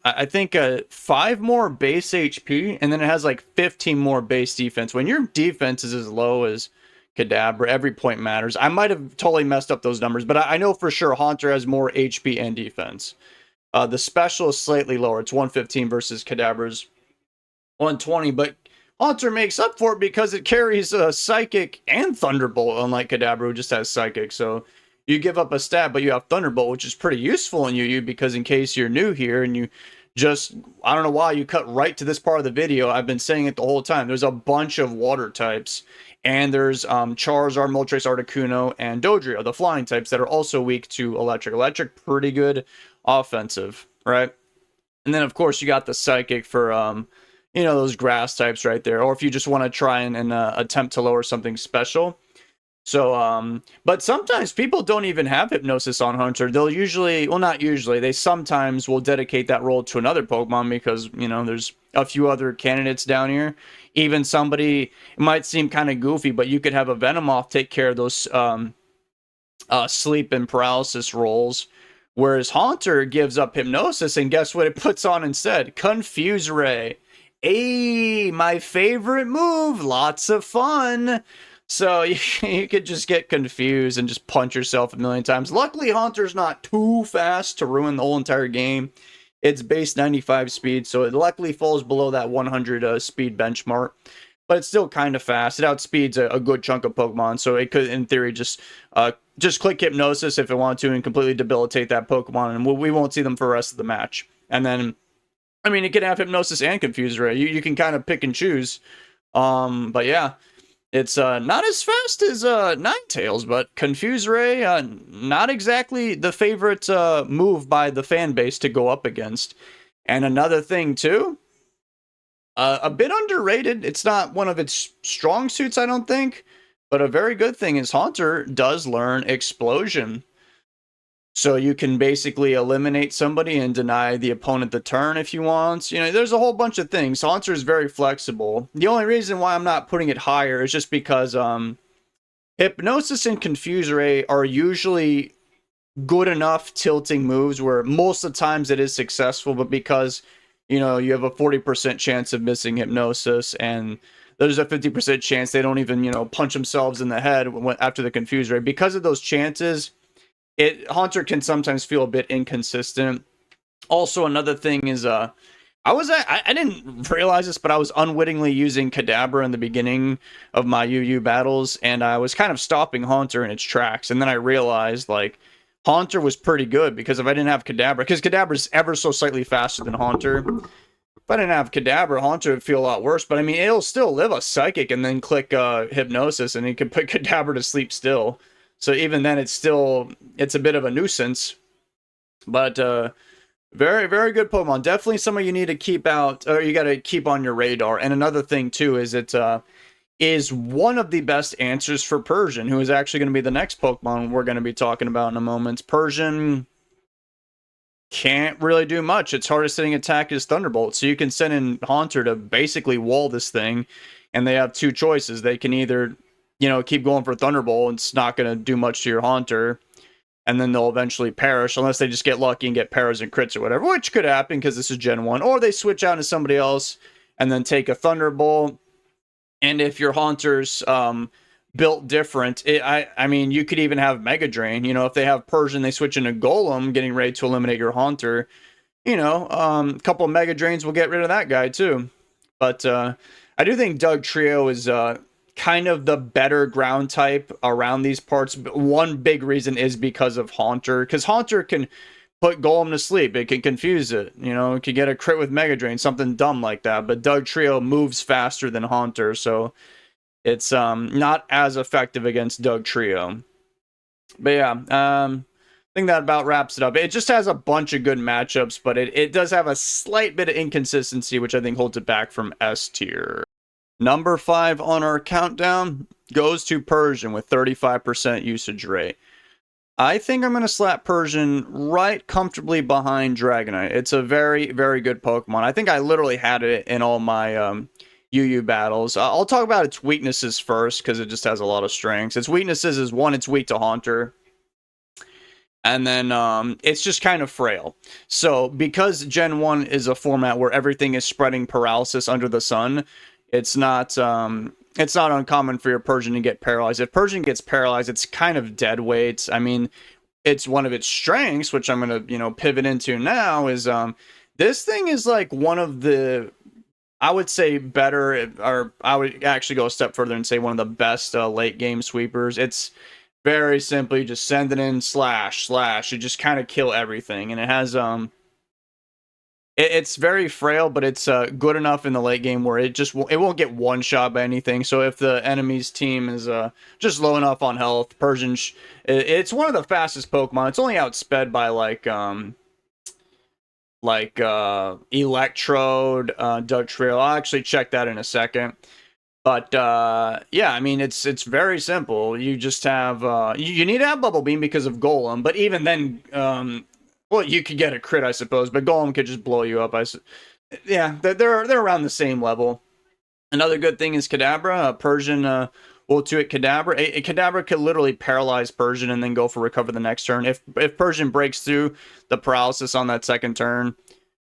I think 5 more base HP, and then it has like 15 more base defense. When your defense is as low as Kadabra, every point matters. I might have totally messed up those numbers, but I know for sure Haunter has more HP and defense. The special is slightly lower. It's 115 versus Kadabra's 120, but Haunter makes up for it because it carries Psychic and Thunderbolt, unlike Kadabra, who just has Psychic. So you give up a stat, but you have Thunderbolt, which is pretty useful in UU, because in case you're new here and you just, I don't know why you cut right to this part of the video. I've been saying it the whole time. There's a bunch of water types, and there's Charizard, Moltres, Articuno, and Dodrio, the flying types, that are also weak to Electric. Electric, pretty good offensive, right? And then, of course, you got the Psychic for, you know, those grass types right there. Or if you just want to try and attempt to lower something special. So, but sometimes people don't even have Hypnosis on Hunter. They'll usually, well, not usually, they sometimes will dedicate that role to another Pokemon because, you know, there's a few other candidates down here. Even somebody, it might seem kind of goofy, but you could have a Venomoth take care of those sleep and paralysis roles. Whereas Haunter gives up Hypnosis, and guess what it puts on instead? Confuse Ray. Hey, my favorite move. Lots of fun. So you could just get confused and just punch yourself a million times. Luckily, Haunter's not too fast to ruin the whole entire game. It's base 95 speed, so it luckily falls below that 100 speed benchmark. But it's still kind of fast. It outspeeds a good chunk of Pokemon, so it could, in theory, just click Hypnosis if it wanted to and completely debilitate that Pokemon, and we won't see them for the rest of the match. And then, I mean, it can have Hypnosis and Confuse Ray. You can kind of pick and choose. But yeah, it's not as fast as Ninetales, but Confuse Ray, not exactly the favorite move by the fan base to go up against. And another thing, too, a bit underrated. It's not one of its strong suits, I don't think. But a very good thing is Haunter does learn Explosion. So you can basically eliminate somebody and deny the opponent the turn if you want. You know, there's a whole bunch of things. Haunter is very flexible. The only reason why I'm not putting it higher is just because Hypnosis and Confuse Ray are usually good enough tilting moves where most of the times it is successful, but because, you know, you have a 40% chance of missing Hypnosis and there's a 50% chance they don't even, you know, punch themselves in the head after the Confuse Ray. Because of those chances, Haunter can sometimes feel a bit inconsistent. Also, another thing is I didn't realize this, but I was unwittingly using Kadabra in the beginning of my UU battles, and I was kind of stopping Haunter in its tracks. And then I realized, like, Haunter was pretty good because if I didn't have Kadabra, because Kadabra's ever so slightly faster than Haunter. If I didn't have Kadabra, Haunter would feel a lot worse. But I mean, it'll still live a Psychic and then click Hypnosis, and it can put Kadabra to sleep still. So even then, it's a bit of a nuisance. But very, very good Pokemon. Definitely someone you need to keep out, or you got to keep on your radar. And another thing too is it is one of the best answers for Persian, who is actually going to be the next Pokemon we're going to be talking about in a moment. Persian can't really do much. Its hardest hitting attack is Thunderbolt, so you can send in Haunter to basically wall this thing, and they have two choices. They can either, you know, keep going for Thunderbolt, it's not going to do much to your Haunter, and then they'll eventually perish unless they just get lucky and get paras and crits or whatever, which could happen because this is Gen 1. Or they switch out to somebody else and then take a Thunderbolt. And if your Haunter's built different, I mean, you could even have Mega Drain. You know, if they have Persian, they switch into Golem, getting ready to eliminate your Haunter. You know, a couple of Mega Drains will get rid of that guy too. But I do think Dugtrio is kind of the better ground type around these parts. One big reason is because of Haunter, because Haunter can put Golem to sleep. It can confuse it. You know, it can get a crit with Mega Drain, something dumb like that. But Dugtrio moves faster than Haunter, so it's not as effective against Dugtrio. But yeah, I think that about wraps it up. It just has a bunch of good matchups, but it does have a slight bit of inconsistency, which I think holds it back from S tier. Number 5 on our countdown goes to Persian with 35% usage rate. I think I'm going to slap Persian right comfortably behind Dragonite. It's a very, very good Pokemon. I think I literally had it in all my UU battles. I'll talk about its weaknesses first because it just has a lot of strengths. Its weaknesses is, one, it's weak to Haunter. And then it's just kind of frail. So because Gen 1 is a format where everything is spreading paralysis under the sun, it's not uncommon for your Persian to get paralyzed. If Persian gets paralyzed, it's kind of dead weight. I mean, it's one of its strengths, which I'm going to, you know, pivot into now, is this thing is like one of the, I would say, better, or I would actually go a step further and say one of the best late game sweepers. It's very simply just send it in, slash. You just kind of kill everything. And it has it's very frail, but it's good enough in the late game where it won't get one shot by anything. So if the enemy's team is just low enough on health, Persian, it's one of the fastest Pokemon. It's only outsped by Electrode, Dugtrio. I'll actually check that in a second. But yeah, I mean it's very simple. You just have you need to have Bubble Beam because of Golem, but even then, well, you could get a crit, I suppose, but Golem could just blow you up. Yeah, they're around the same level. Another good thing is Kadabra. Persian will 2-hit Kadabra. A Kadabra could literally paralyze Persian and then go for recover the next turn. If Persian breaks through the paralysis on that second turn,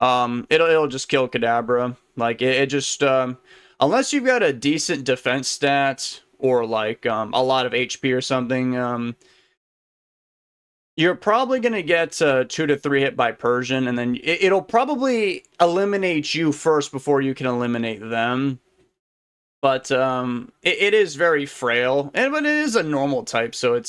it'll just kill Kadabra. Like it just unless you've got a decent defense stat or like a lot of HP or something, you're probably gonna get 2 to 3 hit by Persian, and then it'll probably eliminate you first before you can eliminate them. But it is very frail, but it is a normal type, so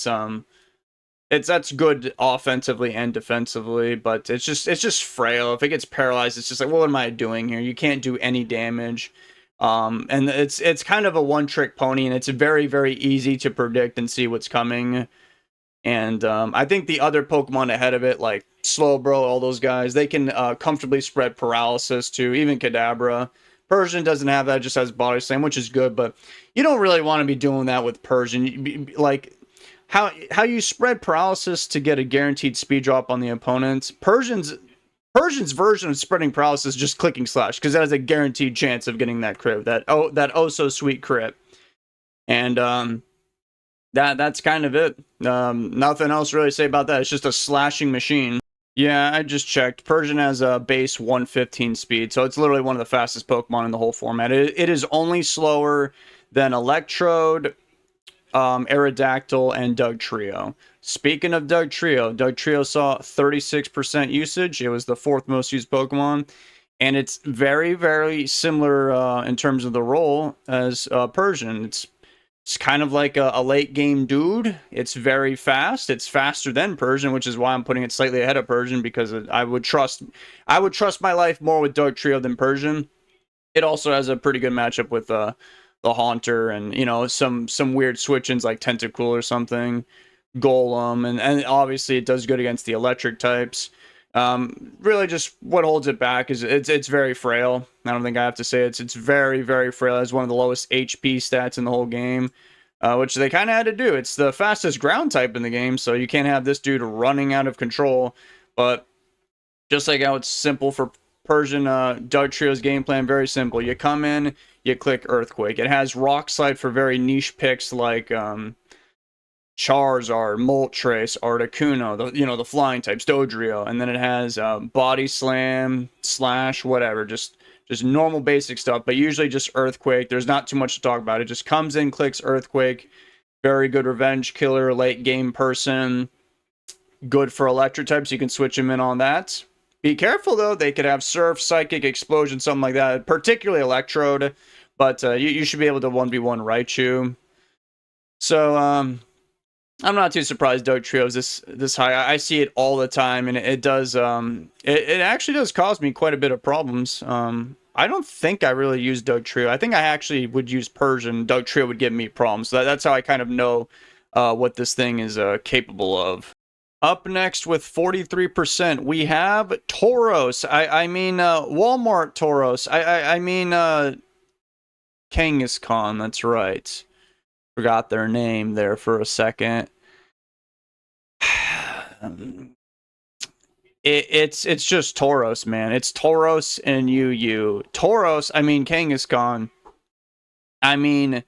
that's good offensively and defensively, but it's just frail. If it gets paralyzed, it's just like, what am I doing here? You can't do any damage. And it's kind of a one-trick pony, and it's very, very easy to predict and see what's coming. And I think the other Pokemon ahead of it, like Slowbro, all those guys, they can comfortably spread paralysis to even Kadabra. Persian doesn't have that; just has Body Slam, which is good, but you don't really want to be doing that with Persian. Like how you spread paralysis to get a guaranteed speed drop on the opponent. Persian's version of spreading paralysis is just clicking slash because that has a guaranteed chance of getting that crit, that oh so sweet crit, and that's kind of it. Nothing else really to say about that. It's just a slashing machine. Yeah, I just checked. Persian has a base 115 speed, so it's literally one of the fastest Pokemon in the whole format. It is only slower than Electrode, Aerodactyl, and Dugtrio. Speaking of Dugtrio saw 36% usage. It was the 4th most used Pokemon, and it's very, very similar in terms of the role as Persian. It's kind of like a late game dude. It's very fast. It's faster than Persian, which is why I'm putting it slightly ahead of Persian, because I would trust my life more with Dugtrio than Persian. It also has a pretty good matchup with the Haunter, and some weird switch-ins like Tentacruel or something, Golem, and obviously it does good against the electric types. Really, just what holds it back is it's very frail. I don't think I have to say it's very, very frail. It's one of the lowest HP stats in the whole game, which they kind of had to do. It's the fastest ground type in the game, so you can't have this dude running out of control. But just like how it's simple for Persian, Dugtrio's game plan, very simple. You come in, you click Earthquake. It has Rock Slide for very niche picks like Charizard, Moltres, Articuno, the flying types, Dodrio, and then it has Body Slam, Slash, whatever, just normal basic stuff, but usually just Earthquake. There's not too much to talk about. It just comes in, clicks Earthquake. Very good revenge killer, late game person. Good for electric types. You can switch them in on that. Be careful though; they could have Surf, Psychic, Explosion, something like that. Particularly Electrode, but you should be able to 1v1 Raichu. So I'm not too surprised Dugtrio's this high. I see it all the time, and it does it actually does cause me quite a bit of problems. I don't think I really use Dugtrio. I think I actually would use Persian. Dugtrio would give me problems. So that's how I kind of know what this thing is capable of. Up next with 43%, we have Tauros. I mean Walmart Tauros. I mean Kangaskhan. That's right. Forgot their name there for a second. It's just Tauros, man. It's Tauros and UU. Tauros, I mean Kangaskhan. I mean,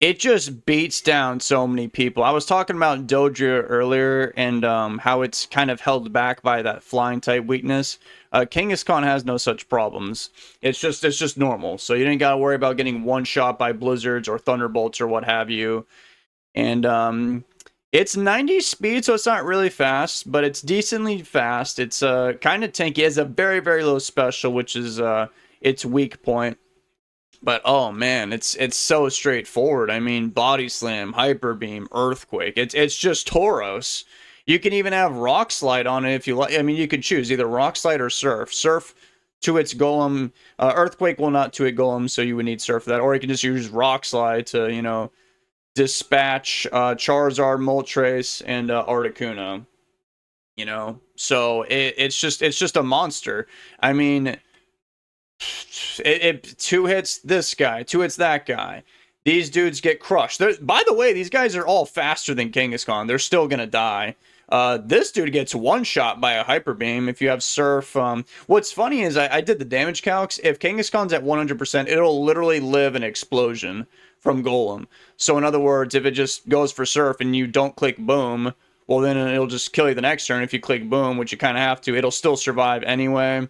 it just beats down so many people. I was talking about Dodrio earlier and how it's kind of held back by that flying type weakness. Kangaskhan has no such problems. It's just normal. So you didn't gotta worry about getting one shot by blizzards or thunderbolts or what have you. And it's 90 speed, so it's not really fast, but it's decently fast. It's kind of tanky. It has a very, very low special, which is its weak point. But oh man, it's so straightforward. I mean, Body Slam, Hyper Beam, Earthquake. It's just Tauros. You can even have Rock Slide on it if you like. I mean, you could choose either Rock Slide or Surf. Surf to its Golem. Earthquake will not to it Golem, so you would need Surf for that. Or you can just use Rock Slide to dispatch Charizard, Moltres, and Articuno. So it's just a monster. I mean, it 2 hits this guy, 2 hits that guy. these dudes get crushed. By the way, these guys are all faster than Kangaskhan. They're still gonna die. This dude gets one shot by a Hyper Beam if you have Surf. What's funny is I did the damage calcs. If Kangaskhan's at 100%, it'll literally live an explosion from Golem. So in other words, if it just goes for Surf and you don't click Boom, well then it'll just kill you the next turn. If you click Boom, which you kind of have to, it'll still survive anyway.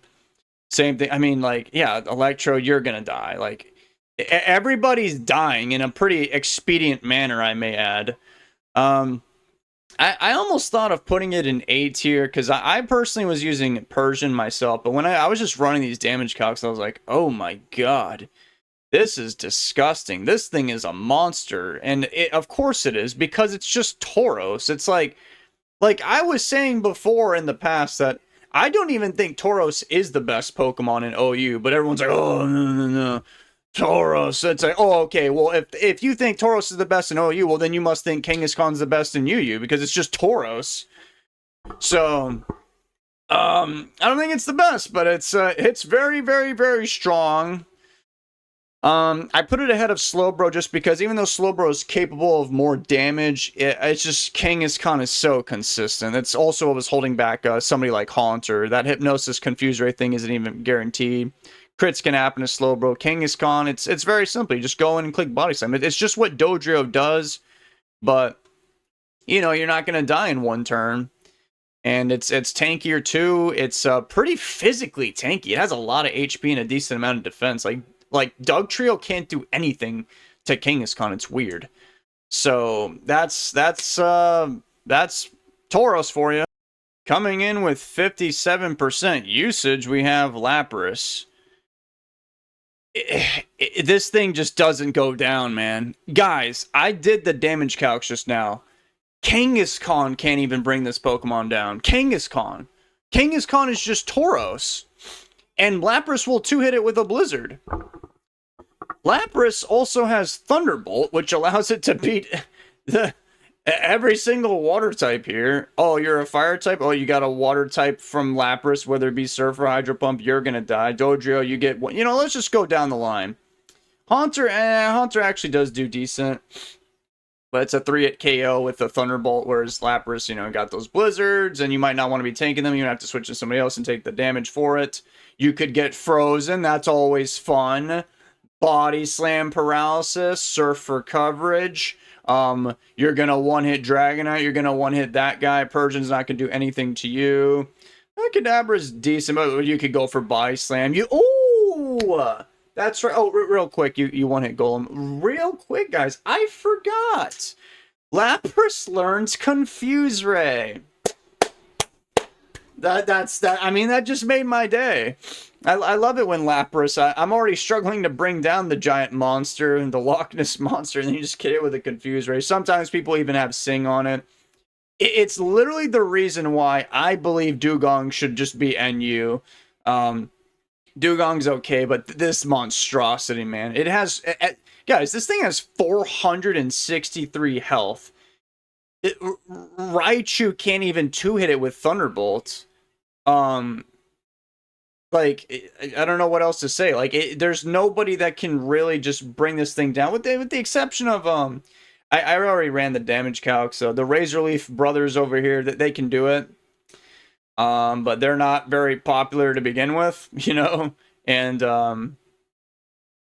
Same thing. I mean, like, yeah, Electrode, you're gonna die. Like, everybody's dying in a pretty expedient manner, I may add. I almost thought of putting it in A tier because I personally was using Persian myself, but when I was just running these damage calcs, I was like, oh my god, this is disgusting. This thing is a monster, and of course it is because it's just Tauros. It's like I was saying before in the past that I don't even think Tauros is the best Pokemon in OU, but everyone's like, oh no. Tauros. It's like, oh, okay. Well, if you think Tauros is the best in OU, well, then you must think Kangaskhan's the best in UU because it's just Tauros. So, I don't think it's the best, but it's very, very, very strong. I put it ahead of Slowbro just because even though Slowbro is capable of more damage, it's just Kangaskhan is so consistent. It's also what was holding back somebody like Haunter. That Hypnosis Confuse Ray thing isn't even guaranteed. Crits can happen to Slowbro. Kangaskhan, it's very simple. You just go in and click Body Slam. It's just what Dodrio does, but, you know, you're not going to die in one turn. And it's tankier too. It's pretty physically tanky. It has a lot of HP and a decent amount of defense. Like Dugtrio can't do anything to Kangaskhan. It's weird. So that's Tauros for you. Coming in with 57% usage, we have Lapras. This thing just doesn't go down, man. Guys, I did the damage calcs just now. Kangaskhan can't even bring this Pokemon down. Kangaskhan is just Tauros. And Lapras will two-hit it with a Blizzard. Lapras also has Thunderbolt, which allows it to beat every single water type here. Oh, you're a fire type? Oh, you got a water type from Lapras, whether it be Surf or Hydro Pump, you're gonna die. Dodrio, you get one. You know, let's just go down the line. Haunter actually does do decent. But it's a 3-hit KO with the Thunderbolt, whereas Lapras, you know, got those Blizzards, and you might not want to be tanking them. You have to switch to somebody else and take the damage for it. You could get Frozen. That's always fun. Body Slam Paralysis. Surf for coverage. You're going to one-hit Dragonite. You're going to one-hit that guy. Persian's not going to do anything to you. Kadabra's decent, but you could go for Body Slam. Ooh! That's right. Oh, real quick, you one-hit Golem. Real quick, guys, I forgot. Lapras learns Confuse Ray. I mean, that just made my day. I love it when Lapras. I'm already struggling to bring down the giant monster and the Loch Ness monster, and then you just get it with a Confuse Ray. Sometimes people even have Sing on it. It's literally the reason why I believe Dewgong should just be NU. Dewgong's okay, but this monstrosity, man. It has... guys, this thing has 463 health. Raichu can't even two-hit it with Thunderbolt. Like, I don't know what else to say. Like, there's nobody that can really just bring this thing down, with the exception of, I already ran the damage calc, so the Razorleaf brothers over here, they can do it. But they're not very popular to begin with, you know? And,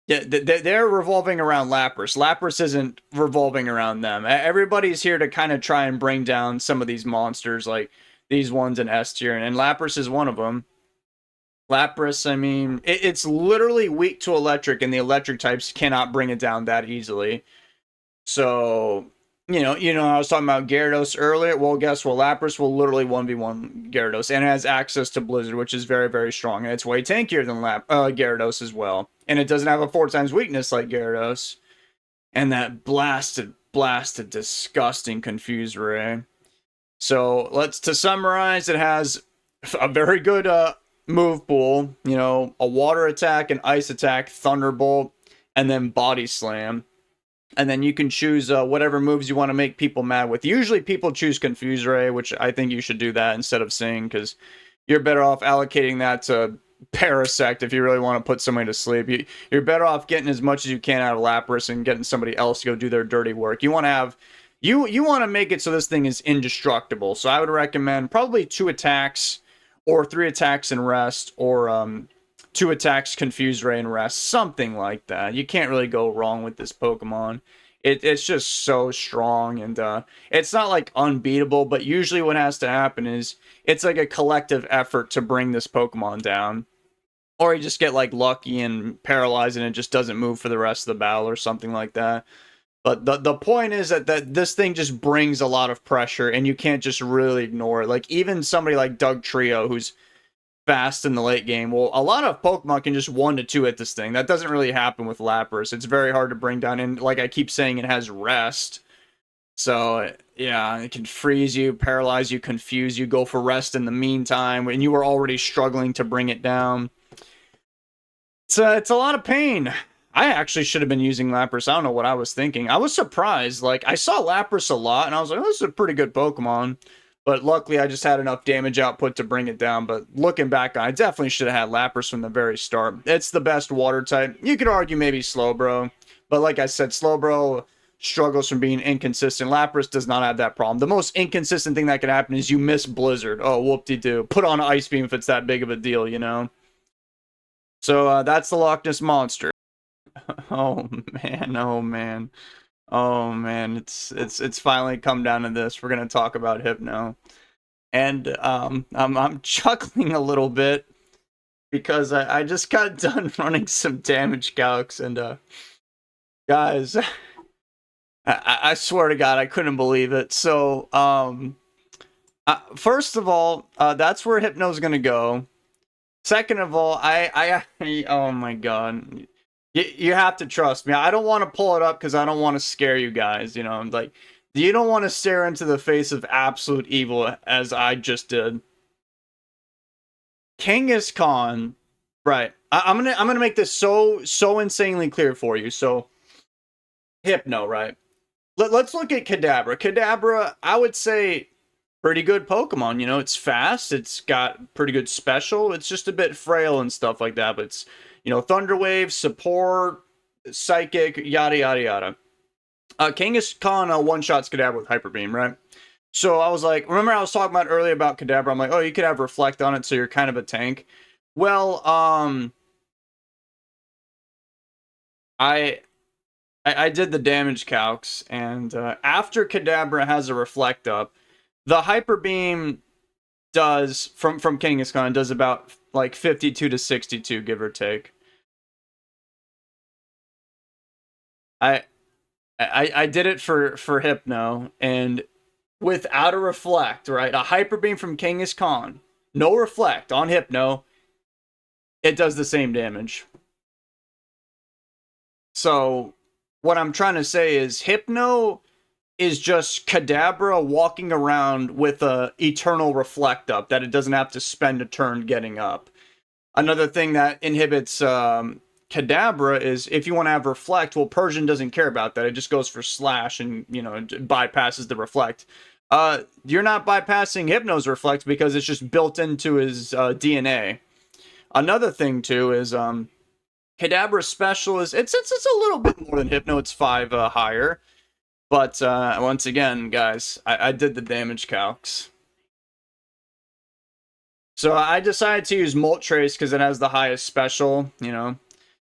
yeah, they're revolving around Lapras. Lapras isn't revolving around them. Everybody's here to kind of try and bring down some of these monsters, like these ones in S tier, and Lapras is one of them. Lapras, I mean, it's literally weak to electric, and the electric types cannot bring it down that easily. So, you know, I was talking about Gyarados earlier. Well, guess what? Lapras will literally 1v1 Gyarados, and it has access to Blizzard, which is very, very strong, and it's way tankier than Gyarados as well. And it doesn't have a 4x weakness like Gyarados. And that blasted, disgusting Confuse Ray. So, to summarize, it has a very good move pool, you know, a water attack, an ice attack, Thunderbolt, and then Body Slam. And then you can choose whatever moves you want to make people mad with. Usually people choose Confuse Ray, which I think you should do that instead of Sing, because you're better off allocating that to Parasect if you really want to put somebody to sleep. You're better off getting as much as you can out of Lapras and getting somebody else to go do their dirty work. You want to have you want to make it so this thing is indestructible. So I would recommend probably 2 attacks or 3 attacks and rest, or 2 attacks, Confuse Ray and rest, something like that. You can't really go wrong with this Pokemon. It's just so strong, and it's not like unbeatable, but usually what has to happen is it's like a collective effort to bring this Pokemon down. Or you just get like lucky and paralyzed and it just doesn't move for the rest of the battle or something like that. But the point is that this thing just brings a lot of pressure and you can't just really ignore it. Like even somebody like Dugtrio, who's fast in the late game, well, a lot of Pokemon can just 1 to 2 hit this thing. That doesn't really happen with Lapras. It's very hard to bring down, and like I keep saying, it has rest. So yeah, it can freeze you, paralyze you, confuse you, go for rest in the meantime when you were already struggling to bring it down. It's a lot of pain. I actually should have been using Lapras. I don't know what I was thinking. I was surprised. Like, I saw Lapras a lot, and I was like, oh, this is a pretty good Pokemon. But luckily, I just had enough damage output to bring it down. But looking back, I definitely should have had Lapras from the very start. It's the best water type. You could argue maybe Slowbro. But like I said, Slowbro struggles from being inconsistent. Lapras does not have that problem. The most inconsistent thing that could happen is you miss Blizzard. Oh, whoop-de-doo. Put on Ice Beam if it's that big of a deal, you know? So that's the Loch Ness Monster. Oh man, oh man, oh man! It's finally come down to this. We're gonna talk about Hypno, and I'm chuckling a little bit because I just got done running some damage calcs, and guys, I swear to God, I couldn't believe it. So first of all, that's where Hypno's gonna go. Second of all, I oh my God. You have to trust me. I don't want to pull it up because I don't want to scare you guys, you know, like, you don't want to stare into the face of absolute evil as I just did. Kangaskhan, right. I'm gonna make this so insanely clear for you. So Hypno, right? Let's look at Kadabra. Kadabra, I would say pretty good Pokemon. You know, it's fast. It's got pretty good special. It's just a bit frail and stuff like that. But it's, you know, Thunder Wave, support, psychic, yada yada yada. Kangaskhan one-shots Kadabra with Hyper Beam, right? So I was like, remember I was talking about earlier about Kadabra? I'm like, oh, you could have Reflect on it, so you're kind of a tank. Well, I did the damage calcs, and after Kadabra has a Reflect up, the Hyper Beam does, from Kangaskhan, does about like 52 to 62, give or take. I did it for Hypno, and without a Reflect, right? A Hyper Beam from Kangaskhan, no Reflect on Hypno, it does the same damage. So what I'm trying to say is Hypno is just Kadabra walking around with a eternal Reflect up that it doesn't have to spend a turn getting up. Another thing that inhibits Kadabra is if you want to have Reflect, well, Persian doesn't care about that. It just goes for Slash and, you know, bypasses the Reflect. You're not bypassing Hypno's Reflect because it's just built into his DNA. Another thing, too, is Kadabra's special is, it's a little bit more than Hypno. It's 5 higher. But once again, guys, I did the damage calcs. So I decided to use Moltres because it has the highest special, you know.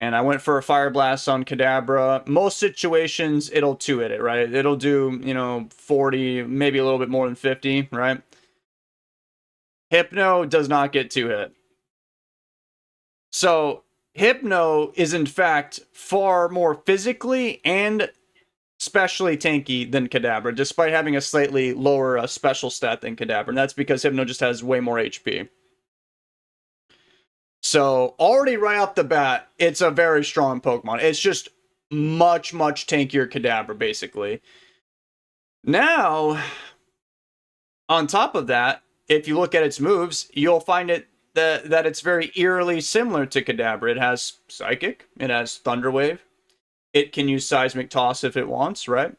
And I went for a Fire Blast on Kadabra. Most situations, it'll 2-hit it, right? It'll do, you know, 40, maybe a little bit more than 50, right? Hypno does not get 2-hit. So Hypno is, in fact, far more physically and specially tanky than Kadabra, despite having a slightly lower special stat than Kadabra. And that's because Hypno just has way more HP. So already right off the bat, it's a very strong Pokemon. It's just much tankier Kadabra, basically. Now, on top of that, if you look at its moves, you'll find it that it's very eerily similar to Kadabra. It has Psychic, it has Thunder Wave, it can use Seismic Toss if it wants, right?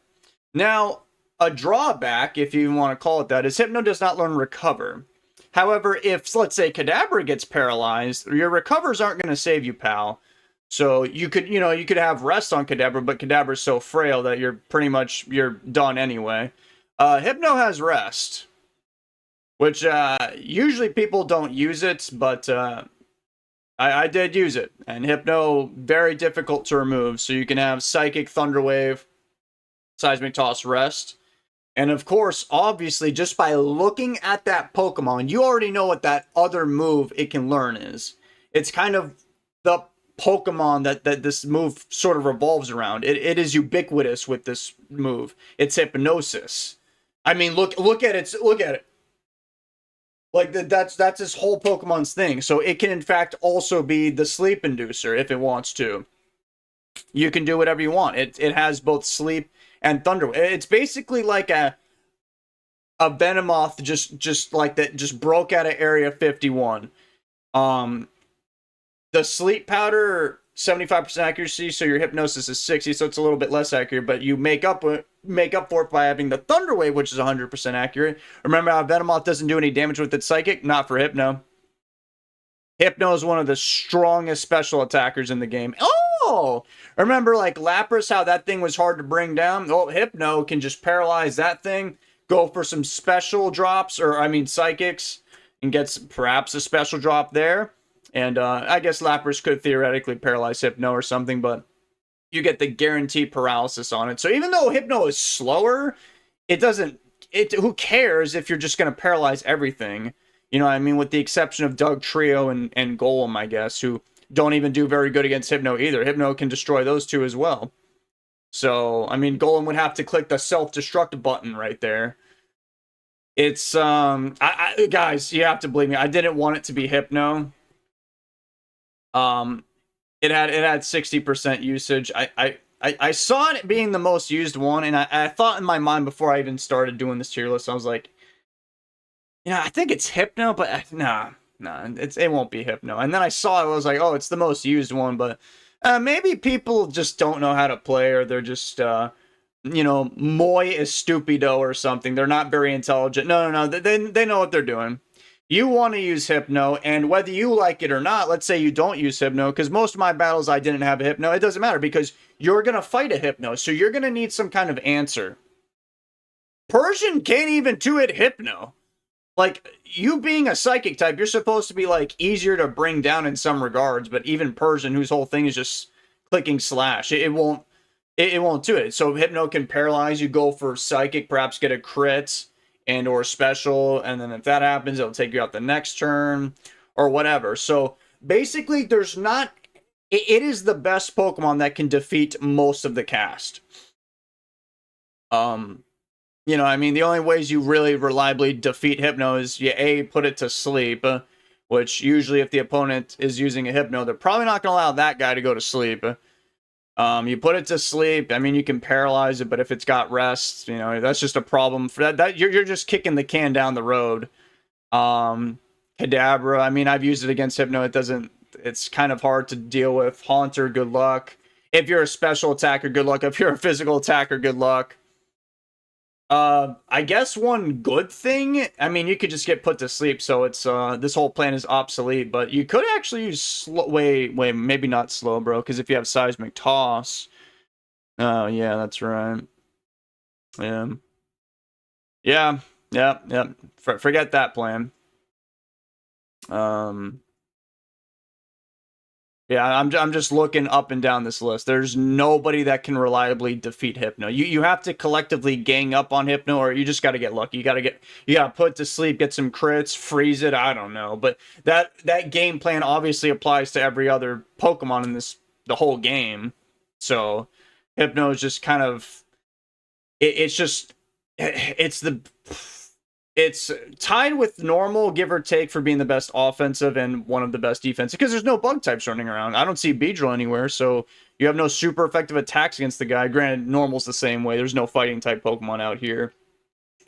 Now, a drawback, if you want to call it that, is Hypno does not learn Recover. However, if, let's say, Kadabra gets paralyzed, your recovers aren't going to save you, pal. So you could have rest on Kadabra, but Kadabra's so frail that you're done anyway. Hypno has rest, which usually people don't use it, but I did use it. And Hypno, very difficult to remove, so you can have Psychic, Thunder Wave, Seismic Toss, Rest. And of course, obviously, just by looking at that Pokemon, you already know what that other move it can learn is. It's kind of the Pokemon that this move sort of revolves around. It is ubiquitous with this move. It's Hypnosis. I mean, look at it. Look at it. Like that's this whole Pokemon's thing. So it can in fact also be the sleep inducer if it wants to. You can do whatever you want. It has both sleep and thunder. It's basically like a Venomoth just like that, just broke out of Area 51. The sleep powder, 75% accuracy, so your hypnosis is 60, so it's a little bit less accurate, but you make up for it by having the Thunder Wave, which is 100% accurate. Remember how Venomoth doesn't do any damage with its Psychic? Not for Hypno. Hypno is one of the strongest special attackers in the game. Oh! Remember, like, Lapras, how that thing was hard to bring down? Oh, Hypno can just paralyze that thing, go for some special drops, Psychics, and gets perhaps a special drop there. And I guess Lapras could theoretically paralyze Hypno or something, but you get the guaranteed paralysis on it. So even though Hypno is slower, who cares if you're just going to paralyze everything? You know what I mean? With the exception of Dugtrio and Golem, I guess, who don't even do very good against Hypno either. Hypno can destroy those two as well. So, I mean, Golem would have to click the self-destruct button right there. It's, guys, you have to believe me. I didn't want it to be Hypno. It had 60% usage. I saw it being the most used one, and I thought in my mind before I even started doing this tier list, I was like, I think it's Hypno, but nah, it won't be Hypno. And then I saw it, I was like, oh, it's the most used one, but maybe people just don't know how to play, or they're just moi is stupido or something. They're not very intelligent. No, they know what they're doing. You want to use Hypno, and whether you like it or not, let's say you don't use Hypno, because most of my battles I didn't have a Hypno, it doesn't matter, because you're going to fight a Hypno, so you're going to need some kind of answer. Persian can't even 2-hit Hypno. Like, you being a Psychic type, you're supposed to be, like, easier to bring down in some regards, but even Persian, whose whole thing is just clicking slash, it won't do it. So Hypno can paralyze you, go for Psychic, perhaps get a crit, and or special, and then if that happens, it'll take you out the next turn, or whatever. So, basically, it is the best Pokemon that can defeat most of the cast. The only ways you really reliably defeat Hypno is you put it to sleep, which usually if the opponent is using a Hypno, they're probably not going to allow that guy to go to sleep. You put it to sleep. I mean, you can paralyze it, but if it's got rest, that's just a problem for that. You're just kicking the can down the road. Kadabra, I mean, I've used it against Hypno. It's kind of hard to deal with. Haunter, good luck. If you're a special attacker, good luck. If you're a physical attacker, good luck. I guess one good thing, I mean, you could just get put to sleep, so it's, this whole plan is obsolete, but you could actually use maybe not slow, bro, because if you have Seismic Toss, oh, yeah, that's right, yeah, forget that plan, yeah, I'm just looking up and down this list. There's nobody that can reliably defeat Hypno. You have to collectively gang up on Hypno, or you just got to get lucky. You got to put it to sleep, get some crits, freeze it. I don't know, but that game plan obviously applies to every other Pokemon in the whole game. So Hypno is just kind of it's tied with normal, give or take, for being the best offensive and one of the best defensive, because there's no bug types running around. I don't see Beedrill anywhere, so you have no super effective attacks against the guy. Granted, normal's the same way. There's no fighting type Pokemon out here.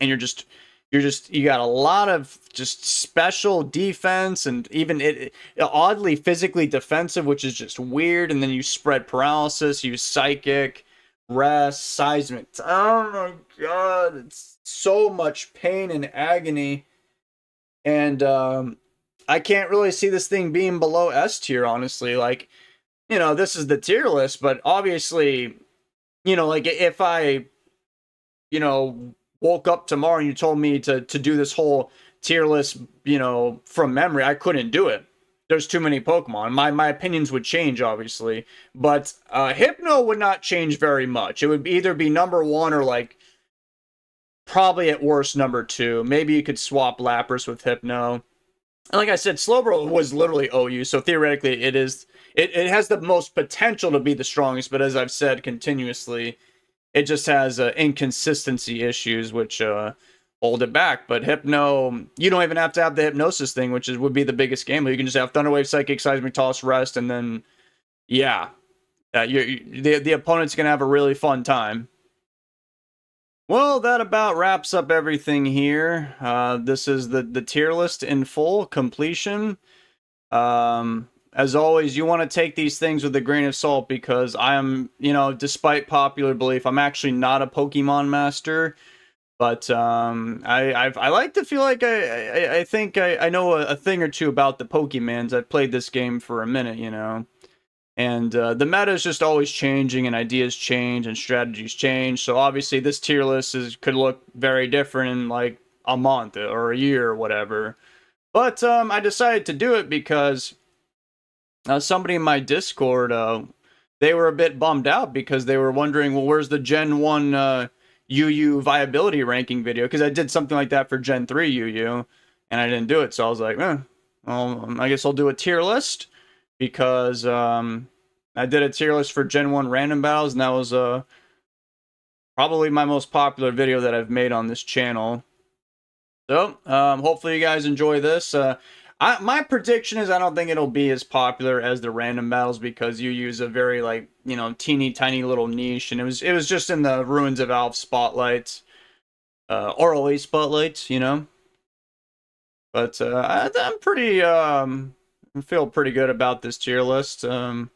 And you got a lot of just special defense, and even oddly physically defensive, which is just weird. And then you spread paralysis, use Psychic, rest, seismic. Oh my god, it's so much pain and agony. And I can't really see this thing being below S tier, honestly. Like, you know, this is the tier list, but obviously, you know, like if I, you know, woke up tomorrow and you told me to do this whole tier list, you know, from memory, I couldn't do it. There's too many Pokemon. My opinions would change, obviously, but Hypno would not change very much. It would either be number one or like probably at worst number two. Maybe you could swap Lapras with Hypno. And like I said, Slowbro was literally OU, so theoretically it has the most potential to be the strongest, but as I've said continuously, it just has inconsistency issues which hold it back. But Hypno, you don't even have to have the Hypnosis thing, which would be the biggest game. You can just have Thunder Wave, Psychic, Seismic Toss, Rest, and then yeah, the opponent's gonna have a really fun time. Well, that about wraps up everything here. This is the tier list in full completion. As always, you want to take these things with a grain of salt because I am, you know, despite popular belief, I'm actually not a Pokemon master. But I like to feel like I think I know a thing or two about the Pokemans. I've played this game for a minute, you know. And the meta is just always changing, and ideas change, and strategies change. So obviously, this tier list could look very different in like a month or a year or whatever. But I decided to do it because somebody in my Discord, they were a bit bummed out because they were wondering, well, where's the Gen 1 UU viability ranking video? Because I did something like that for Gen 3 UU, and I didn't do it. So I was like, well, I guess I'll do a tier list. Because I did a tier list for Gen 1 random battles, and that was probably my most popular video that I've made on this channel. So, hopefully you guys enjoy this. My prediction is I don't think it'll be as popular as the random battles because you use a very, like, you know, teeny tiny little niche, and it was just in the Ruins of Alph spotlights, or Elite spotlights, you know. But I'm pretty feel pretty good about this tier list. I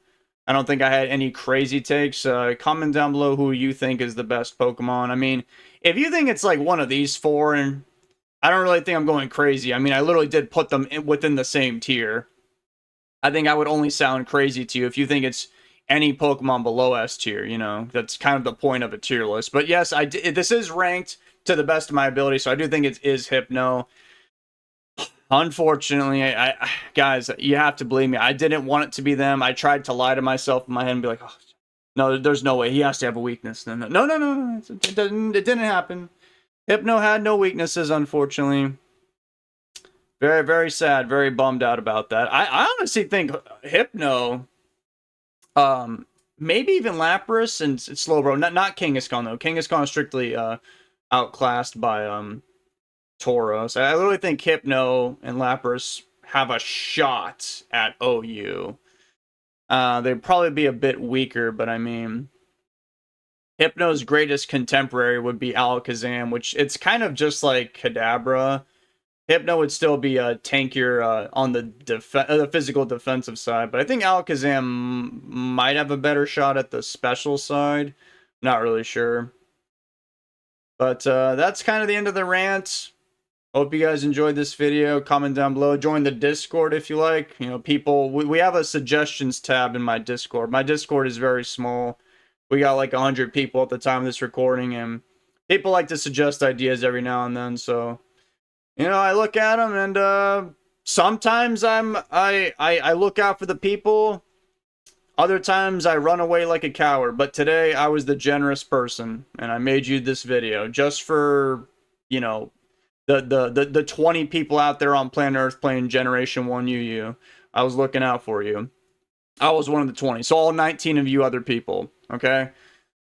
don't think I had any crazy takes. Comment down below who you think is the best Pokemon. I mean, if you think it's like one of these four, and I don't really think I'm going crazy. I mean, I literally did put them within the same tier. I think I would only sound crazy to you if you think it's any Pokemon below S tier. You know, that's kind of the point of a tier list. But yes, this is ranked to the best of my ability, so I do think it is Hypno. Unfortunately, guys, you have to believe me. I didn't want it to be them. I tried to lie to myself in my head and be like, oh, no, there's no way. He has to have a weakness. No. It didn't happen. Hypno had no weaknesses, unfortunately. Very, very sad. Very bummed out about that. I honestly think Hypno, maybe even Lapras and Slowbro. Not Kangaskhan, though. Kangaskhan is strictly outclassed by Tauros. I literally think Hypno and Lapras have a shot at OU. They'd probably be a bit weaker, but I mean, Hypno's greatest contemporary would be Alakazam, which it's kind of just like Kadabra. Hypno would still be a tankier on the physical defensive side, but I think Alakazam might have a better shot at the special side. Not really sure. But that's kind of the end of the rant. Hope you guys enjoyed this video. Comment down below. Join the Discord if you like. You know, people, we have a suggestions tab in my Discord. My Discord is very small. We got like 100 people at the time of this recording, and people like to suggest ideas every now and then. So, you know, I look at them, and sometimes I look out for the people. Other times I run away like a coward. But today I was the generous person, and I made you this video just for, you know, the 20 people out there on planet Earth playing Generation 1 UU. I was looking out for you. I was one of the 20. So all 19 of you other people. Okay?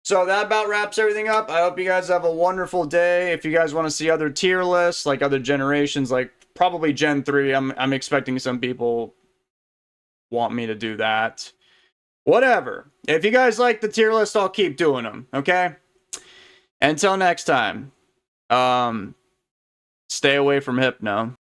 So that about wraps everything up. I hope you guys have a wonderful day. If you guys want to see other tier lists, like other generations, like probably Gen 3, I'm expecting some people want me to do that. Whatever. If you guys like the tier list, I'll keep doing them. Okay? Until next time. Stay away from Hypno.